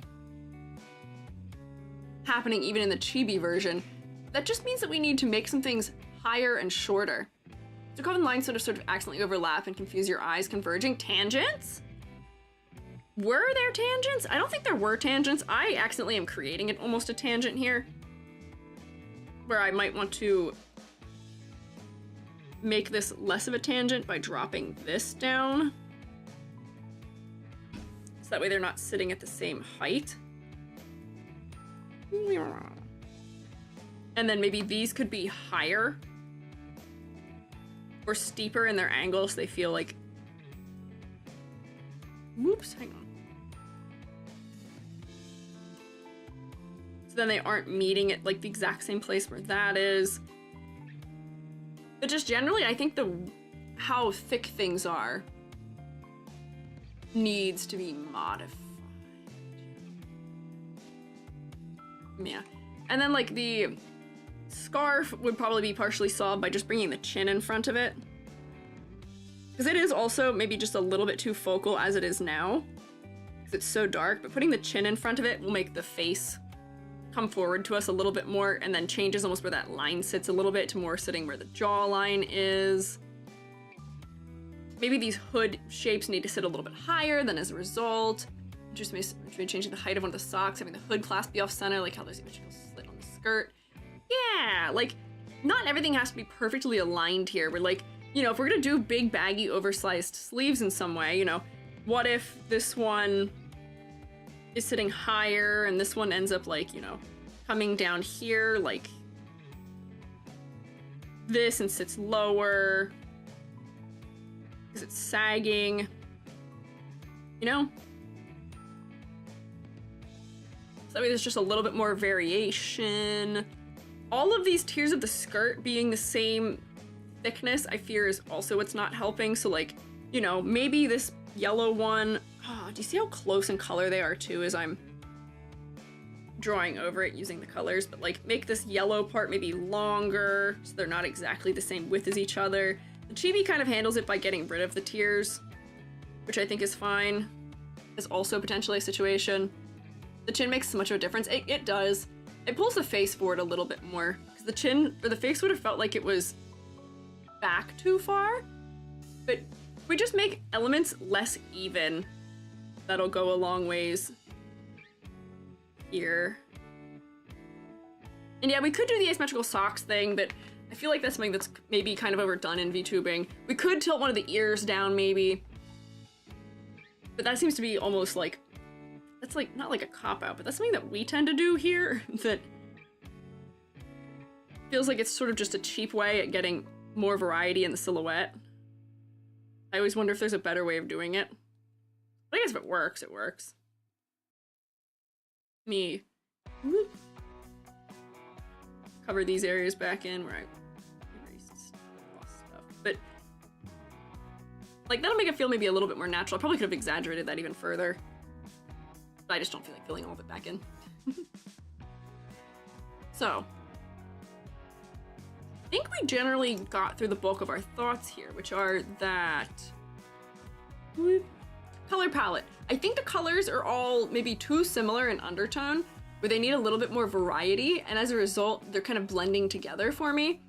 happening even in the chibi version. That just means that we need to make some things higher and shorter. So common lines sort of accidentally overlap and confuse your eyes converging. Tangents? Were there tangents? I don't think there were tangents. I accidentally am creating almost a tangent here, where I might want to make this less of a tangent by dropping this down. So that way they're not sitting at the same height. And then maybe these could be higher or steeper in their angle so they feel like, whoops, hang on. So then they aren't meeting at like the exact same place where that is. But just generally, I think how thick things are needs to be modified. Yeah. And then like the scarf would probably be partially solved by just bringing the chin in front of it. Because it is also maybe just a little bit too focal as it is now, because it's so dark, but putting the chin in front of it will make the face come forward to us a little bit more, and then changes almost where that line sits a little bit to more sitting where the jawline is. maybe these hood shapes need to sit a little bit higher, then as a result, just maybe changing the height of one of the socks, having the hood clasp be off center, like how there's a slit on the skirt. Yeah, like, not everything has to be perfectly aligned here. We're like, you know, if we're gonna do big, baggy, oversized sleeves in some way, you know, what if this one is sitting higher and this one ends up like, you know, coming down here like this and sits lower because it's sagging, you know? So that way there's just a little bit more variation. All of these tiers of the skirt being the same thickness, I fear, is also what's not helping. So like, you know, maybe this yellow one, oh, do you see how close in color they are too as I'm drawing over it using the colors? But like, make this yellow part maybe longer so they're not exactly the same width as each other. The chibi kind of handles it by getting rid of the tiers, which I think is fine. Is also potentially a situation. The chin makes so much of a difference. It does. It pulls the face forward a little bit more because the chin or the face would have felt like it was back too far. But if we just make elements less even, that'll go a long ways here. And yeah, we could do the asymmetrical socks thing, but I feel like that's something that's maybe kind of overdone in VTubing. We could tilt one of the ears down maybe, but that seems to be almost like, that's like, not like a cop-out, but that's something that we tend to do here that feels like it's sort of just a cheap way at getting more variety in the silhouette. I always wonder if there's a better way of doing it. But I guess if it works, it works. Me. Cover these areas back in where I erased stuff. But like, that'll make it feel maybe a little bit more natural. I probably could have exaggerated that even further. But I just don't feel like filling all of it back in. So, I think we generally got through the bulk of our thoughts here, which are that color palette. I think the colors are all maybe too similar in undertone, where they need a little bit more variety, and as a result, they're kind of blending together for me.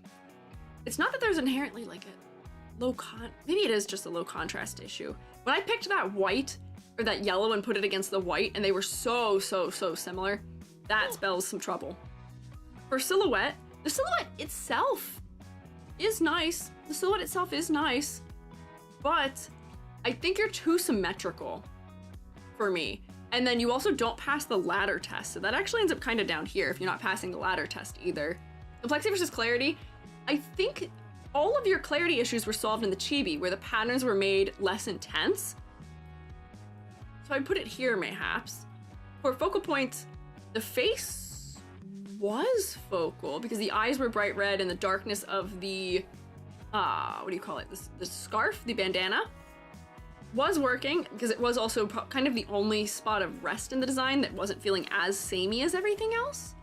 It's not that there's inherently like a maybe it is just a low contrast issue. When I picked that white or that yellow and put it against the white, and they were so similar, that spells some trouble. For silhouette, the silhouette itself is nice. The silhouette itself is nice, but I think you're too symmetrical for me. And then you also don't pass the ladder test, so that actually ends up kind of down here if you're not passing the ladder test either. Complexity versus clarity, I think all of your clarity issues were solved in the chibi, where the patterns were made less intense. So I put it here, mayhaps. For focal points, the face was focal because the eyes were bright red and the darkness of the, what do you call it? The scarf, the bandana, was working because it was also kind of the only spot of rest in the design that wasn't feeling as samey as everything else.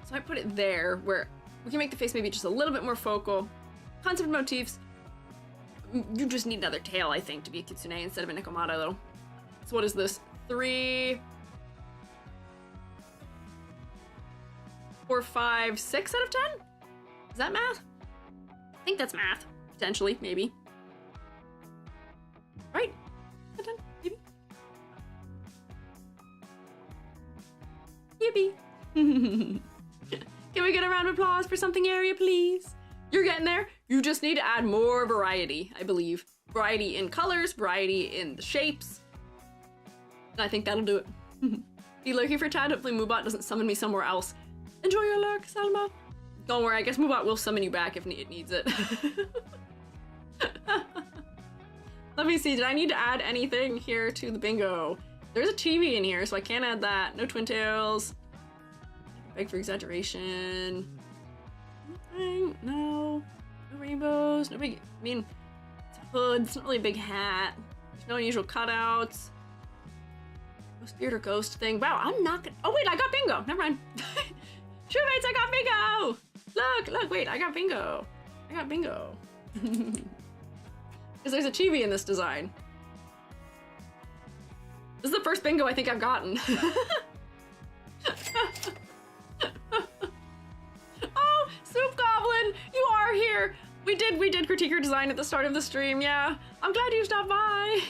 So I put it there where we can make the face maybe just a little bit more focal. Concept motifs, you just need another tail, I think, to be a kitsune instead of a Nekomata, though. So what is this? 3, 4, 5, 6 out of 10? Is that math? I think that's math. Potentially, maybe. Right? 10, maybe. Yippee. Can we get a round of applause for something area, please? You're getting there. You just need to add more variety, I believe. Variety in colors, variety in the shapes. And I think that'll do it. Be lurking for a tad. Hopefully Moobot doesn't summon me somewhere else. Enjoy your lurk, Salma. Don't worry, I guess Moobot will summon you back if it needs it. Let me see, did I need to add anything here to the bingo? There's a chibi in here, so I can't add that. No twin tails. Beg for exaggeration. Nothing, no. No rainbows, no big, I mean, it's a hood, it's not really a big hat. There's no unusual cutouts. No spirit or ghost thing. Wow, I'm not gonna, oh wait, I got bingo, never mind. Shoemates, I got bingo! Look, wait, I got bingo. I got bingo. Because there's a chibi in this design. This is the first bingo I think I've gotten. Oh, Soup Goblin, you are here. we did critique your design at the start of the stream, yeah. I'm glad you stopped by.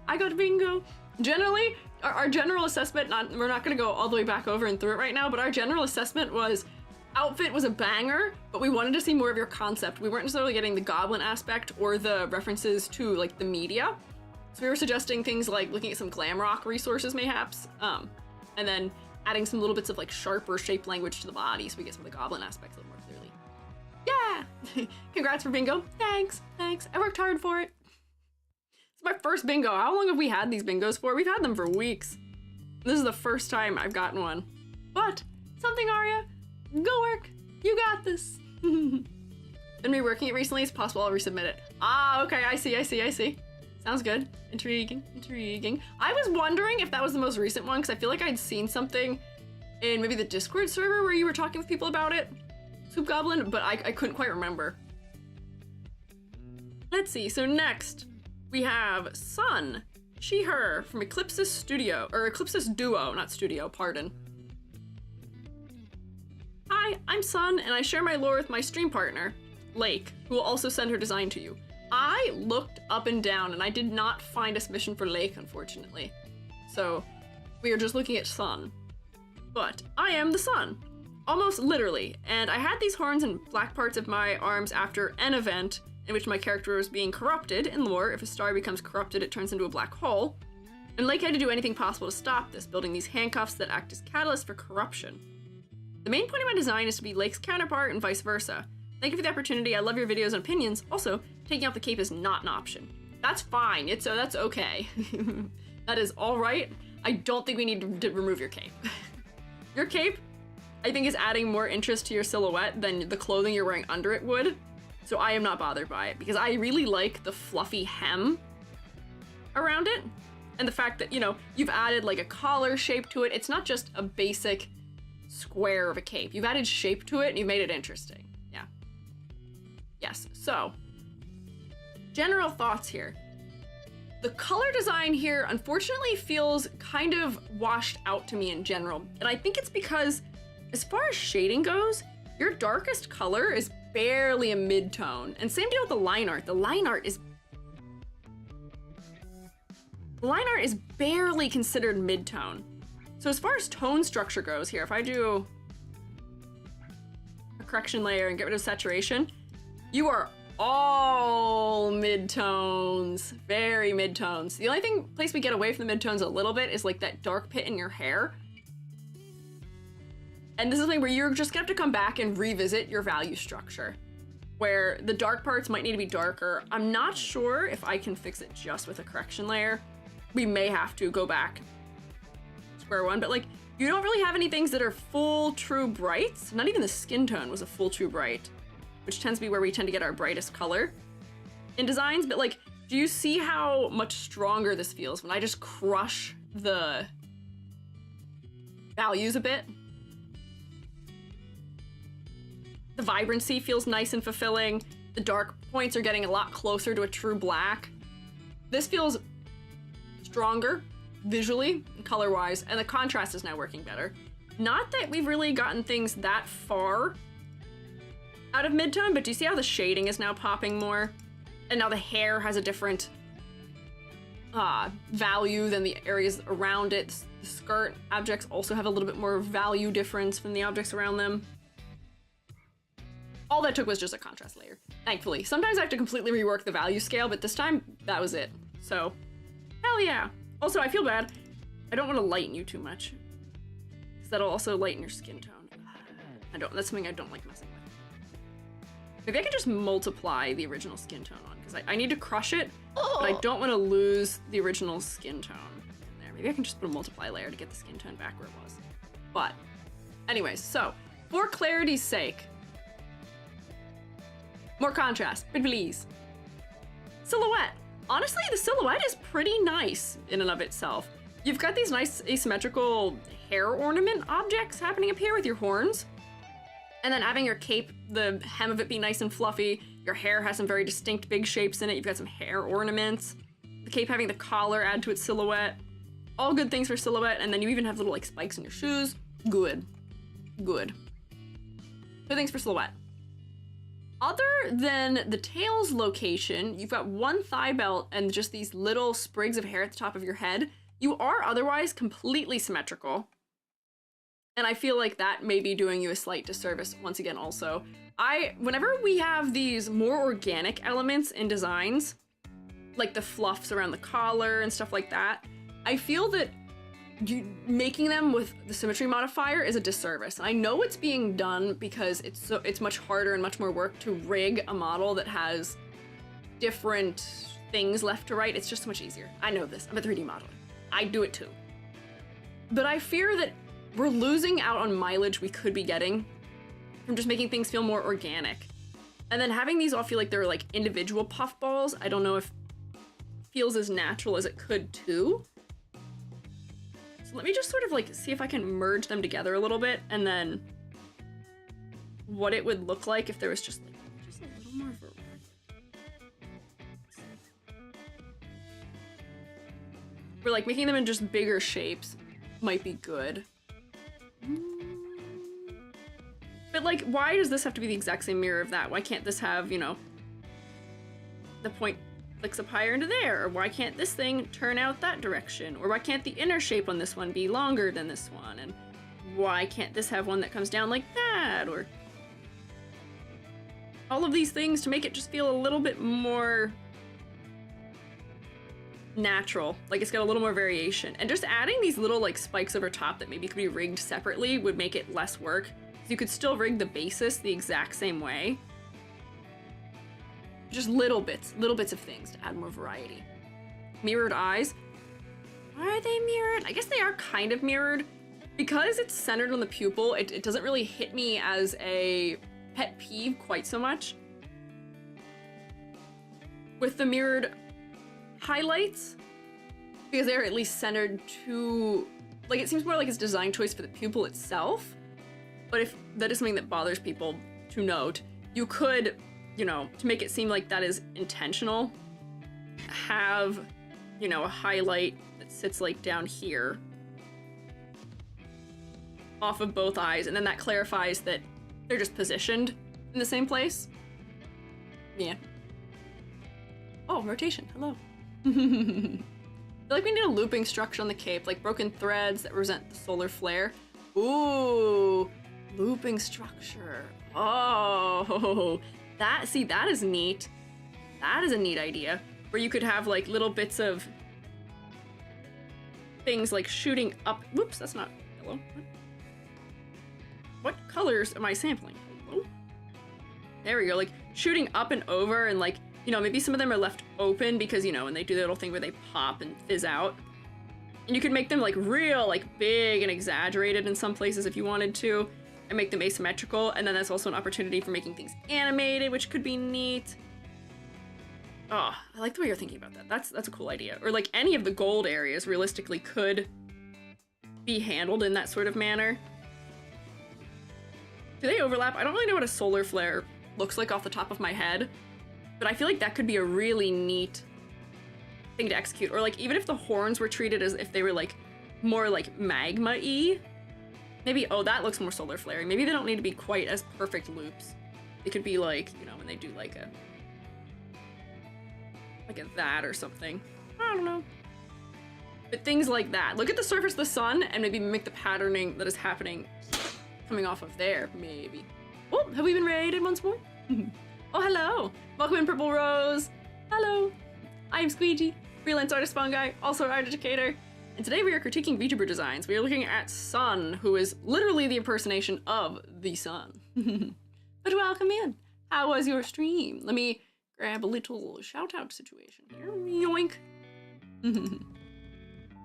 I got bingo. Generally, our general assessment, we're not gonna go all the way back over and through it right now, but our general assessment was outfit was a banger, but we wanted to see more of your concept. We weren't necessarily getting the goblin aspect or the references to like the media. So we were suggesting things like looking at some glam rock resources mayhaps, and then adding some little bits of like sharper shape language to the body so we get some of the goblin aspects a little more clearly. Yeah! Congrats for bingo. Thanks. I worked hard for it. It's my first bingo. How long have we had these bingos for? We've had them for weeks. This is the first time I've gotten one. But, something Arya, go work. You got this. Been reworking it recently. It's possible I'll resubmit it. Ah, okay, I see. Sounds good. Intriguing. I was wondering if that was the most recent one, because I feel like I'd seen something in maybe the Discord server where you were talking with people about it. Soup Goblin, but I couldn't quite remember. Let's see, so next we have Sun, she, her, from Eclipsis Studio, or Eclipsis Duo, not Studio, pardon. Hi, I'm Sun, and I share my lore with my stream partner, Lake, who will also send her design to you. I looked up and down, and I did not find a submission for Lake, unfortunately. So, we are just looking at Sun. But, I am the Sun. Almost literally, and I had these horns and black parts of my arms after an event in which my character was being corrupted. In lore, if a star becomes corrupted, it turns into a black hole. And Lake had to do anything possible to stop this, building these handcuffs that act as catalysts for corruption. The main point of my design is to be Lake's counterpart and vice versa. Thank you for the opportunity. I love your videos and opinions. Also, taking off the cape is not an option. That's fine. That's okay. That is all right. I don't think we need to remove your cape. Your cape, I think, is adding more interest to your silhouette than the clothing you're wearing under it would. So I am not bothered by it because I really like the fluffy hem around it. And the fact that, you know, you've added like a collar shape to it. It's not just a basic square of a cape. You've added shape to it and you've made it interesting. Yeah. Yes. So, general thoughts here. The color design here, unfortunately, feels kind of washed out to me in general. And I think it's because, as far as shading goes, your darkest color is barely a mid-tone. And same deal with the line art. The line art is barely considered mid-tone. So as far as tone structure goes here, if I do a correction layer and get rid of saturation, you are all mid-tones, very mid-tones. The only place we get away from the mid-tones a little bit is like that dark pit in your hair. And this is something where you're just gonna have to come back and revisit your value structure, where the dark parts might need to be darker. I'm not sure if I can fix it just with a correction layer. We may have to go back square one, but like, you don't really have any things that are full true brights. Not even the skin tone was a full true bright, which tends to be where we tend to get our brightest color in designs. But like, do you see how much stronger this feels when I just crush the values a bit? The vibrancy feels nice and fulfilling. The dark points are getting a lot closer to a true black. This feels stronger visually, color-wise, and the contrast is now working better. Not that we've really gotten things that far out of mid-tone, but do you see how the shading is now popping more? And now the hair has a different value than the areas around it. The skirt objects also have a little bit more value difference from the objects around them. All that took was just a contrast layer, thankfully. Sometimes I have to completely rework the value scale, but this time, that was it. So, hell yeah. Also, I feel bad. I don't want to lighten you too much, because that'll also lighten your skin tone. That's something I don't like messing with. Maybe I could just multiply the original skin tone on, because I need to crush it, but I don't want to lose the original skin tone in there. Maybe I can just put a multiply layer to get the skin tone back where it was. But, anyways, so, for clarity's sake, more contrast, pretty please. Silhouette. Honestly, the silhouette is pretty nice in and of itself. You've got these nice asymmetrical hair ornament objects happening up here with your horns. And then having your cape, the hem of it be nice and fluffy. Your hair has some very distinct big shapes in it. You've got some hair ornaments. The cape having the collar add to its silhouette. All good things for silhouette. And then you even have little like spikes in your shoes. Good. Good. Good things for silhouette. other than the tail's location, you've got one thigh belt and just these little sprigs of hair at the top of your head. You are otherwise completely symmetrical. And I feel like that may be doing you a slight disservice once again also. Whenever we have these more organic elements in designs, like the fluffs around the collar and stuff like that, I feel that making them with the symmetry modifier is a disservice. And I know it's being done because it's much harder and much more work to rig a model that has different things left to right. It's just so much easier. I know this. I'm a 3D modeler. I do it too. But I fear that we're losing out on mileage we could be getting from just making things feel more organic. And then having these all feel like they're like individual puffballs, I don't know if feels as natural as it could too. So let me just sort of like see if I can merge them together a little bit, and then what it would look like if there was just a little more variety. We're like making them in just bigger shapes might be good. But like, why does this have to be the exact same mirror of that? Why can't this have, you know, the point flicks up higher into there? Or why can't this thing turn out that direction? Or why can't the inner shape on this one be longer than this one? And why can't this have one that comes down like that? Or all of these things to make it just feel a little bit more natural, like it's got a little more variation. And just adding these little like spikes over top that maybe could be rigged separately would make it less work. So you could still rig the basis the exact same way. Just little bits of things to add more variety. Mirrored eyes. Are they mirrored? I guess they are kind of mirrored. Because it's centered on the pupil, it doesn't really hit me as a pet peeve quite so much. With the mirrored highlights, because they're at least centered to, like, it seems more like it's design choice for the pupil itself. But if that is something that bothers people to note, you could, you know, to make it seem like that is intentional, have, you know, a highlight that sits like down here off of both eyes, and then that clarifies that they're just positioned in the same place. Yeah. Oh, rotation. Hello. I feel like we need a looping structure on the cape, like broken threads that represent the solar flare. Ooh, looping structure. Oh, that is neat. That is a neat idea, where you could have like little bits of things like shooting up. Whoops, that's not yellow. What colors am I sampling? Hello? There we go, like shooting up and over, and like, you know, maybe some of them are left open because, you know, when they do the little thing where they pop and fizz out. And you could make them like real, like big and exaggerated in some places if you wanted to, and make them asymmetrical. And then that's also an opportunity for making things animated, which could be neat. Oh, I like the way you're thinking about that. That's a cool idea. Or like any of the gold areas realistically could be handled in that sort of manner. Do they overlap? I don't really know what a solar flare looks like off the top of my head, but I feel like that could be a really neat thing to execute. Or like, even if the horns were treated as if they were like more like magma-y, maybe, oh, that looks more solar flare. Maybe they don't need to be quite as perfect loops. It could be like, you know, when they do like a that or something. I don't know. But things like that. Look at the surface of the sun and maybe mimic the patterning that is happening coming off of there, maybe. Oh, have we been raided once more? Oh, hello. Welcome in, Purple Rose. Hello. I am Squiiji, freelance artist Fungi, also art educator. And today we are critiquing VTuber designs. We are looking at Sun, who is literally the impersonation of the sun. But welcome in. How was your stream? Let me grab a little shout out situation here. Yoink.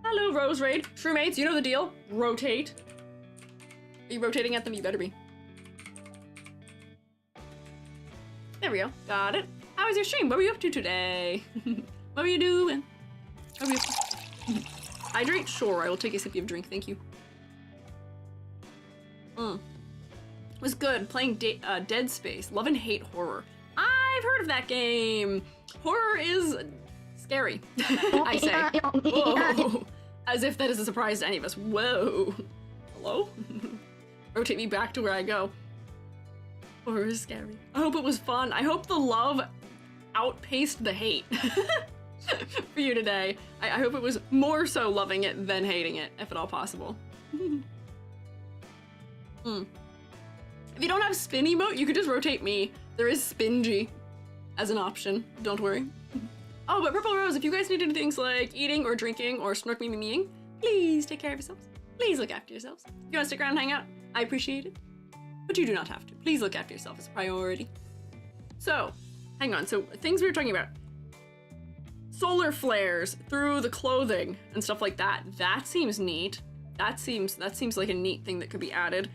Hello, Rose Raid. Shroommates, you know the deal. Rotate. Are you rotating at them? You better be. There we go. Got it. How was your stream? What were you up to today? What were you doing? What were you up to? Hydrate? Sure, I will take a sip of drink, thank you. It was good. Playing Dead Space. Love and hate horror. I've heard of that game. Horror is scary, I say. Whoa. As if that is a surprise to any of us. Whoa. Hello? Rotate me back to where I go. Horror is scary. I hope it was fun. I hope the love outpaced the hate for you today. I hope it was more so loving it than hating it, if at all possible. If you don't have spin emote, you could just rotate me. There is Squiiji as an option. Don't worry. Oh, but Purple Rose, if you guys need to do things like eating or drinking or snark me meing, please take care of yourselves. Please look after yourselves. If you want to stick around and hang out, I appreciate it. But you do not have to. Please look after yourself as a priority. So, hang on. So, things we were talking about. Solar flares through the clothing and stuff like that. That seems neat. That seems like a neat thing that could be added.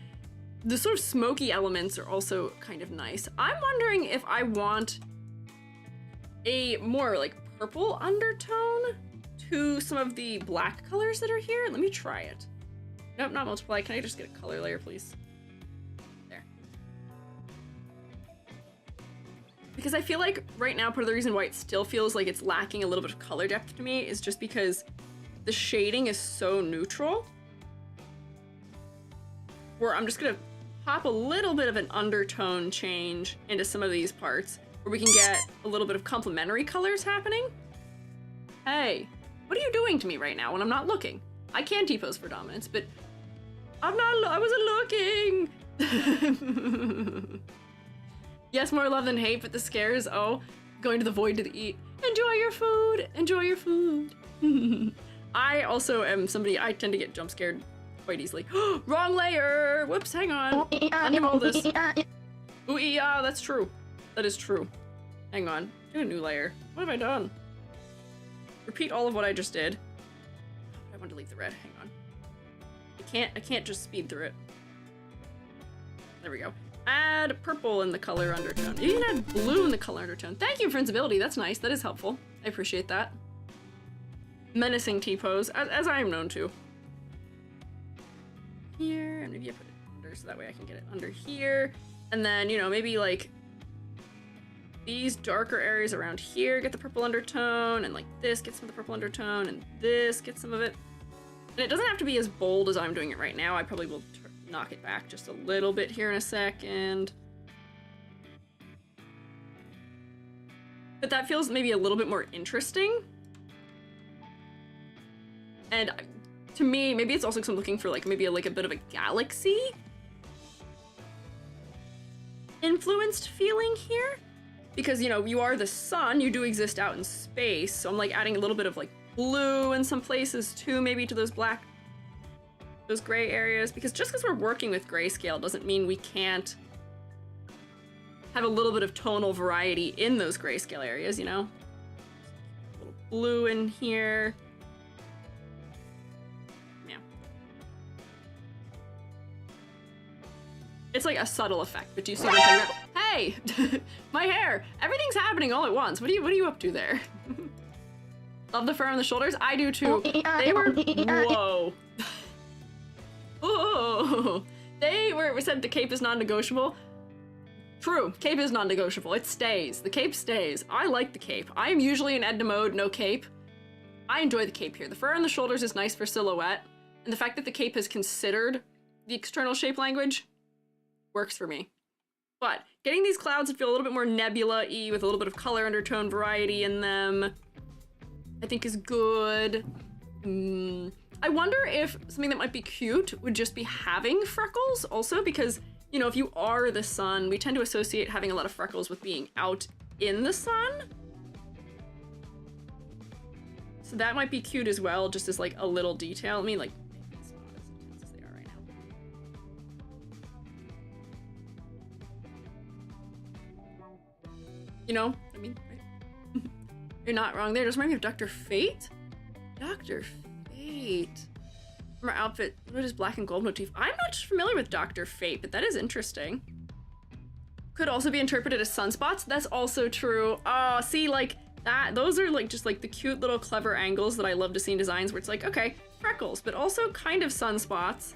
The sort of smoky elements are also kind of nice. I'm wondering if I want a more like purple undertone to some of the black colors that are here. Let me try it. Nope, not multiply. Can I just get a color layer, please? There. Because I feel like right now, part of the reason why it still feels like it's lacking a little bit of color depth to me is just because the shading is so neutral. Where I'm just gonna pop a little bit of an undertone change into some of these parts where we can get a little bit of complementary colors happening. Hey, what are you doing to me right now when I'm not looking? I can T-pose for dominance, but I wasn't looking. Yes, more love than hate, but the scares, oh, going to the void to eat. Enjoy your food, enjoy your food. I also am somebody, I tend to get jump scared quite easily. Wrong layer! Whoops, hang on. Unroll this. Ooh, yeah, that's true. That is true. Hang on. Do a new layer. What have I done? Repeat all of what I just did. I want to leave the red. Hang on. I can't just speed through it. There we go. Add purple in the color undertone. You can add blue in the color undertone. Thank you for invincibility. That's nice. That is helpful. I appreciate that. Menacing T-pose, as I am known to. Here, and maybe I put it under so that way I can get it under here. And then, you know, maybe like these darker areas around here get the purple undertone, and like this gets some of the purple undertone, and this gets some of it. And it doesn't have to be as bold as I'm doing it right now. I probably will knock it back just a little bit here in a second. But that feels maybe a little bit more interesting. And to me, maybe it's also because I'm looking for like maybe like a bit of a galaxy influenced feeling here. Because, you know, you are the sun, you do exist out in space, so I'm like adding a little bit of like blue in some places too, maybe to those those gray areas. Because just because we're working with grayscale doesn't mean we can't have a little bit of tonal variety in those grayscale areas, you know? A little blue in here. Yeah. It's like a subtle effect, but do you see what I'm talking about? Hey! My hair! Everything's happening all at once. What are you up to there? Love the fur on the shoulders? I do too. They were... Whoa. Oh, we said the cape is non-negotiable. True, cape is non-negotiable. It stays. The cape stays. I like the cape. I am usually in Edna mode, no cape. I enjoy the cape here. The fur on the shoulders is nice for silhouette, and the fact that the cape has considered the external shape language works for me. But getting these clouds to feel a little bit more nebula-y with a little bit of color undertone variety in them, I think is good. I wonder if something that might be cute would just be having freckles also, because, you know, if you are the sun, we tend to associate having a lot of freckles with being out in the sun. So that might be cute as well, just as like a little detail. I mean, like, it's not as intense as they are right now. You know, I mean, right? You're not wrong there. Just remind me of Dr. Fate? Dr. Fate. From her outfit, what is black and gold motif? I'm not familiar with Dr. Fate, but that is interesting. Could also be interpreted as sunspots. That's also true. Oh, see, like that. Those are like just like the cute little clever angles that I love to see in designs where it's like, okay, freckles, but also kind of sunspots.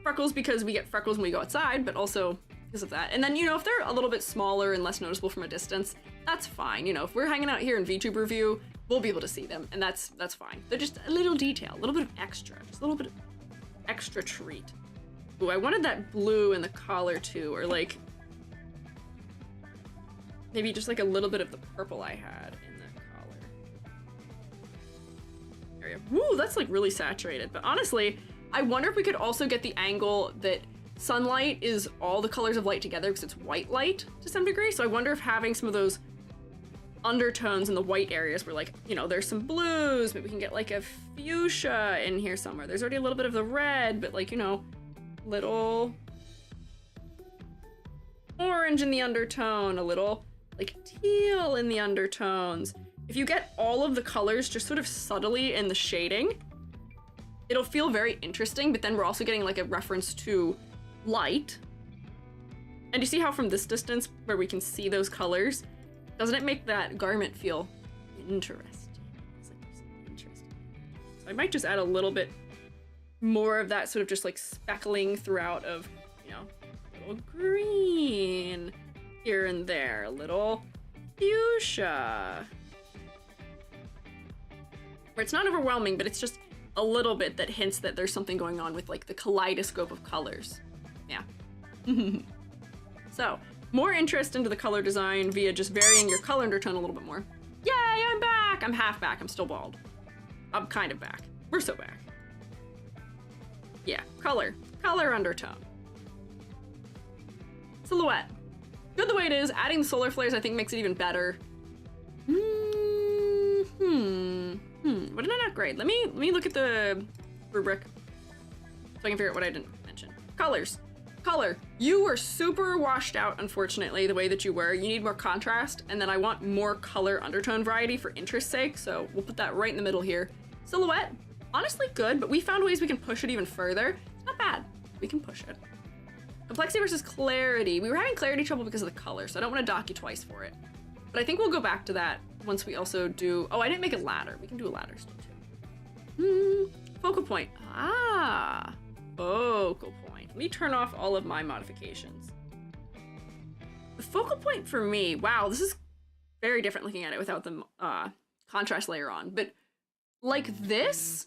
Freckles because we get freckles when we go outside, but also because of that. And then, you know, if they're a little bit smaller and less noticeable from a distance, that's fine. You know, if we're hanging out here in VTuber view, we'll be able to see them, and that's fine. They're just a little detail, a little bit of extra, just a little bit of extra treat. Ooh, I wanted that blue in the collar too, or like maybe just like a little bit of the purple I had in the collar. Area. Woo, that's like really saturated. But honestly, I wonder if we could also get the angle that sunlight is all the colors of light together because it's white light to some degree. So I wonder if having some of those undertones in the white areas where, like, you know, there's some blues, maybe we can get like a fuchsia in here somewhere. There's already a little bit of the red, but like, you know, little orange in the undertone, a little like teal in the undertones. If you get all of the colors just sort of subtly in the shading, it'll feel very interesting, but then we're also getting like a reference to light. And you see how from this distance where we can see those colors, doesn't it make that garment feel interesting? It's like interesting. So I might just add a little bit more of that sort of just like speckling throughout of, you know, a little green here and there, a little fuchsia. Where it's not overwhelming, but it's just a little bit that hints that there's something going on with like the kaleidoscope of colors. Yeah. So, more interest into the color design via just varying your color undertone a little bit more. Yay, I'm back! I'm half back, I'm still bald. I'm kind of back. We're so back. Yeah, color undertone. Silhouette. Good the way it is, adding the solar flares I think makes it even better. What did I not grade? Let me look at the rubric so I can figure out what I didn't mention. Colors. Color. You were super washed out, unfortunately, the way that you were. You need more contrast, and then I want more color undertone variety for interest's sake, so we'll put that right in the middle here. Silhouette. Honestly good, but we found ways we can push it even further. It's not bad. We can push it. Complexity versus clarity. We were having clarity trouble because of the color, so I don't want to dock you twice for it. But I think we'll go back to that once we also do... Oh, I didn't make a ladder. We can do a ladder still, too. Focal point. Ah, focal point. Let me turn off all of my modifications. The focal point for me... Wow, this is very different looking at it without the contrast layer on. But like this,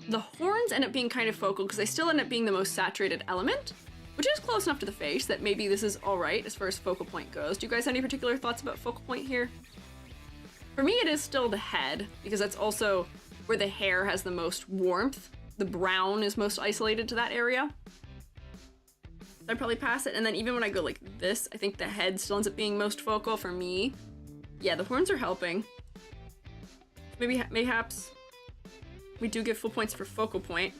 the horns end up being kind of focal because they still end up being the most saturated element, which is close enough to the face that maybe this is all right as far as focal point goes. Do you guys have any particular thoughts about focal point here? For me, it is still the head, because that's also where the hair has the most warmth. The brown is most isolated to that area. I'd probably pass it. And then even when I go like this, I think the head still ends up being most focal for me. Yeah, the horns are helping. Mayhaps we do give full points for focal point.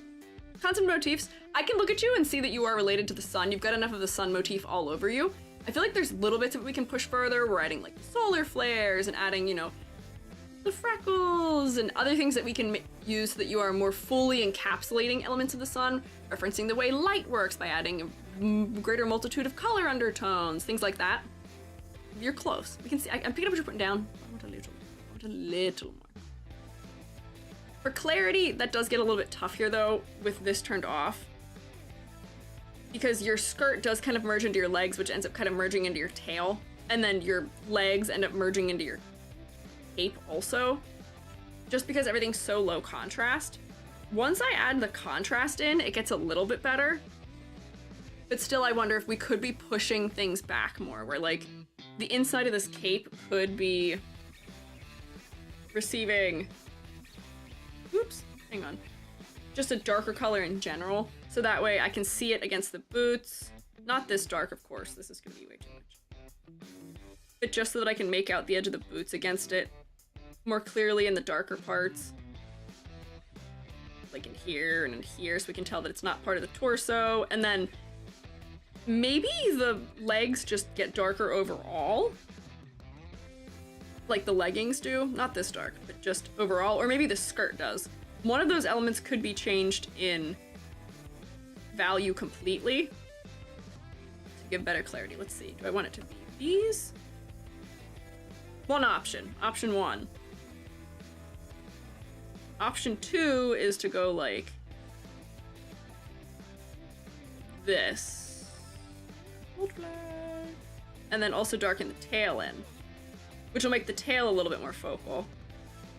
Concept motifs. I can look at you and see that you are related to the sun. You've got enough of the sun motif all over you. I feel like there's little bits that we can push further. We're adding like the solar flares and adding, you know, the freckles and other things that we can use so that you are more fully encapsulating elements of the sun, referencing the way light works by adding a greater multitude of color undertones, things like that. You're close. We can see. I'm picking up what you're putting down. I want a little more. For clarity, that does get a little bit tough here though, with this turned off. Because your skirt does kind of merge into your legs, which ends up kind of merging into your tail. And then your legs end up merging into your cape also. Just because everything's so low contrast. Once I add the contrast in, it gets a little bit better. But still, I wonder if we could be pushing things back more, where like the inside of this cape could be receiving... Oops, hang on. Just a darker color in general, so that way I can see it against the boots. Not this dark, of course, this is gonna be way too much. But just so that I can make out the edge of the boots against it more clearly in the darker parts. Like in here and in here, so we can tell that it's not part of the torso. And then maybe the legs just get darker overall. Like the leggings do. Not this dark, but just overall. Or maybe the skirt does. One of those elements could be changed in value completely to give better clarity. Let's see. Do I want it to be these? One option. Option 1. Option 2 is to go like this. And then also darken the tail in, which will make the tail a little bit more focal,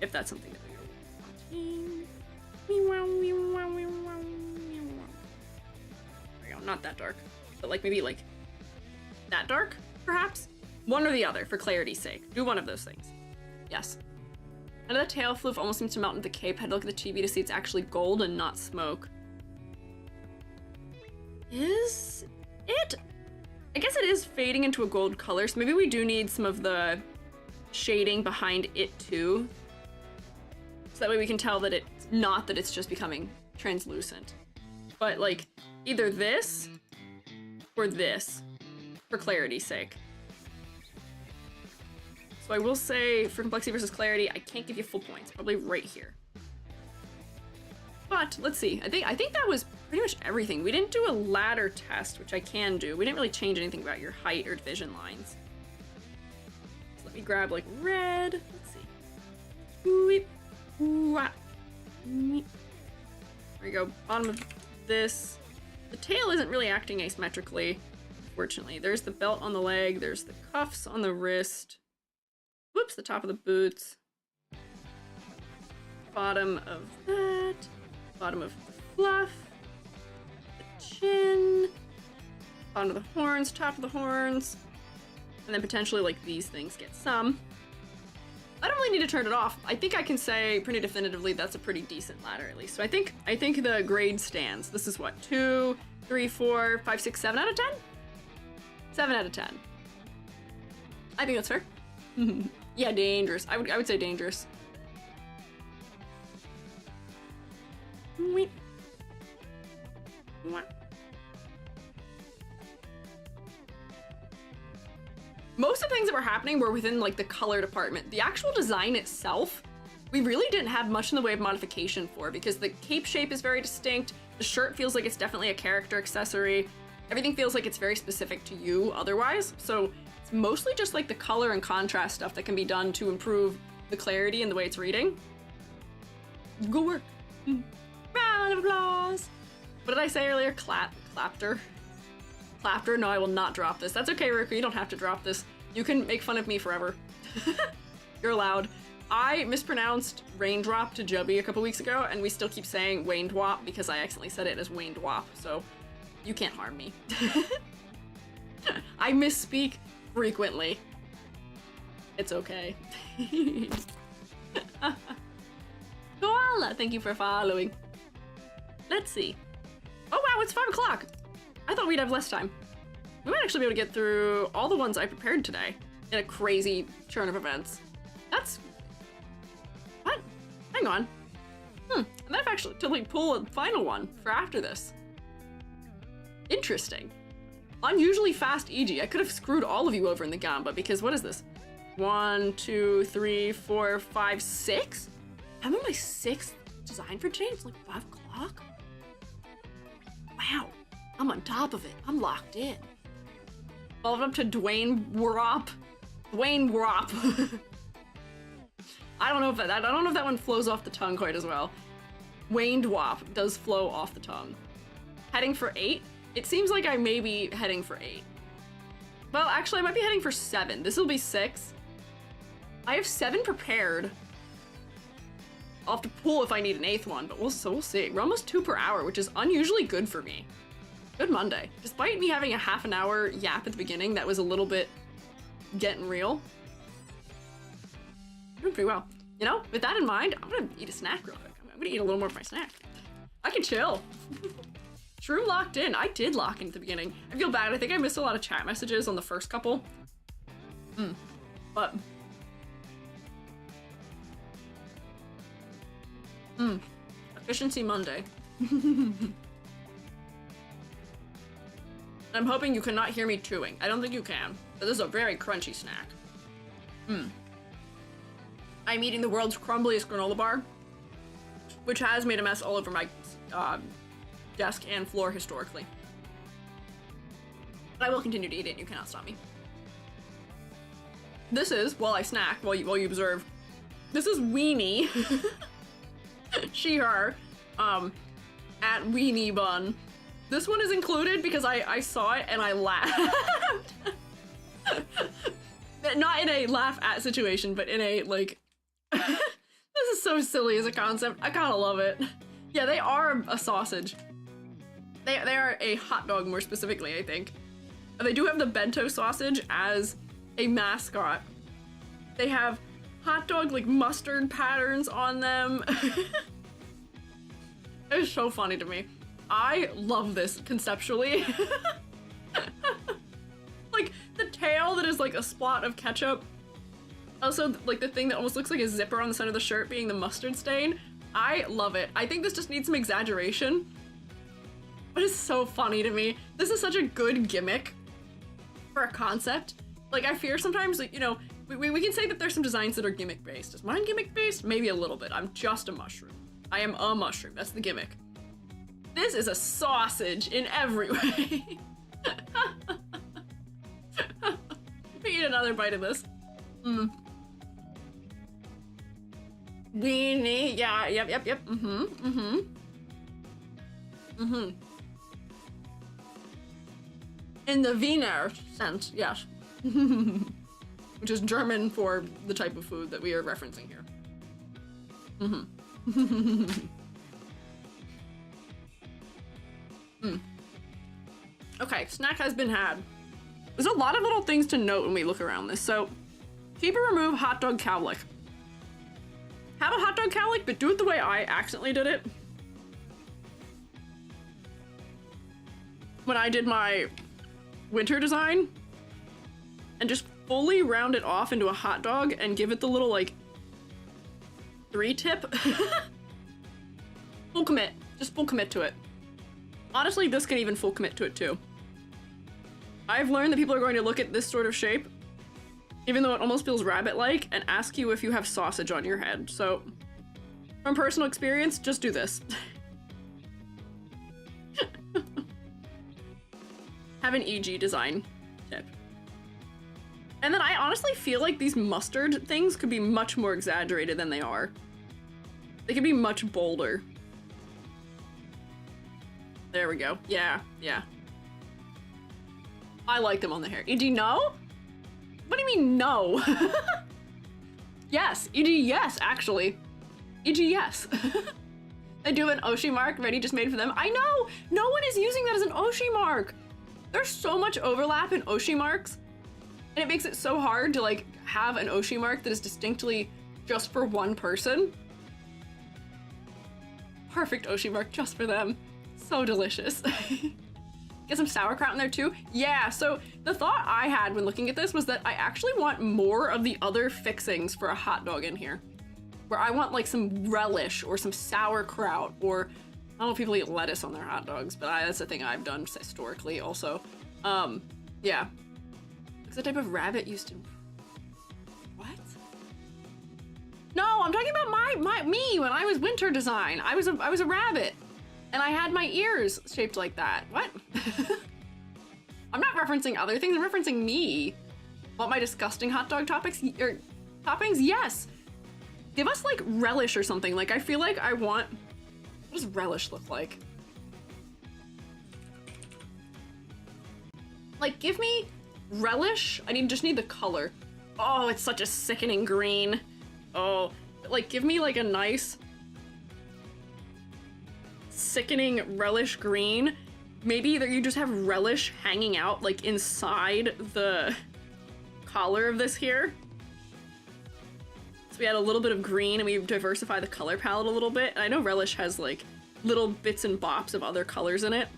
if that's something that you're wanting. There we go, not that dark, but like maybe like that dark, perhaps? One or the other, for clarity's sake. Do one of those things. Yes. And the tail floof almost seems to melt into the cape. Had to look at the TV to see it's actually gold and not smoke. Is it? I guess it is fading into a gold color, so maybe we do need some of the shading behind it too. So that way we can tell that it's not that it's just becoming translucent. But like, either this or this, for clarity's sake. So I will say, for complexity versus clarity, I can't give you full points. Probably right here. But let's see. I think that was pretty much everything. We didn't do a ladder test, which I can do. We didn't really change anything about your height or division lines. So let me grab like red. Let's see. Weep. There we go. Bottom of this. The tail isn't really acting asymmetrically, unfortunately. There's the belt on the leg. There's the cuffs on the wrist. Whoops, the top of the boots. Bottom of that. Bottom of the fluff. The chin. Bottom of the horns, top of the horns. And then potentially like these things get some. I don't really need to turn it off. I think I can say pretty definitively that's a pretty decent ladder at least. So I think the grade stands. This is what, 2, 3, 4, 5, 6, 7 out of 10? 7 out of 10. I think that's fair. Yeah, dangerous. I would say dangerous. Most of the things that were happening were within like the color department. The actual design itself, we really didn't have much in the way of modification for, because the cape shape is very distinct. The shirt feels like it's definitely a character accessory. Everything feels like it's very specific to you otherwise. So it's mostly just like the color and contrast stuff that can be done to improve the clarity and the way it's reading. Good work. Round of applause. What did I say earlier? Clapter. Clapter? No, I will not drop this. That's okay, Rick. You don't have to drop this. You can make fun of me forever. You're allowed. I mispronounced raindrop to Jubby a couple weeks ago, and we still keep saying Wayne-dwop because I accidentally said it as Wayne-dwop, so you can't harm me. I misspeak frequently. It's okay. Koala, thank you for following. Let's see. Oh wow, it's 5 o'clock. I thought we'd have less time. We might actually be able to get through all the ones I prepared today in a crazy churn of events. That's... What? Hang on. I might have actually totally pull a final one for after this. Interesting. Unusually fast EG. I could have screwed all of you over in the Gamba because what is this? 1, 2, 3, 4, 5, 6? I'm on my 6th design for today. It's like 5 o'clock. Wow. I'm on top of it. I'm locked in. Followed up to Dwayne Wrop. Dwayne Wrop. I don't know if that one flows off the tongue quite as well. Wayne Dwop does flow off the tongue. Heading for 8? It seems like I may be heading for 8. Well, actually, I might be heading for 7. This will be 6. I have 7 prepared. I'll have to pull if I need an 8th one, but we'll see. We're almost 2 per hour, which is unusually good for me. Good Monday. Despite me having a half an hour yap at the beginning, that was a little bit getting real. Doing pretty well. You know, with that in mind, I'm gonna eat a snack real quick. I'm gonna eat a little more of my snack. I can chill. True locked in. I did lock in at the beginning. I feel bad. I think I missed a lot of chat messages on the first couple. But... Efficiency Monday. I'm hoping you cannot hear me chewing. I don't think you can, but this is a very crunchy snack. I'm eating the world's crumbliest granola bar, which has made a mess all over my desk and floor historically. But I will continue to eat it. You cannot stop me. This is, while I snack, while you observe, this is Weenie. She, her, at Weenie Bun. This one is included because I saw it and I laughed. Not in a laugh at situation, but in a, like, this is so silly as a concept. I kinda love it. Yeah, they are a sausage. They are a hot dog more specifically, I think. And they do have the bento sausage as a mascot. They have hot dog like mustard patterns on them. It's so funny to me. I love this conceptually. Like the tail that is like a spot of ketchup. Also, like the thing that almost looks like a zipper on the center of the shirt being the mustard stain. I love it. I think this just needs some exaggeration. But it's so funny to me. This is such a good gimmick for a concept. Like I fear sometimes, like, you know, we can say that there's some designs that are gimmick based. Is mine gimmick based? Maybe a little bit. I'm just a mushroom. I am a mushroom. That's the gimmick. This is a sausage in every way. Let me eat another bite of this. Weenie, yeah, yep. In the Wiener sense, yes. Which is German for the type of food that we are referencing here. Okay, snack has been had. There's a lot of little things to note when we look around this. So, keep or remove hot dog cowlick. Have a hot dog cowlick, but do it the way I accidentally did it. When I did my winter design, and just fully round it off into a hot dog and give it the little like 3-tip. Full commit, just full commit to it. Honestly, this can even full commit to it too. I've learned that people are going to look at this sort of shape, even though it almost feels rabbit-like, and ask you if you have sausage on your head. So, from personal experience, just do this. Have an EG design tip. And then I honestly feel like these mustard things could be much more exaggerated than they are. They could be much bolder. There we go. Yeah. I like them on the hair. EG, no? What do you mean, no? Yes, EG, yes, actually. EG, yes. They do have an Oshi mark ready just made for them. I know! No one is using that as an Oshi mark! There's so much overlap in Oshi marks, and it makes it so hard to like have an Oshi mark that is distinctly just for one person. Perfect Oshi mark just for them. So delicious. Get some sauerkraut in there too? Yeah, so the thought I had when looking at this was that I actually want more of the other fixings for a hot dog in here. Where I want like some relish or some sauerkraut, or I don't know if people eat lettuce on their hot dogs, but that's a thing I've done historically also. Yeah. It's the type of rabbit used to... What? No, I'm talking about me when I was winter design. I was a rabbit. And I had my ears shaped like that. What? I'm not referencing other things, I'm referencing me. Want my disgusting hot dog toppings? Yes! Give us like relish or something. Like I feel like I want... What does relish look like? Like give me relish. I just need the color. Oh, it's such a sickening green. Oh, like give me like a nice... sickening relish green. Maybe either you just have relish hanging out like inside the collar of this here. So we add a little bit of green and we diversify the color palette a little bit. And I know relish has like little bits and bops of other colors in it.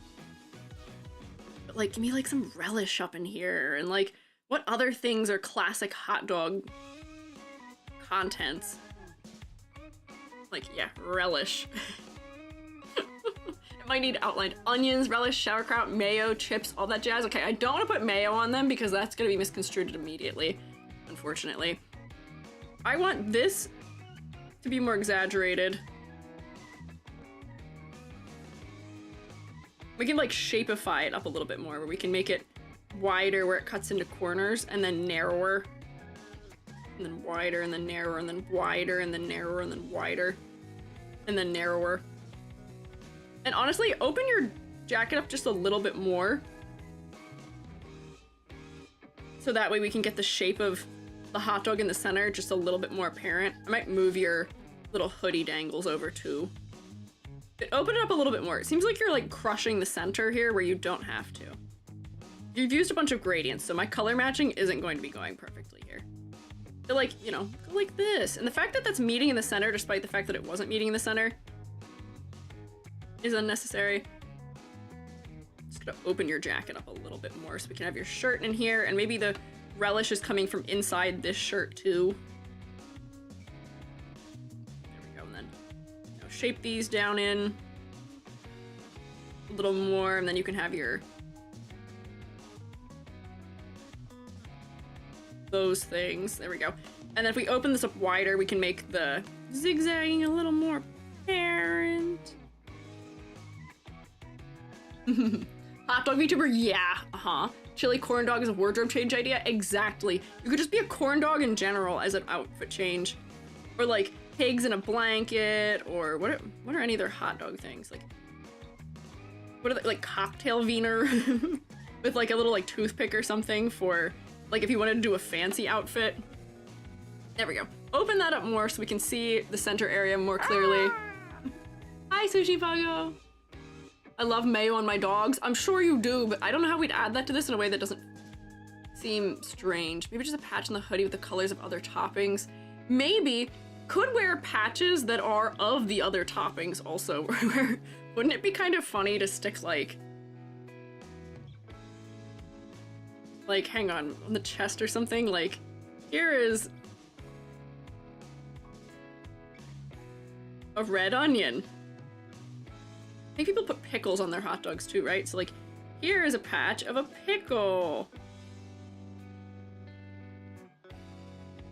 But like give me like some relish up in here, and like what other things are classic hot dog contents? Like yeah, relish. Might need outlined onions, relish, sauerkraut, mayo, chips, all that jazz. Okay, I don't want to put mayo on them because that's going to be misconstrued immediately, unfortunately. I want this to be more exaggerated. We can like shapeify it up a little bit more, where we can make it wider where it cuts into corners, and then narrower, and then wider, and then narrower, and then wider, and then narrower, and then wider, and then narrower. And honestly, open your jacket up just a little bit more. So that way we can get the shape of the hot dog in the center just a little bit more apparent. I might move your little hoodie dangles over too. But open it up a little bit more. It seems like you're like crushing the center here where you don't have to. you've used a bunch of gradients, so my color matching isn't going to be going perfectly here. But like, you know, go like this. And the fact that that's meeting in the center, despite the fact that it wasn't meeting in the center, is unnecessary. Just gonna open your jacket up a little bit more so we can have your shirt in here, and maybe the relish is coming from inside this shirt too. There we go, and then shape these down in a little more, and then you can have your those things. There we go. And then if we open this up wider, we can make the zigzagging a little more apparent. Hot dog VTuber, yeah, Chili corn dog is a wardrobe change idea, exactly. You could just be a corn dog in general as an outfit change, or like pigs in a blanket, or what are any other hot dog things? Like, what are they, like cocktail wiener with like a little like toothpick or something for like if you wanted to do a fancy outfit. There we go. Open that up more so we can see the center area more clearly. Hi, Sushi Pago. I love mayo on my dogs. I'm sure you do, but I don't know how we'd add that to this in a way that doesn't seem strange. Maybe just a patch on the hoodie with the colors of other toppings. Maybe could wear patches that are of the other toppings also. Wouldn't it be kind of funny to stick like hang on the chest or something? Like, here is a red onion. I think people put pickles on their hot dogs too, right? So like, here is a patch of a pickle.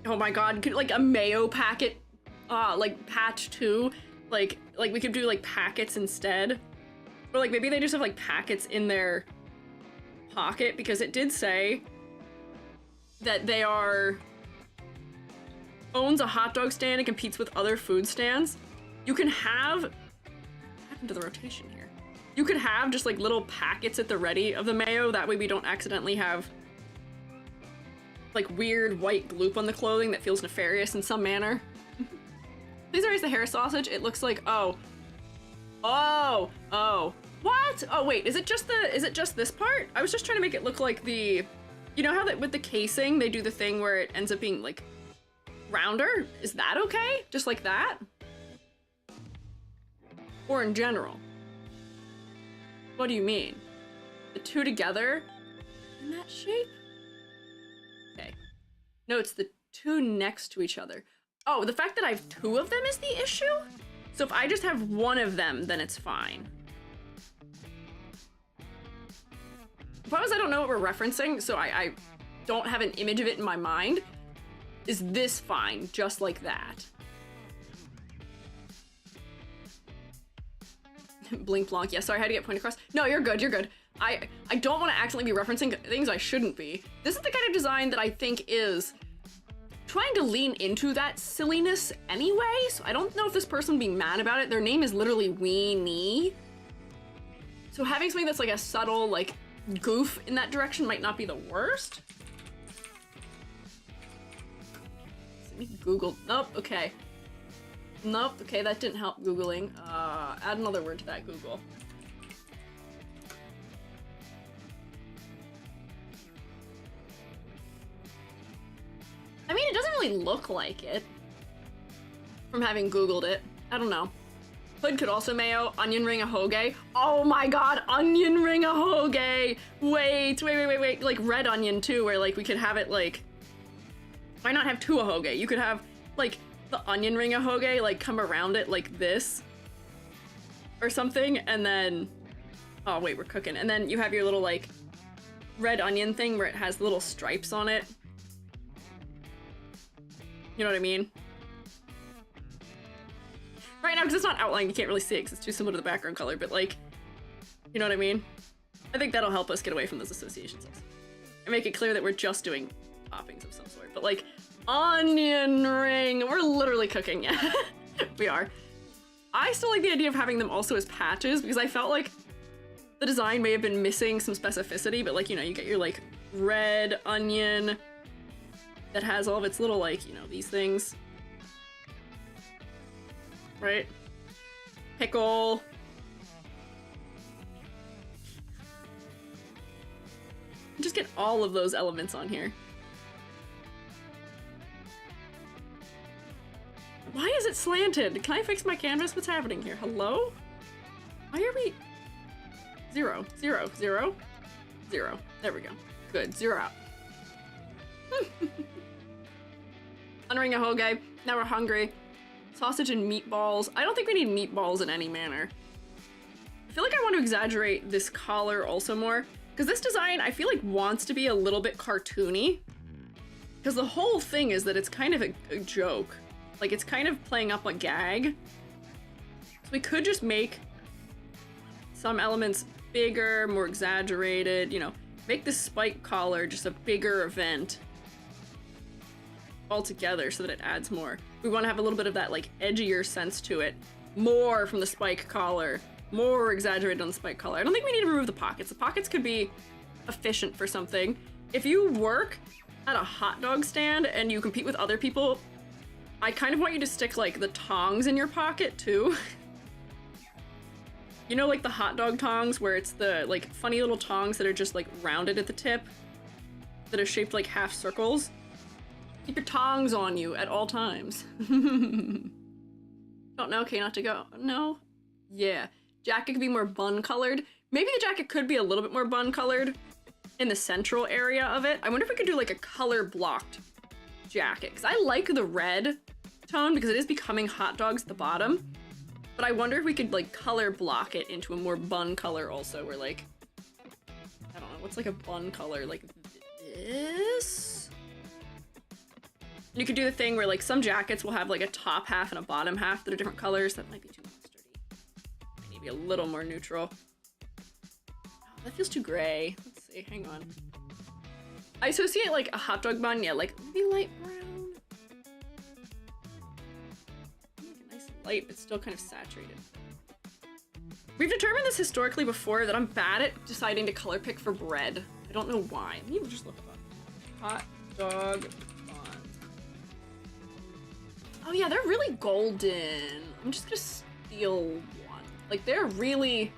Oh my god, could like a mayo packet, like patch too? Like we could do like packets instead. Or like maybe they just have like packets in their pocket, because it did say that they owns a hot dog stand and competes with other food stands. You can have, to the rotation here. You could have just like little packets at the ready of the mayo, that way we don't accidentally have like weird white gloop on the clothing that feels nefarious in some manner. Please erase the hair sausage. It looks like, oh, what? Oh wait, is it just this part? I was just trying to make it look like the, you know how that with the casing they do the thing where it ends up being like rounder? Is that okay? Just like that? Or in general? What do you mean? The two together in that shape? Okay. No, it's the two next to each other. Oh, the fact that I have two of them is the issue? So if I just have one of them, then it's fine. The problem is I don't know what we're referencing, so I don't have an image of it in my mind. Is this fine, just like that? Blink Blanc, yeah, sorry, I had to get point across. No, you're good, you're good. I don't want to accidentally be referencing things I shouldn't be. This is the kind of design that I think is trying to lean into that silliness anyway, so I don't know if this person being mad about it. Their name is literally Weenie. So having something that's like a subtle, like, goof in that direction might not be the worst. Let me Google, nope, okay. Nope, okay, that didn't help Googling. Add another word to that Google. I mean, it doesn't really look like it from having Googled it. I don't know. Hood could also mayo, onion ring a hoge. Oh my god, onion ring a hoge! Wait, like red onion too, where like we could have it like, why not have two a hoge? You could have like the onion ring a hoge, like come around it like this or something, and then, oh wait, we're cooking. And then you have your little like red onion thing where it has little stripes on it. You know what I mean? Right now, because it's not outlined, you can't really see it because it's too similar to the background color, but like, you know what I mean? I think that'll help us get away from those associations and make it clear that we're just doing toppings of some sort. But like, onion ring, we're literally cooking, yeah. We are. I still like the idea of having them also as patches because I felt like the design may have been missing some specificity, but like, you know, you get your like red onion that has all of its little like, you know, these things. Right? Pickle. just get all of those elements on here. Why is it slanted? Can I fix my canvas? What's happening here? Hello? Why are we... 0, 0, 0, 0. There we go. Good, 0 out. Honoring a whole guy. Now we're hungry. Sausage and meatballs. I don't think we need meatballs in any manner. I feel like I want to exaggerate this collar also more, because this design I feel like wants to be a little bit cartoony, because the whole thing is that it's kind of a joke. Like, it's kind of playing up a gag. So we could just make some elements bigger, more exaggerated, you know, make this spike collar just a bigger event altogether so that it adds more. We want to have a little bit of that, like, edgier sense to it. More from the spike collar. More exaggerated on the spike collar. I don't think we need to remove the pockets. The pockets could be efficient for something. If you work at a hot dog stand and you compete with other people, I kind of want you to stick, like, the tongs in your pocket, too. You know, like the hot dog tongs where it's the, like, funny little tongs that are just, like, rounded at the tip, that are shaped like half circles? Keep your tongs on you at all times. Don't know, okay, not to go. No? Yeah. Jacket could be more bun colored. Maybe the jacket could be a little bit more bun colored in the central area of it. I wonder if we could do, like, a color blocked jacket, because I like the red tone because it is becoming hot dogs at the bottom, but I wonder if we could, like, color block it into a more bun color also, where, like, I don't know, what's like a bun color, like this? You could do the thing where, like, some jackets will have, like, a top half and a bottom half that are different colors. That might be too mustardy. Maybe a little more neutral. Oh, that feels too gray. Let's see, hang on. I associate, like, a hot dog bun, yeah, like, maybe light brown. Like a nice light, but still kind of saturated. We've determined this historically before, that I'm bad at deciding to color pick for bread. I don't know why. Let me just look it up. Hot dog bun. Oh yeah, they're really golden. I'm just gonna steal one. Like, they're really...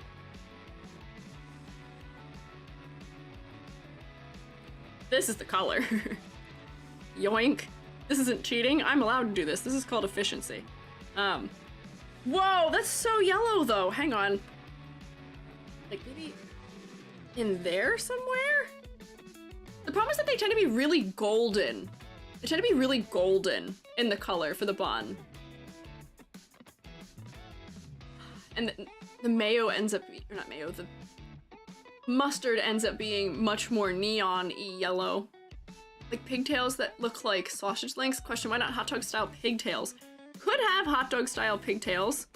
This is the color. Yoink. This isn't cheating. I'm allowed to do this. This is called efficiency. Whoa, that's so yellow though. Hang on. Like, maybe in there somewhere? The problem is that they tend to be really golden. They tend to be really golden in the color for the bun. And the mayo ends up, or not mayo, the mustard ends up being much more neon-y yellow. Like pigtails that look like sausage links. Question, why not hot dog style pigtails? Could have hot dog style pigtails.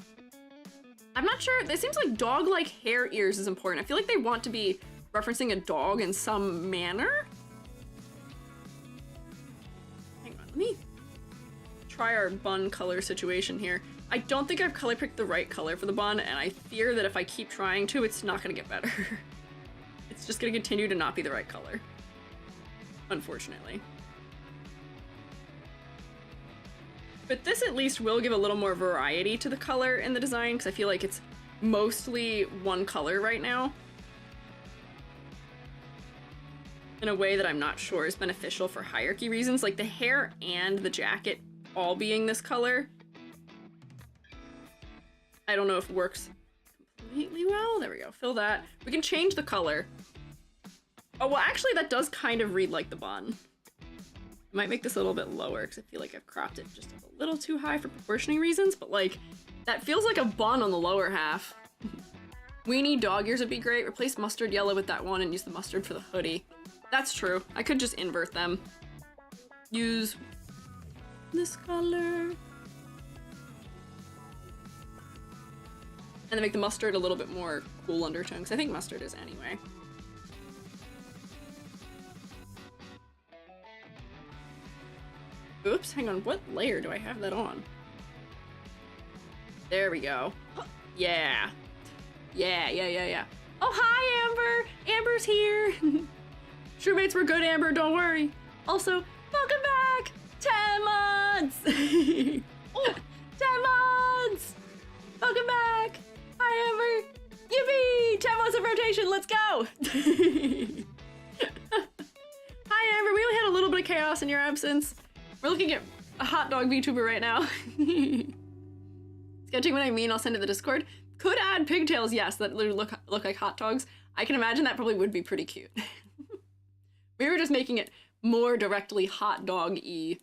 I'm not sure. It seems like dog-like hair ears is important. I feel like they want to be referencing a dog in some manner. Hang on, let me try our bun color situation here. I don't think I've color picked the right color for the bun, and I fear that if I keep trying to, it's not gonna get better. It's just gonna continue to not be the right color. Unfortunately. But this at least will give a little more variety to the color in the design, because I feel like it's mostly one color right now. In a way that I'm not sure is beneficial for hierarchy reasons, like the hair and the jacket all being this color. I don't know if it works completely well. There we go, fill that. We can change the color. Oh, well, actually that does kind of read like the bun. I might make this a little bit lower because I feel like I've cropped it just a little too high for proportioning reasons, but like, that feels like a bun on the lower half. Weenie dog ears would be great. Replace mustard yellow with that one and use the mustard for the hoodie. That's true. I could just invert them. Use this color. And then make the mustard a little bit more cool undertone, because I think mustard is anyway. Oops, hang on, what layer do I have that on? There we go. Yeah. Yeah. Oh, hi, Amber! Amber's here! Shroommates were good, Amber, don't worry. Also, welcome back! 10 months! 10 months! Welcome back! Hi, Amber! Yippee! 10 months of rotation, let's go! chaos in your absence. We're looking at a hot dog VTuber right now. Sketching what I mean, I'll send it to the Discord. Could add pigtails, yes, that look like hot dogs. I can imagine that probably would be pretty cute. We were just making it more directly hot dog-y.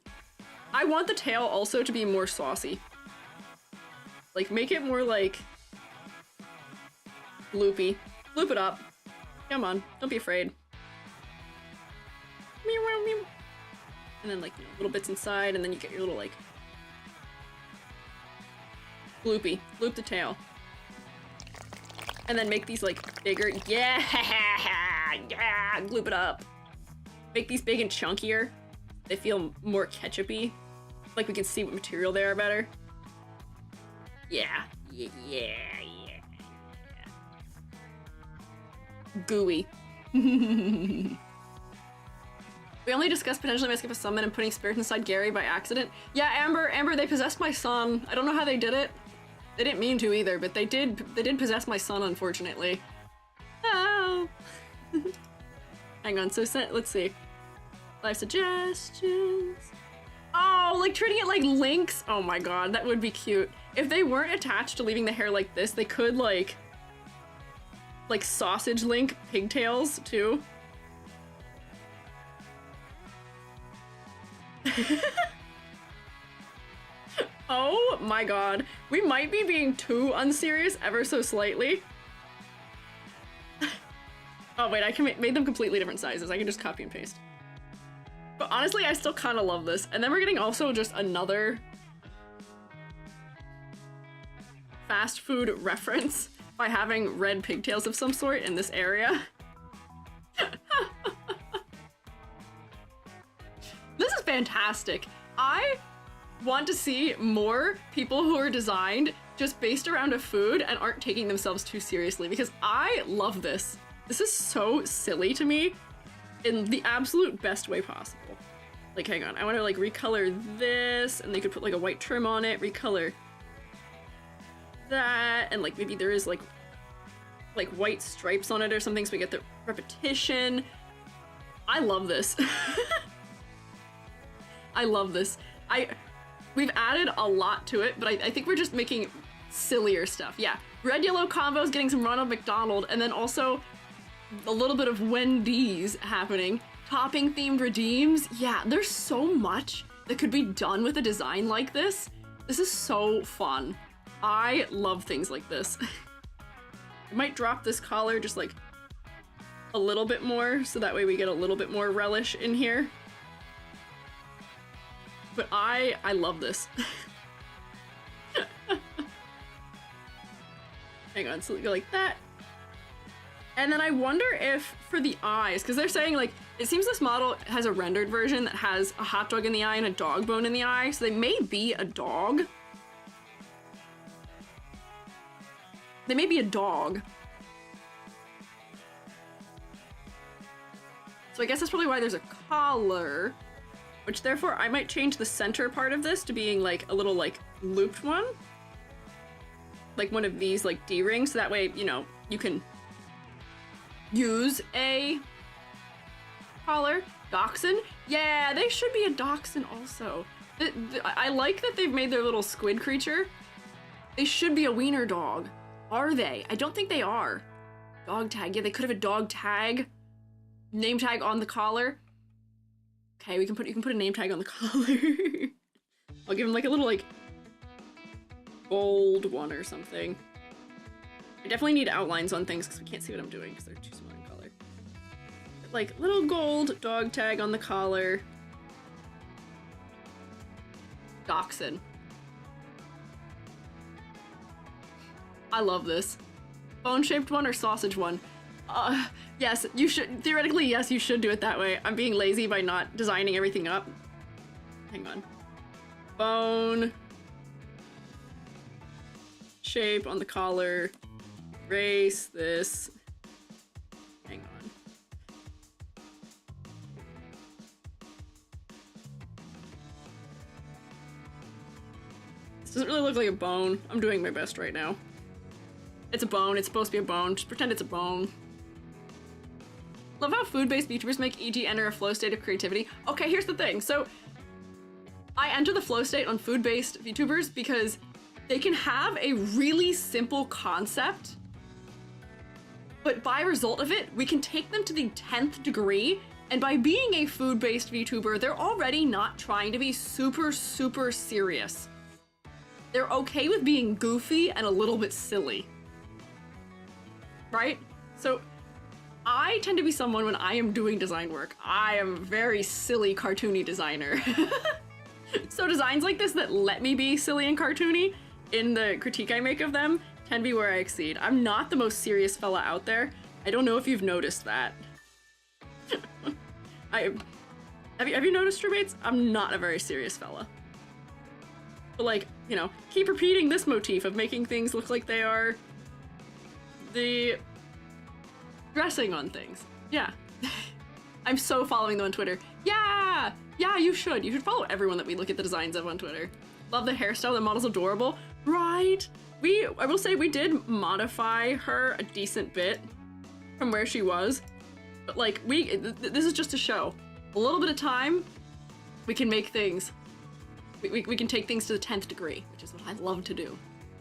I want the tail also to be more saucy. Like, make it more like loopy. Loop it up. Come on, don't be afraid. And then like, you know, little bits inside, and then you get your little like loopy. Loop the tail. And then make these like bigger. Yeah, yeah, loop it up. Make these big and chunkier. They feel more ketchup-y. Like we can see what material they are better. Yeah, yeah, yeah, yeah. Gooey. We only discussed potentially messing up a summon and putting spirits inside Gary by accident. Yeah, Amber, they possessed my son. I don't know how they did it. They didn't mean to either, but they did possess my son, unfortunately. Oh. Hang on, so let's see. Live suggestions. Oh, like treating it like links. Oh my god, that would be cute. If they weren't attached to leaving the hair like this, they could like sausage link pigtails too. Oh my god. We might be being too unserious ever so slightly. Oh wait, I can made them completely different sizes. I can just copy and paste. But honestly, I still kind of love this. And then we're getting also just another fast food reference by having red pigtails of some sort in this area. This is fantastic. I want to see more people who are designed just based around a food and aren't taking themselves too seriously, because I love this. This is so silly to me in the absolute best way possible. Like, hang on, I want to like recolor this, and they could put like a white trim on it, recolor that, and like maybe there is like white stripes on it or something so we get the repetition. I love this. I love this. We've added a lot to it, but I think we're just making sillier stuff. Yeah, red yellow combos, getting some Ronald McDonald, and then also a little bit of Wendy's happening. Topping themed redeems. Yeah, there's so much that could be done with a design like this. This is so fun. I love things like this. I might drop this collar just like a little bit more so that way we get a little bit more relish in here. But I love this. Hang on, so we go like that. And then I wonder if for the eyes, because they're saying like, it seems this model has a rendered version that has a hot dog in the eye and a dog bone in the eye, so they may be a dog. They may be a dog. So I guess that's probably why there's a collar, which therefore I might change the center part of this to being like a little like looped one. Like one of these like D-rings, so that way, you know, you can use a collar. Dachshund? Yeah, they should be a dachshund also. I like that they've made their little squid creature. They should be a wiener dog. Are they? I don't think they are. Dog tag. Yeah, they could have a dog tag. Name tag on the collar. Okay, you can put a name tag on the collar. I'll give him like a little like gold one or something. I definitely need outlines on things because we can't see what I'm doing because they're too small in color. But like little gold dog tag on the collar. Dachshund. I love this. Bone-shaped one or sausage one? Yes, you should. Theoretically, yes, you should do it that way. I'm being lazy by not designing everything up. Hang on. Bone. Shape on the collar. Erase this. Hang on. This doesn't really look like a bone. I'm doing my best right now. It's a bone. It's supposed to be a bone. Just pretend it's a bone. Love how food-based VTubers make EG enter a flow state of creativity. Okay, here's the thing. So I enter the flow state on food-based VTubers because they can have a really simple concept, but by result of it, we can take them to the 10th degree, and by being a food-based VTuber, they're already not trying to be super, super serious. They're okay with being goofy and a little bit silly. Right? So I tend to be someone when I am doing design work, I am a very silly, cartoony designer. So designs like this that let me be silly and cartoony in the critique I make of them tend to be where I exceed. I'm not the most serious fella out there. I don't know if you've noticed that. Have you noticed, roommates? I'm not a very serious fella. But like, you know, keep repeating this motif of making things look like they are the dressing on things. Yeah. I'm so following them on Twitter. Yeah! Yeah, you should. You should follow everyone that we look at the designs of on Twitter. Love the hairstyle. The model's adorable. Right? I will say we did modify her a decent bit from where she was. But like, this is just a show. A little bit of time, we can make things. We can take things to the 10th degree, which is what I love to do.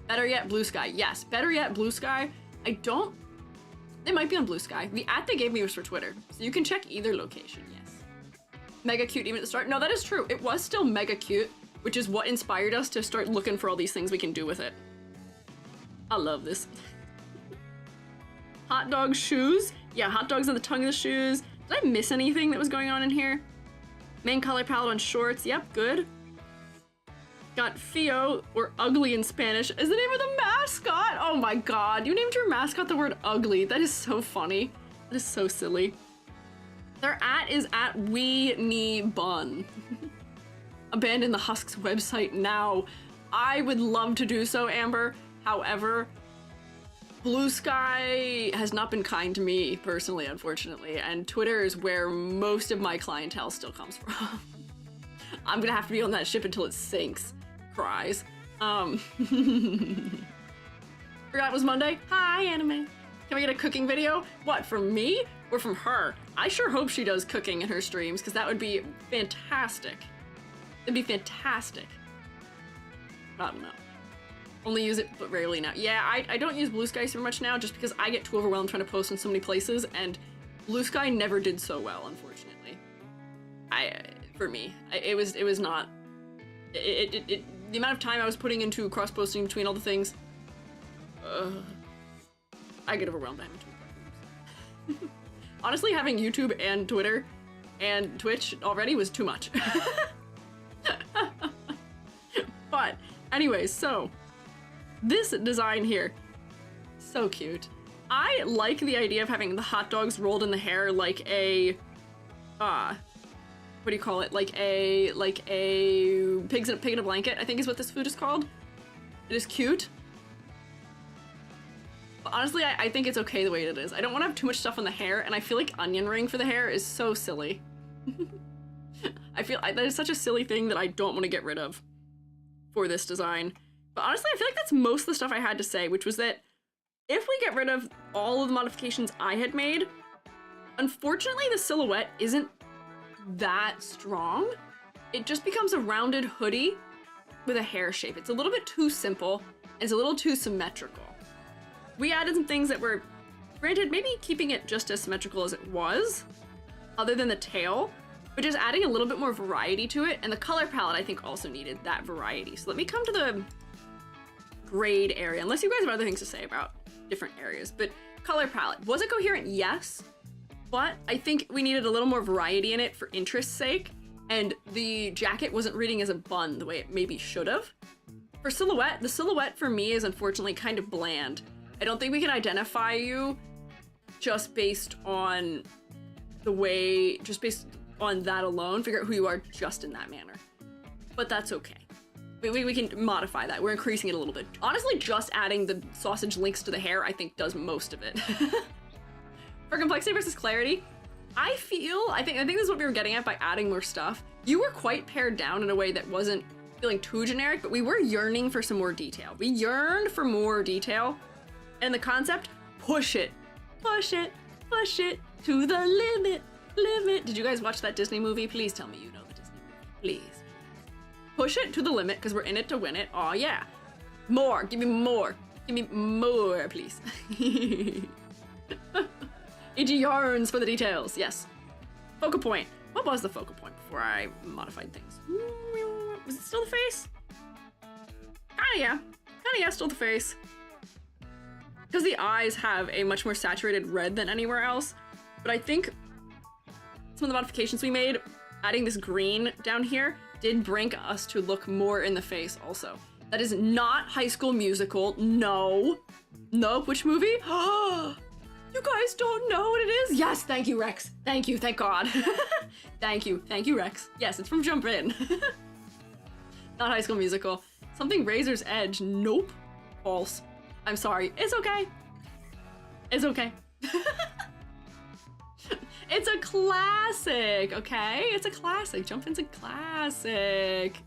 Better yet, Blue Sky. Yes, better yet, Blue Sky. It might be on Blue Sky. The @ they gave me was for Twitter, so you can check either location, yes. Mega cute even at the start. No, that is true. It was still mega cute, which is what inspired us to start looking for all these things we can do with it. I love this. Hot dog shoes. Yeah, hot dogs on the tongue of the shoes. Did I miss anything that was going on in here? Main color palette on shorts. Yep, good. Got Fio, or ugly in Spanish, is the name of the mascot. Oh my god, you named your mascot the word ugly. That is so funny. That is so silly. Their @ is @WeNeeBun. Abandon the Husks website now. I would love to do so, Amber. However, Blue Sky has not been kind to me personally, unfortunately, and Twitter is where most of my clientele still comes from. I'm gonna have to be on that ship until it sinks. Cries. Forgot it was Monday. Hi, anime. Can we get a cooking video? What, from me or from her? I sure hope she does cooking in her streams, because that would be fantastic. It'd be fantastic. I don't know. Only use it, but rarely now. Yeah, I don't use Blue Sky super much now, just because I get too overwhelmed trying to post in so many places, and Blue Sky never did so well, unfortunately. For me, it was not. The amount of time I was putting into cross-posting between all the things, I get overwhelmed by having two platforms. Honestly, having YouTube and Twitter and Twitch already was too much. But anyways, so this design here, so cute. I like the idea of having the hot dogs rolled in the hair like a, what do you call it? Like a pig in a blanket, I think is what this food is called. It is cute. But honestly, I think it's okay the way it is. I don't want to have too much stuff on the hair, and I feel like onion ring for the hair is so silly. I feel that is such a silly thing that I don't want to get rid of for this design. But honestly, I feel like that's most of the stuff I had to say, which was that if we get rid of all of the modifications I had made, unfortunately the silhouette isn't that strong. It just becomes a rounded hoodie with a hair shape. It's a little bit too simple. It's a little too symmetrical. We added some things that were, granted, maybe keeping it just as symmetrical as it was, other than the tail, but just adding a little bit more variety to it. And the color palette, I think, also needed that variety. So let me come to the grade area, unless you guys have other things to say about different areas. But color palette, was it coherent? Yes. But I think we needed a little more variety in it for interest's sake, and the jacket wasn't reading as a bun the way it maybe should have. For silhouette, the silhouette for me is unfortunately kind of bland. I don't think we can identify you just based on the way, just based on that alone, figure out who you are just in that manner. But that's okay. We can modify that. We're increasing it a little bit. Honestly, just adding the sausage links to the hair, I think, does most of it. For complexity versus clarity, I think this is what we were getting at by adding more stuff. You were quite pared down in a way that wasn't feeling too generic, but we were yearning for some more detail. We yearned for more detail, and the concept, push it, push it, push it, to the limit, limit. Did you guys watch that Disney movie? Please tell me you know the Disney movie. Please. Push it to the limit because we're in it to win it. Oh yeah. More. Give me more. Give me more, please. E.G. yearns for the details. Yes. Focal point. What was the focal point before I modified things? Was it still the face? Kinda yeah. Kinda yeah, still the face. Because the eyes have a much more saturated red than anywhere else. But I think some of the modifications we made, adding this green down here, did bring us to look more in the face also. That is not High School Musical. No. Nope. Which movie? You guys don't know what it is? Yes, thank you, Rex. Thank you, thank God. Thank you, Rex. Yes, it's from Jump In. Not High School Musical. Something Razor's Edge. Nope. False. I'm sorry. It's okay. It's okay. It's a classic, okay? It's a classic. Jump In's a classic.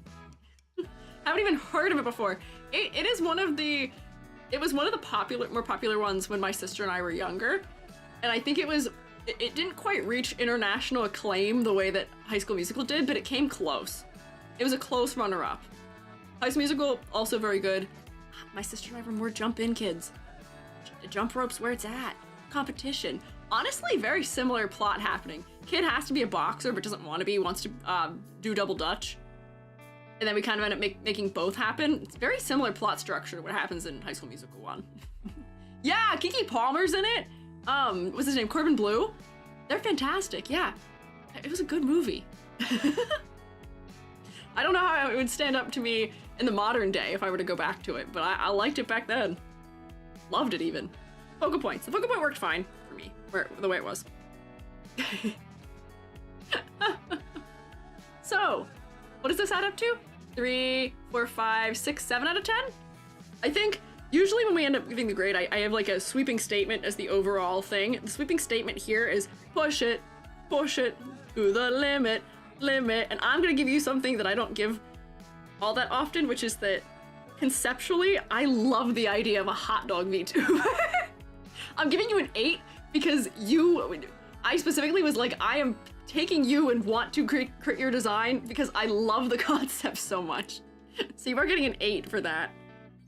Haven't even heard of it before. It is one of the... It was one of the more popular ones when my sister and I were younger. And I think it didn't quite reach international acclaim the way that High School Musical did, but it came close. It was a close runner-up. High School Musical, also very good. My sister and I were more jump-in kids. Jump rope's where it's at. Competition. Honestly, very similar plot happening. Kid has to be a boxer, but doesn't want to be, wants to do double dutch. And then we kind of end up making both happen. It's very similar plot structure to what happens in High School Musical 1. Yeah, Keke Palmer's in it. What's his name? Corbin Bleu. They're fantastic, yeah. It was a good movie. I don't know how it would stand up to me in the modern day if I were to go back to it, but I liked it back then. Loved it even. Focal points. The focal point worked fine for me, the way it was. So, what does this add up to? 3, 4, 5, 6, 7 out of 10? I think usually when we end up giving the grade, I have like a sweeping statement as the overall thing. The sweeping statement here is push it to the limit, limit. And I'm gonna give you something that I don't give all that often, which is that conceptually, I love the idea of a hot dog VTuber. I'm giving you an 8 because I specifically was like, I am taking you and want to create your design because I love the concept so much. So you are getting an 8 for that.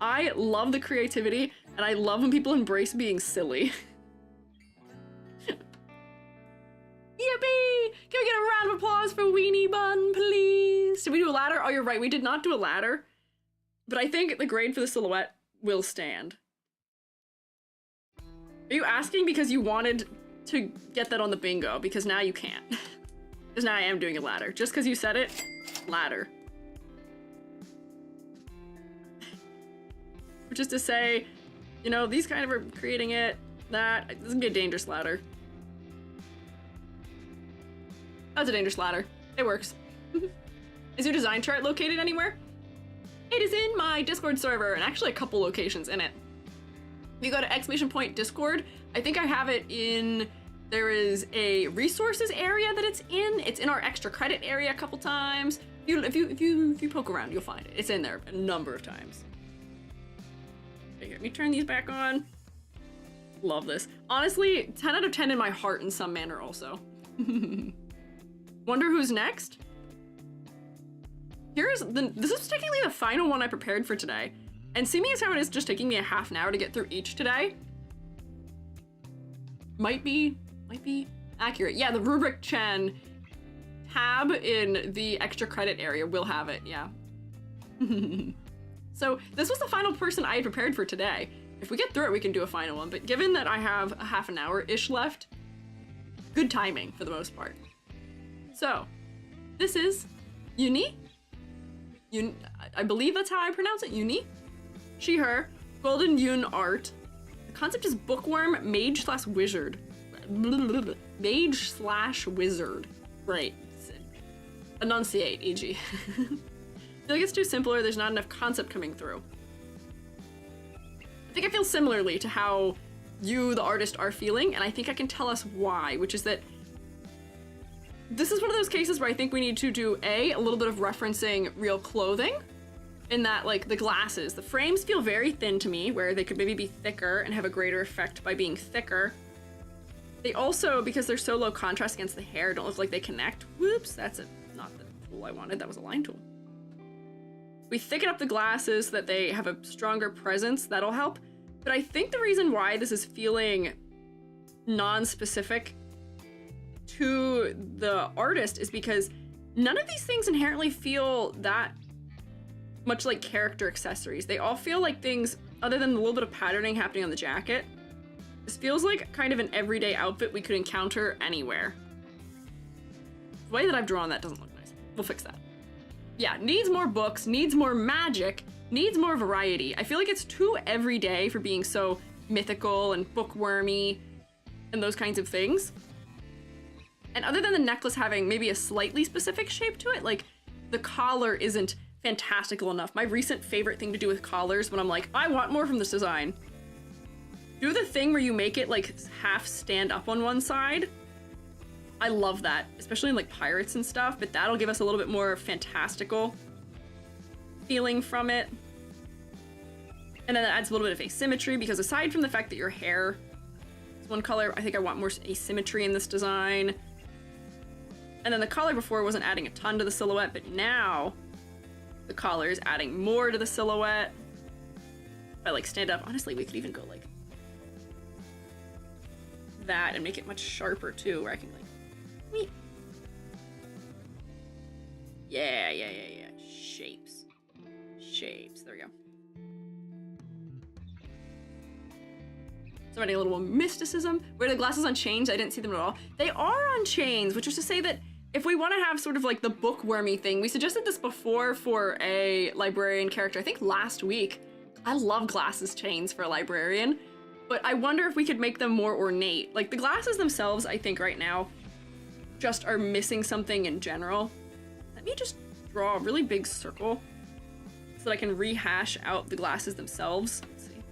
I love the creativity and I love when people embrace being silly. Yippee! Can we get a round of applause for Weenie Bun, please? Did we do a ladder? Oh, you're right, we did not do a ladder. But I think the grade for the silhouette will stand. Are you asking because you wanted to get that on the bingo? Because now you can't. Because now I am doing a ladder. Just because you said it, ladder. Which is to say, you know, these kind of are creating it, that. This is gonna be a dangerous ladder. That's a dangerous ladder. It works. Is your design chart located anywhere? It is in my Discord server, and actually a couple locations in it. If you go to ! Discord, I think I have it in, there is a resources area that it's in. It's in our extra credit area a couple times. If you poke around, you'll find it. It's in there a number of times. Okay, here, let me turn these back on. Love this. Honestly, 10 out of 10 in my heart in some manner also. Wonder who's next? This is technically the final one I prepared for today. And seeing as how it is just taking me a half an hour to get through each today, might be accurate. Yeah, the rubric Chen tab in the extra credit area will have it, yeah. So this was the final person I had prepared for today. If we get through it, we can do a final one, but given that I have a half an hour-ish left, good timing for the most part. So, this is Uni. I believe that's how I pronounce it, Uni. She, her, Golden Yun art. The concept is bookworm, mage/wizard. Mage/wizard. Right. Enunciate, e.g. I feel like it's too simple or there's not enough concept coming through. I think I feel similarly to how you, the artist, are feeling, and I think I can tell us why, which is that this is one of those cases where I think we need to do a little bit of referencing real clothing, in that, like, the glasses. The frames feel very thin to me, where they could maybe be thicker and have a greater effect by being thicker. They also, because they're so low contrast against the hair, don't look like they connect. Whoops, that's not the tool I wanted. That was a line tool. We thicken up the glasses so that they have a stronger presence. That'll help. But I think the reason why this is feeling non-specific to the artist is because none of these things inherently feel that much like character accessories. They all feel like things, other than the little bit of patterning happening on the jacket, this feels like kind of an everyday outfit we could encounter anywhere. The way that I've drawn that doesn't look nice. We'll fix that. Yeah, needs more books, needs more magic, needs more variety. I feel like it's too everyday for being so mythical and bookwormy and those kinds of things. And other than the necklace having maybe a slightly specific shape to it, like the collar isn't fantastical enough. My recent favorite thing to do with collars when I'm like, I want more from this design. Do the thing where you make it like half stand up on one side. I love that, especially in like pirates and stuff, but that'll give us a little bit more fantastical feeling from it. And then that adds a little bit of asymmetry because aside from the fact that your hair is one color, I think I want more asymmetry in this design. And then the collar before wasn't adding a ton to the silhouette, but now the collar is adding more to the silhouette. If I like stand up, honestly, we could even go like that and make it much sharper too, where I can like, whee. Yeah. Shapes. There we go. So adding a little mysticism. Where the glasses on chains, I didn't see them at all. They are on chains, which is to say that if we want to have sort of like the bookwormy thing, we suggested this before for a librarian character, I think last week. I love glasses chains for a librarian, but I wonder if we could make them more ornate. Like the glasses themselves, I think right now, just are missing something in general. Let me just draw a really big circle so that I can rehash out the glasses themselves. Let's see.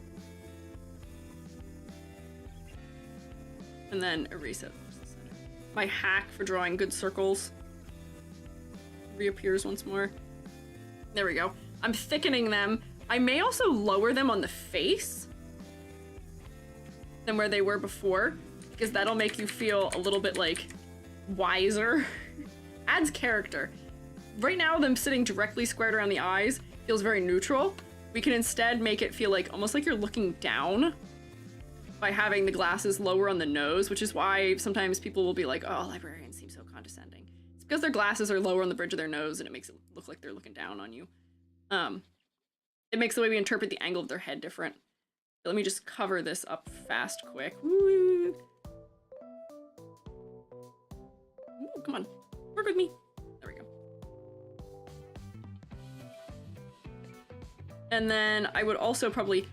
And then erase it. My hack for drawing good circles reappears once more. There we go. I'm thickening them. I may also lower them on the face than where they were before, because that'll make you feel a little bit like wiser. Adds character. Right now, them sitting directly squared around the eyes feels very neutral. We can instead make it feel like almost like you're looking down by having the glasses lower on the nose, which is why sometimes people will be like, oh, librarians seem so condescending. It's because their glasses are lower on the bridge of their nose and it makes it look like they're looking down on you. It makes the way we interpret the angle of their head different. Let me just cover this up fast, quick. Woo. Ooh, come on, work with me. There we go. And then I would also probably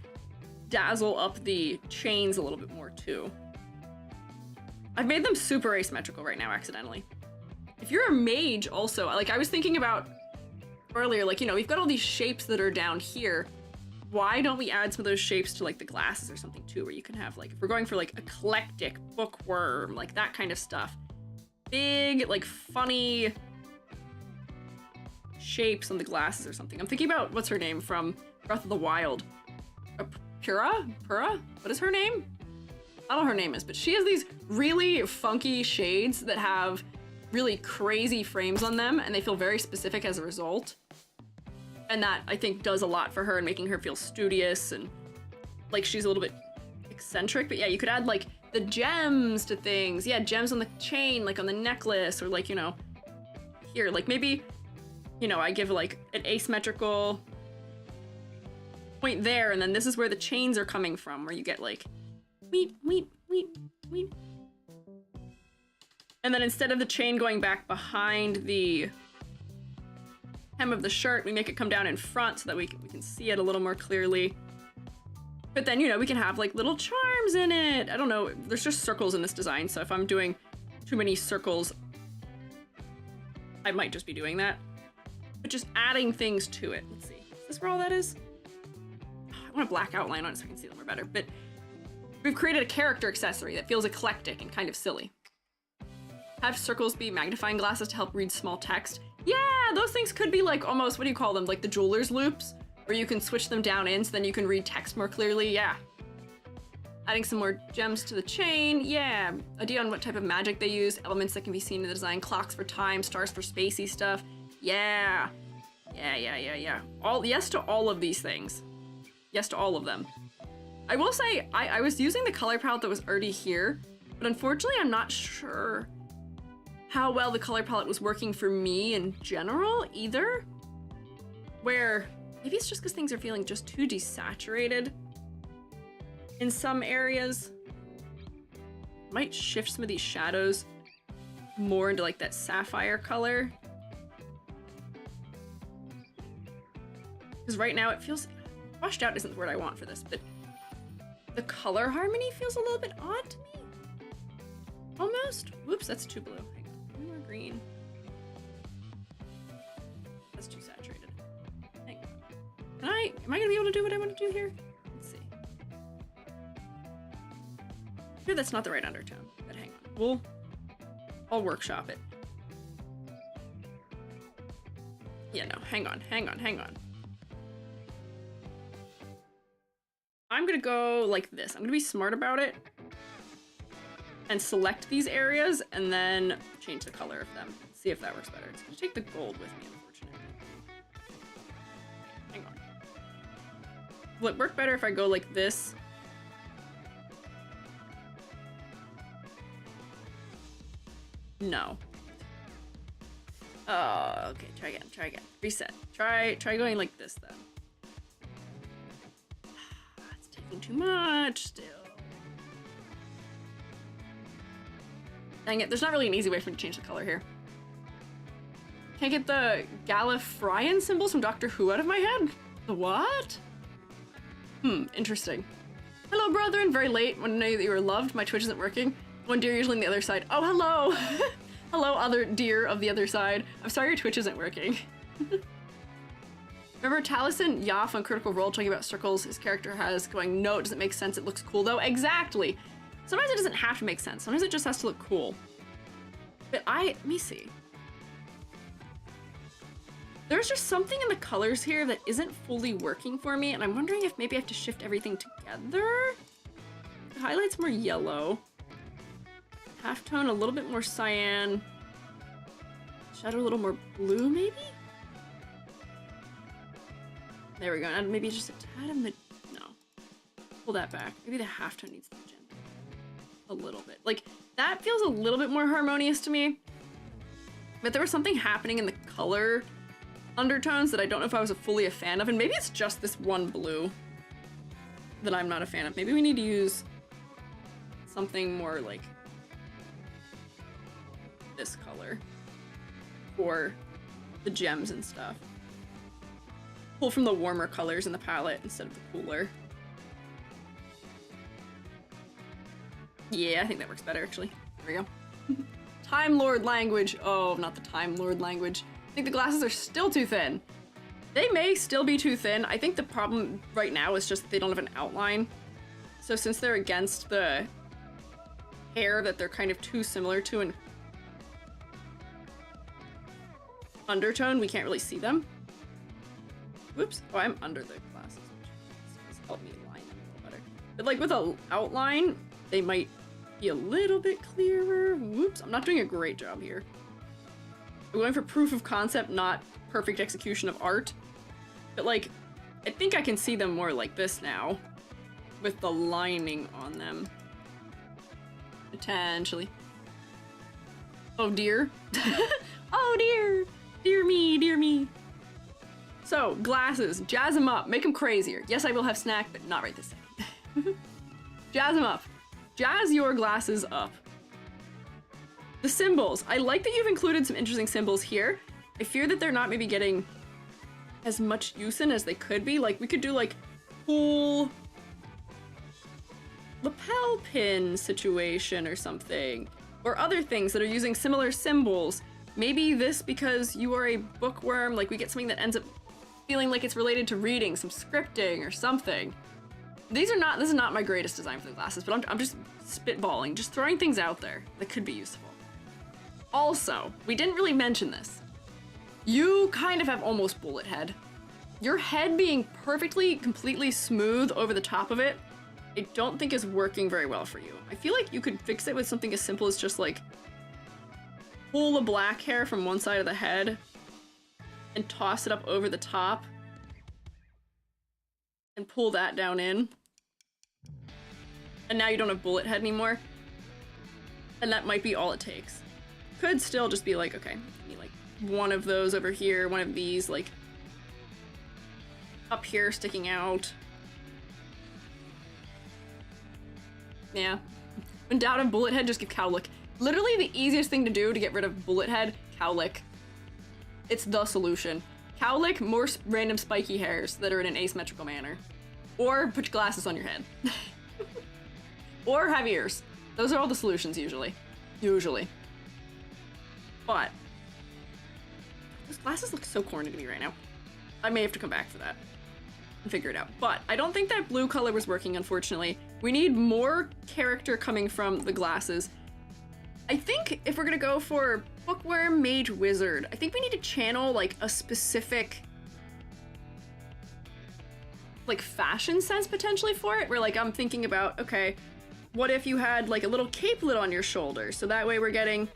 dazzle up the chains a little bit more too. I've made them super asymmetrical right now accidentally. If you're a mage also, like I was thinking about earlier, like, you know, we've got all these shapes that are down here. Why don't we add some of those shapes to like the glasses or something too, where you can have like, if we're going for like eclectic, bookworm, like that kind of stuff. Big, like funny shapes on the glasses or something. I'm thinking about, what's her name from Breath of the Wild? Pura? What is her name? I don't know what her name is, but she has these really funky shades that have really crazy frames on them, and they feel very specific as a result. And that, I think, does a lot for her and making her feel studious and like she's a little bit eccentric. But yeah, you could add like the gems to things. Yeah, gems on the chain, like on the necklace, or like, you know, here, like maybe, you know, I give like an asymmetrical point there, and then this is where the chains are coming from, where you get like weet. And then instead of the chain going back behind the hem of the shirt, we make it come down in front so that we can see it a little more clearly. But then, you know, we can have like little charms in it. I don't know, there's just circles in this design, so if I'm doing too many circles, I might just be doing that. But just adding things to it. Let's see, is this where all that is? I want a black outline on it so I can see them more better, but we've created a character accessory that feels eclectic and kind of silly. Have circles be magnifying glasses to help read small text. Yeah, those things could be like almost, what do you call them? Like the jeweler's loops, where you can switch them down in so then you can read text more clearly. Yeah. Adding some more gems to the chain. Yeah, idea on what type of magic they use, elements that can be seen in the design, clocks for time, stars for spacey stuff. Yeah. Yeah. Yes to all of these things. Yes to all of them. I will say, I was using the color palette that was already here, but unfortunately I'm not sure how well the color palette was working for me in general either. Where, maybe it's just because things are feeling just too desaturated in some areas. Might shift some of these shadows more into like that sapphire color. Because right now it feels, washed out isn't the word I want for this, but the color harmony feels a little bit odd to me. Almost. Whoops, that's too blue. Hang on, one more green. That's too saturated. Hang on. Am I gonna be able to do what I want to do here? Let's see. Sure, that's not the right undertone, but hang on. I'll workshop it. Yeah, no, hang on. I'm gonna go like this. I'm gonna be smart about it and select these areas and then change the color of them. See if that works better. It's gonna take the gold with me, unfortunately. Hang on. Will it work better if I go like this? No. Oh, okay, try again. Reset. Try going like this then. It's taking too much still. Dang it, there's not really an easy way for me to change the color here. Can't get the Gallifreyan symbols from Doctor Who out of my head? The what? Interesting. Hello, brethren. Very late. Want to know that you were loved. My Twitch isn't working. One deer usually on the other side. Oh, hello. Hello, other deer of the other side. I'm sorry your Twitch isn't working. Remember Taliesin Yaff on Critical Role talking about circles his character has going, no, it doesn't make sense. It looks cool though. Exactly. Sometimes it doesn't have to make sense. Sometimes it just has to look cool. But let me see. There's just something in the colors here that isn't fully working for me, and I'm wondering if maybe I have to shift everything together? The highlight's more yellow. Halftone a little bit more cyan. Shadow a little more blue, maybe? There we go. And maybe just a tad of no. Pull that back. Maybe the halftone needs to be gentle. A little bit. Like, that feels a little bit more harmonious to me. But there was something happening in the color undertones that I don't know if I was fully a fan of, and maybe it's just this one blue that I'm not a fan of. Maybe we need to use something more like this color for the gems and stuff. Pull from the warmer colors in the palette instead of the cooler. Yeah, I think that works better actually. There we go. Time Lord language. Oh, not the Time Lord language. I think the glasses are still too thin. They may still be too thin. I think the problem right now is just that they don't have an outline. So since they're against the hair that they're kind of too similar to in undertone, we can't really see them. Whoops. Oh, I'm under the glasses, which help me line them a little better. But like with an outline, they might be a little bit clearer. Whoops. I'm not doing a great job here. I'm going for proof of concept, not perfect execution of art. But like, I think I can see them more like this now with the lining on them. Potentially. Oh dear. Oh dear. Dear me, dear me. So, glasses. Jazz them up. Make them crazier. Yes, I will have snack, but not right this second. Jazz them up. Jazz your glasses up. The symbols. I like that you've included some interesting symbols here. I fear that they're not maybe getting as much use in as they could be. Like, we could do like cool lapel pin situation or something. Or other things that are using similar symbols. Maybe this because you are a bookworm, like we get something that ends up feeling like it's related to reading, some scripting or something. This is not my greatest design for the glasses, but I'm just spitballing, just throwing things out there that could be useful. Also, we didn't really mention this. You kind of have almost bullet head. Your head being perfectly, completely smooth over the top of it I don't think is working very well for you. I feel like you could fix it with something as simple as just like pull the black hair from one side of the head and toss it up over the top and pull that down in. And now you don't have bullet head anymore. And that might be all it takes. Could still just be like, okay, give me like one of those over here, one of these like up here sticking out. Yeah. When down on bullet head, just give cowlick. Literally the easiest thing to do to get rid of bullet head, cowlick. It's the solution. Cowlick, more random spiky hairs that are in an asymmetrical manner. Or put your glasses on your head. Or have ears. Those are all the solutions usually. Usually. But those glasses look so corny to me right now. I may have to come back for that and figure it out. But I don't think that blue color was working, unfortunately. We need more character coming from the glasses. I think if we're gonna go for bookworm, mage, wizard, I think we need to channel like a specific like fashion sense potentially for it, where like I'm thinking about, okay, what if you had like a little capelet on your shoulder? So that way we're getting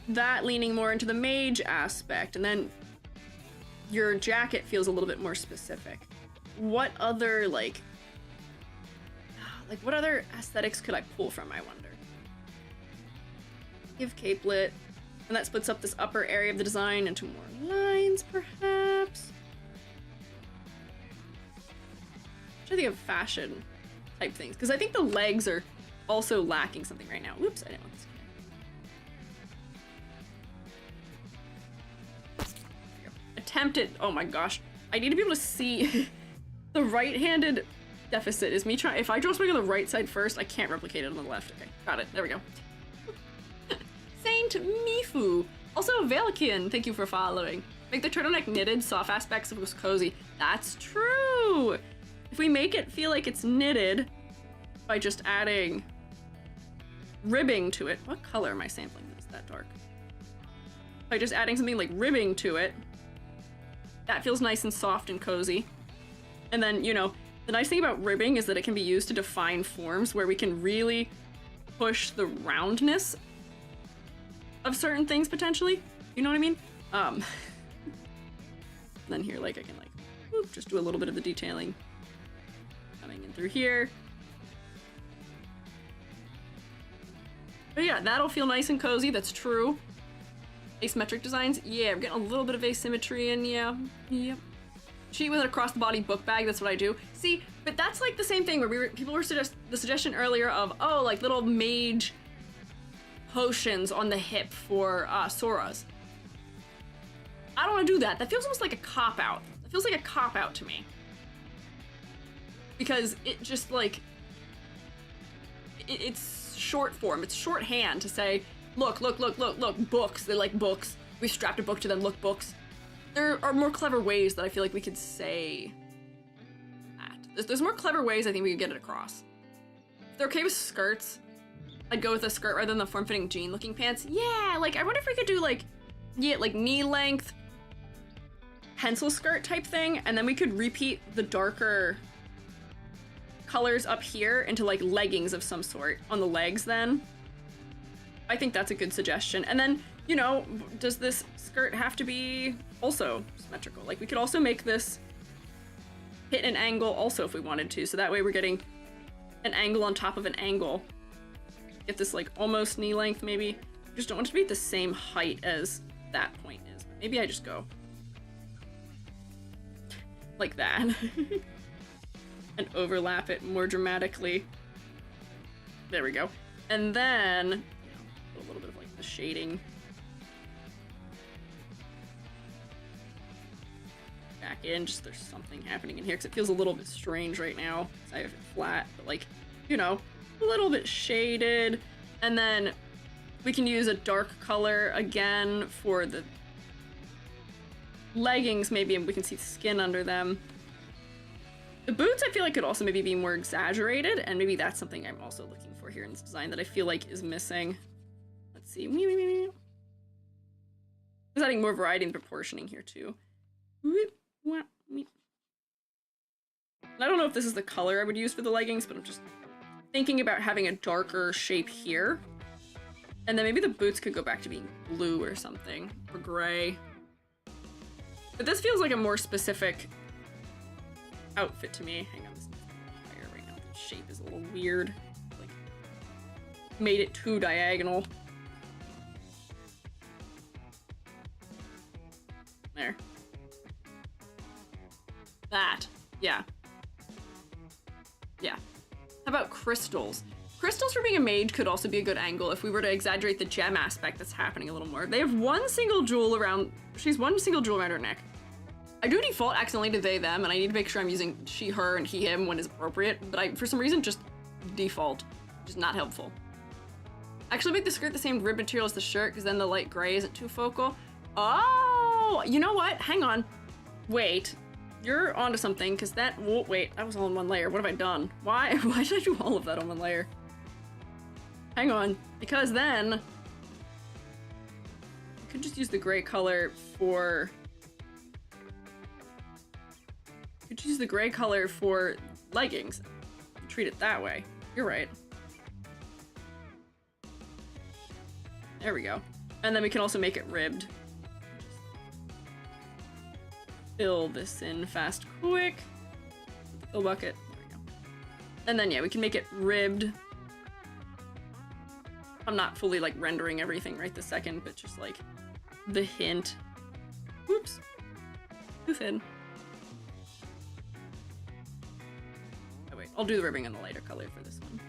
that leaning more into the mage aspect, and then your jacket feels a little bit more specific. What other like what other aesthetics could I pull from, I wonder? Give capelet, and that splits up this upper area of the design into more lines, perhaps? I'm trying to think of fashion type things, because I think the legs are also lacking something right now. Whoops, I didn't want this. Attempted, oh my gosh. I need to be able to see the right-handed deficit is me trying, if I draw something on the right side first, I can't replicate it on the left. Okay, got it, there we go. Saint Mifu. Also, Velikian, thank you for following. Make the turtleneck knitted, soft aspects of it was cozy. That's true! If we make it feel like it's knitted by just adding ribbing to it. What color am I sampling? It's that dark. By just adding something like ribbing to it, that feels nice and soft and cozy. And then, you know, the nice thing about ribbing is that it can be used to define forms where we can really push the roundness of certain things potentially. You know what I mean? Then here, like, I can, like, whoop, just do a little bit of the detailing coming in through here. But yeah, that'll feel nice and cozy. That's true. Asymmetric designs. Yeah, we're getting a little bit of asymmetry in. Yeah. Yep. Cheat with an across the body book bag. That's what I do. See, but that's like the same thing where people were the suggestion earlier of, oh, like little mage potions on the hip for Soras. I don't want to do that. That feels almost like a cop-out. It feels like a cop-out to me. Because it just, like, it's short form. It's shorthand to say, look, books. They like books. We strapped a book to them, look, books. There are more clever ways that I feel like we could say that. There's more clever ways I think we could get it across. If they're okay with skirts, I'd go with a skirt rather than the form-fitting jean-looking pants. Yeah, like, I wonder if we could do, like, yeah, like knee-length pencil skirt type thing, and then we could repeat the darker colors up here into, like, leggings of some sort on the legs then. I think that's a good suggestion. And then, you know, does this skirt have to be also symmetrical? Like, we could also make this hit an angle also if we wanted to, so that way we're getting an angle on top of an angle. Get this, like, almost knee length, maybe. I just don't want it to be at the same height as that point is. But maybe I just go like that. And overlap it more dramatically. There we go. And then, you know, put a little bit of, like, the shading back in, just there's something happening in here, because it feels a little bit strange right now. I have it flat, but, like, you know, a little bit shaded. And then we can use a dark color again for the leggings, maybe, and we can see the skin under them. The boots, I feel like, could also maybe be more exaggerated, and maybe that's something I'm also looking for here in this design that I feel like is missing. Let's see. There's adding more variety and proportioning here, too. I don't know if this is the color I would use for the leggings, but I'm just thinking about having a darker shape here. And then maybe the boots could go back to being blue or something, or gray. But this feels like a more specific outfit to me. Hang on, this is higher right now. The shape is a little weird. Like, made it too diagonal. There. That. Yeah. Yeah. How about crystals? Crystals for being a mage could also be a good angle if we were to exaggerate the gem aspect that's happening a little more. They have one single jewel around, she's one single jewel around her neck. I do default accidentally to they, them, and I need to make sure I'm using she, her, and he, him when is appropriate, but I, for some reason, just default, which is not helpful. Actually make the skirt the same rib material as the shirt, because then the light gray isn't too focal. Oh, you know what? Hang on. Wait. You're onto something, because that, whoa, wait, that was all in one layer. What have I done? Why did I do all of that on one layer? Hang on, because then I could just use the gray color for leggings. Treat it that way. You're right. There we go. And then we can also make it ribbed. Fill this in fast, quick. Fill bucket. There we go. And then yeah, we can make it ribbed. I'm not fully like rendering everything right this second, but just like the hint. Whoops. Too thin. Oh wait, I'll do the ribbing in the lighter color for this one.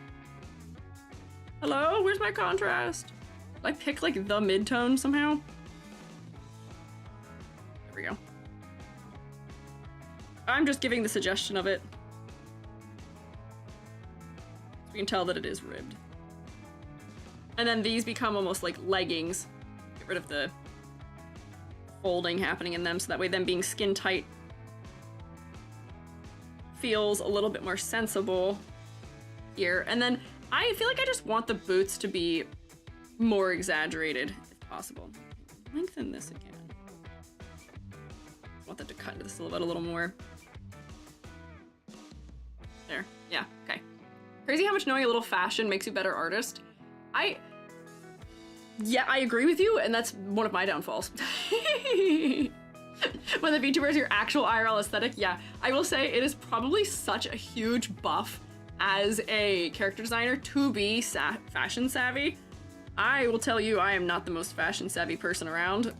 Hello, where's my contrast? Did I pick like the mid-tone somehow? There we go. I'm just giving the suggestion of it. So we can tell that it is ribbed. And then these become almost like leggings. Get rid of the folding happening in them, so that way them being skin tight feels a little bit more sensible here. And then I feel like I just want the boots to be more exaggerated if possible. Lengthen this again. I want that to cut into the silhouette a little more. There, yeah, okay. Crazy how much knowing a little fashion makes you a better artist. Yeah, I agree with you, and that's one of my downfalls. When the VTubers are your actual IRL aesthetic, yeah. I will say it is probably such a huge buff as a character designer to be fashion savvy. I will tell you, I am not the most fashion savvy person around.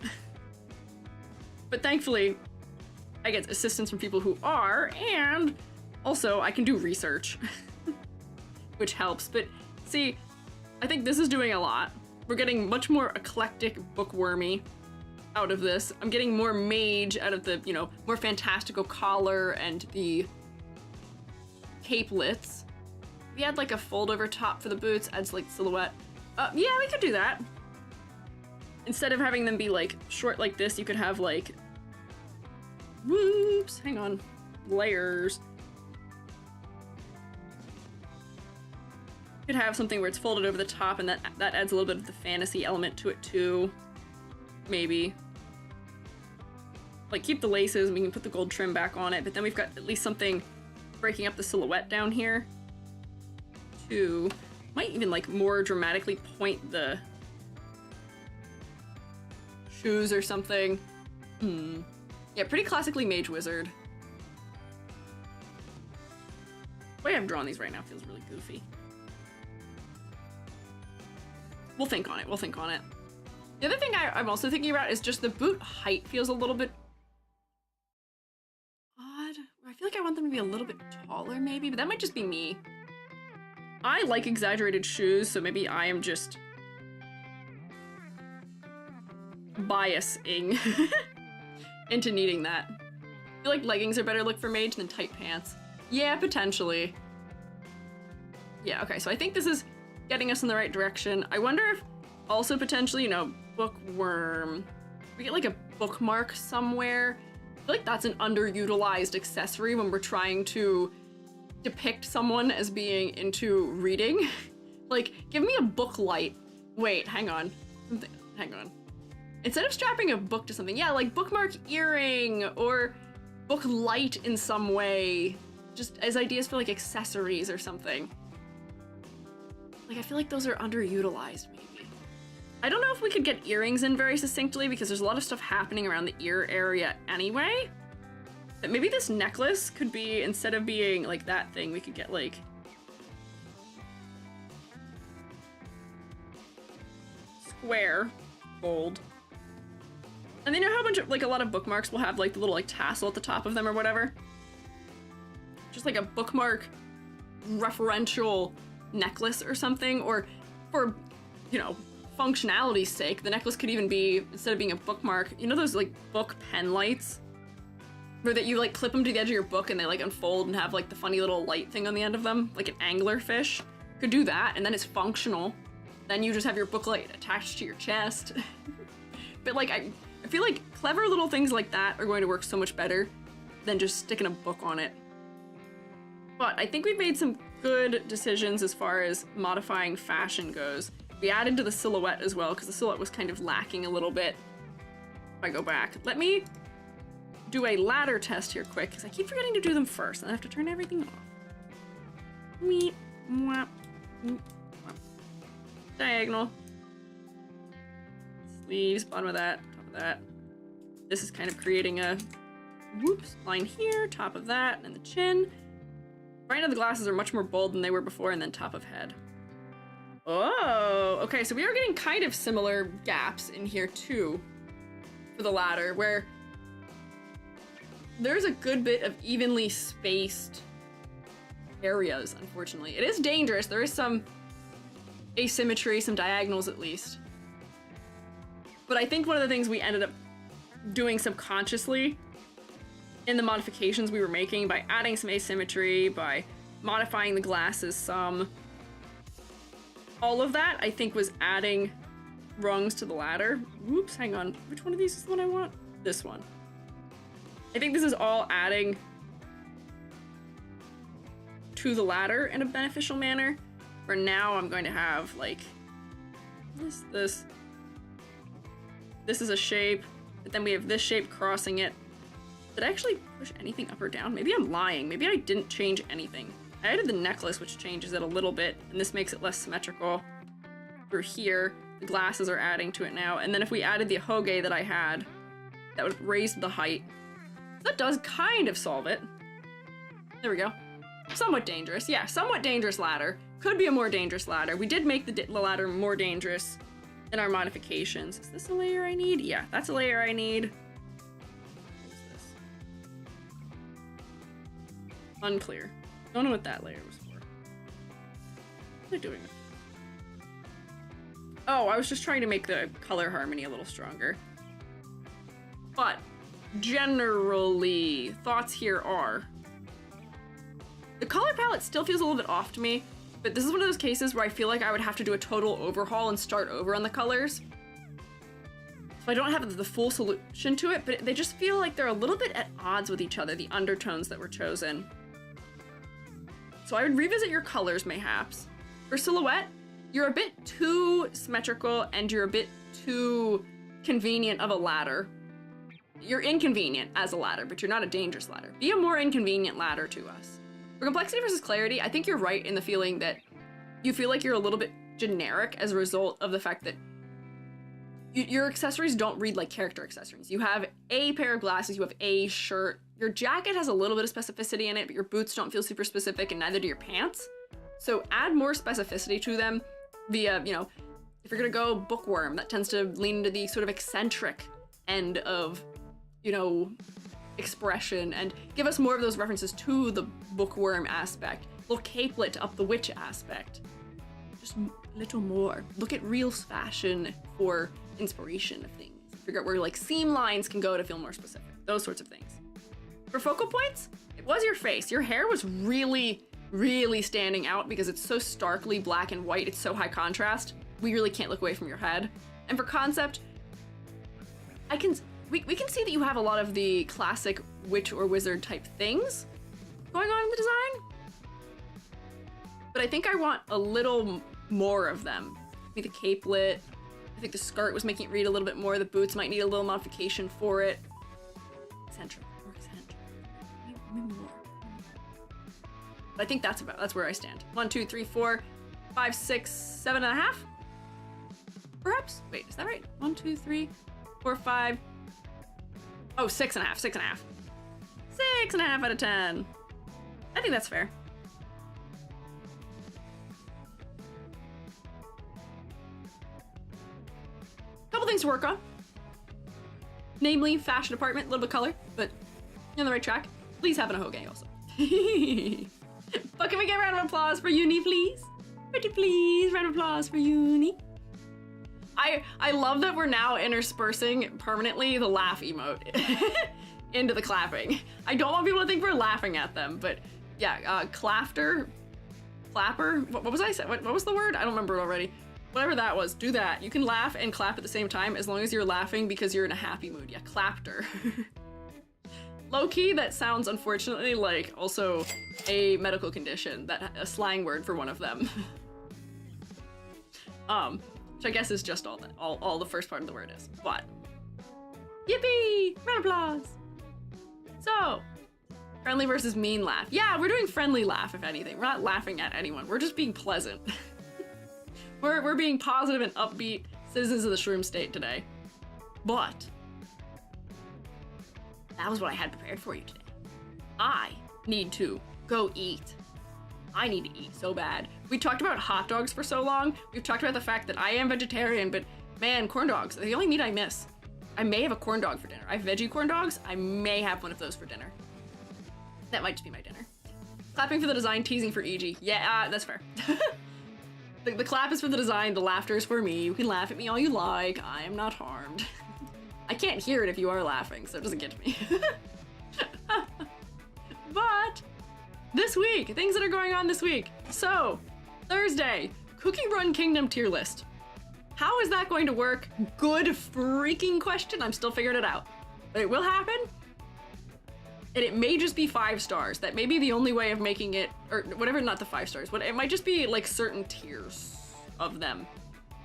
But thankfully, I get assistance from people who are, and also I can do research, which helps. But see, I think this is doing a lot. We're getting much more eclectic bookwormy out of this. I'm getting more mage out of the, you know, more fantastical collar and the capelets. We had like a fold over top for the boots, adds like silhouette. Yeah, we could do that. Instead of having them be like short like this, you could have like, whoops, hang on, layers. Could have something where it's folded over the top, and that adds a little bit of the fantasy element to it too. Maybe. Like keep the laces and we can put the gold trim back on it, but then we've got at least something breaking up the silhouette down here. Might even like more dramatically point the shoes or something. Yeah, pretty classically mage wizard. The way I'm drawing these right now feels really goofy. We'll think on it, we'll think on it. The other thing I'm also thinking about is just the boot height feels a little bit odd. I feel like I want them to be a little bit taller maybe, but that might just be me. I like exaggerated shoes, so maybe I am just biasing into needing that. I feel like leggings are better look for mage than tight pants. Yeah, potentially. Yeah, okay, so I think this is getting us in the right direction. I wonder if also potentially, you know, bookworm. We get like a bookmark somewhere. I feel like that's an underutilized accessory when we're trying to depict someone as being into reading. Like, give me a book light. Wait, hang on. Hang on. Instead of strapping a book to something, yeah, like bookmark earring or book light in some way. just as ideas for like accessories or something. Like, I feel like those are underutilized, maybe. I don't know if we could get earrings in very succinctly because there's a lot of stuff happening around the ear area anyway. But maybe this necklace could be, instead of being like that thing, we could get like square gold. And then you know how a lot of bookmarks will have like the little like tassel at the top of them or whatever? Just like a bookmark referential necklace or something, or for, you know, functionality's sake, the necklace could even be, instead of being a bookmark, you know those like book pen lights? Where that you like clip them to the edge of your book and they like unfold and have like the funny little light thing on the end of them, like an anglerfish. Could do that, and then it's functional. Then you just have your book light attached to your chest. But like, I feel like clever little things like that are going to work so much better than just sticking a book on it. But I think we've made some good decisions as far as modifying fashion goes. We added to the silhouette as well, because the silhouette was kind of lacking a little bit. If I go back, let me do a ladder test here quick, because I keep forgetting to do them first, and I have to turn everything off. Meep, mwap, mwap. Diagonal. Sleeves, bottom of that, top of that. This is kind of creating a whoops line here, top of that, and the chin. Right now the glasses are much more bold than they were before, and then top of head. Oh, okay, so we are getting kind of similar gaps in here too for the ladder, where there's a good bit of evenly spaced areas, unfortunately. It is dangerous. There is some asymmetry, some diagonals at least. But I think one of the things we ended up doing subconsciously in the modifications we were making, by adding some asymmetry, by modifying the glasses some, all of that I think was adding rungs to the ladder. Whoops, hang on. Which one of these is the one I want? This one. I think this is all adding to the ladder in a beneficial manner. For now, I'm going to have like this is a shape, but then we have this shape crossing it. Did I actually push anything up or down? Maybe I'm lying. Maybe I didn't change anything. I added the necklace, which changes it a little bit, and this makes it less symmetrical. For here, the glasses are adding to it now, and then if we added the hoge that I had, that would raise the height. That does kind of solve it. There we go. Somewhat dangerous. Yeah, somewhat dangerous ladder. Could be a more dangerous ladder. We did make the ladder more dangerous in our modifications. Is this a layer I need? Yeah, that's a layer I need. What's this? Unclear. Don't know what that layer was for. What am I doing? Oh, I was just trying to make the color harmony a little stronger. But generally, thoughts here are, the color palette still feels a little bit off to me, but this is one of those cases where I feel like I would have to do a total overhaul and start over on the colors. So I don't have the full solution to it, but they just feel like they're a little bit at odds with each other, the undertones that were chosen. So I would revisit your colors, mayhaps. For silhouette, you're a bit too symmetrical and you're a bit too convenient of a ladder. You're inconvenient as a ladder, but you're not a dangerous ladder. Be a more inconvenient ladder to us. For complexity versus clarity, I think you're right in the feeling that you feel like you're a little bit generic as a result of the fact that your accessories don't read like character accessories. You have a pair of glasses, you have a shirt. Your jacket has a little bit of specificity in it, but your boots don't feel super specific, and neither do your pants. So add more specificity to them via, you know, if you're gonna go bookworm, that tends to lean into the sort of eccentric end of, you know, expression, and give us more of those references to the bookworm aspect. Little capelet up the witch aspect. Just a little more. Look at real fashion for inspiration of things. Figure out where like seam lines can go to feel more specific. Those sorts of things. For focal points, it was your face. Your hair was really, really standing out because it's so starkly black and white. It's so high contrast. We really can't look away from your head. And for concept, we can see that you have a lot of the classic witch or wizard type things going on in the design. But I think I want a little more of them. Maybe the capelet. I think the skirt was making it read a little bit more. The boots might need a little modification for it. Eccentric, more eccentric. Maybe more. I think that's where I stand. 1, 2, 3, 4, 5, 6, 7.5? Perhaps? Wait, is that right? 1, 2, 3, 4, 5. Oh, 6.5, 6.5. 6.5 out of 10. I think that's fair. Couple things to work on. Namely, fashion department, a little bit of color, but you're on the right track. Please have an ahoge also. But can we get a round of applause for Uni, please? Pretty please, round of applause for Uni. I love that we're now interspersing permanently the laugh emote into the clapping. I don't want people to think we're laughing at them, but yeah, clapper, what was I saying? What was the word? I don't remember it already. Whatever that was, do that. You can laugh and clap at the same time as long as you're laughing because you're in a happy mood. Yeah, clapter. Low-key, that sounds unfortunately like also a medical condition, a slang word for one of them. Which I guess is just all the first part of the word is. But yippee! Round of applause. So, friendly versus mean laugh. Yeah, we're doing friendly laugh if anything. We're not laughing at anyone. We're just being pleasant. We're being positive and upbeat citizens of the shroom state today. But that was what I had prepared for you today. I need to go eat. I need to eat so bad. We talked about hot dogs for so long. We've talked about the fact that I am vegetarian, but man, corn dogs, they're the only meat I miss. I may have a corn dog for dinner. I have veggie corn dogs. I may have one of those for dinner. That might just be my dinner. Clapping for the design, teasing for EG. Yeah, that's fair. The clap is for the design, the laughter is for me. You can laugh at me all you like. I am not harmed. I can't hear it if you are laughing, so it doesn't get to me. But this week, things that are going on this week. So, Thursday, Cookie Run Kingdom tier list. How is that going to work? Good freaking question. I'm still figuring it out. But it will happen. And it may just be 5 stars. That may be the only way of making it, or whatever, not the 5 stars, but it might just be like certain tiers of them.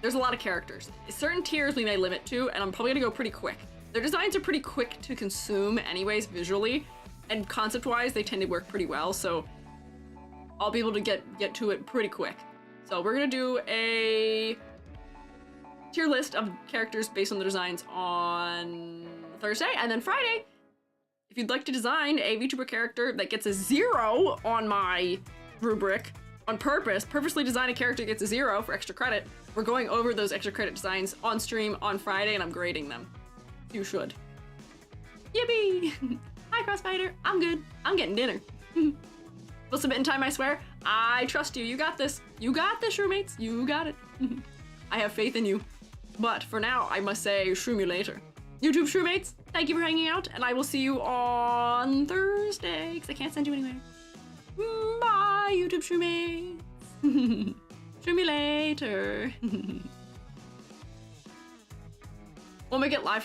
There's a lot of characters. Certain tiers we may limit to, and I'm probably gonna go pretty quick. Their designs are pretty quick to consume anyways, visually, and concept-wise, they tend to work pretty well, so I'll be able to get to it pretty quick. So we're gonna do a tier list of characters based on the designs on Thursday, and then Friday, if you'd like to design a VTuber character that gets a 0 on my rubric, on purpose, purposely design a character that gets a 0 for extra credit, we're going over those extra credit designs on stream on Friday, and I'm grading them. You should. Yippee! Hi, Crossfighter. I'm good. I'm getting dinner. We'll submit in time, I swear. I trust you. You got this. You got this, roommates. You got it. I have faith in you. But for now, I must say, shroom you later. YouTube shroommates, thank you for hanging out, and I will see you on Thursday, because I can't send you anywhere. Bye, YouTube shroommates. Shroom you later. We'll make it live.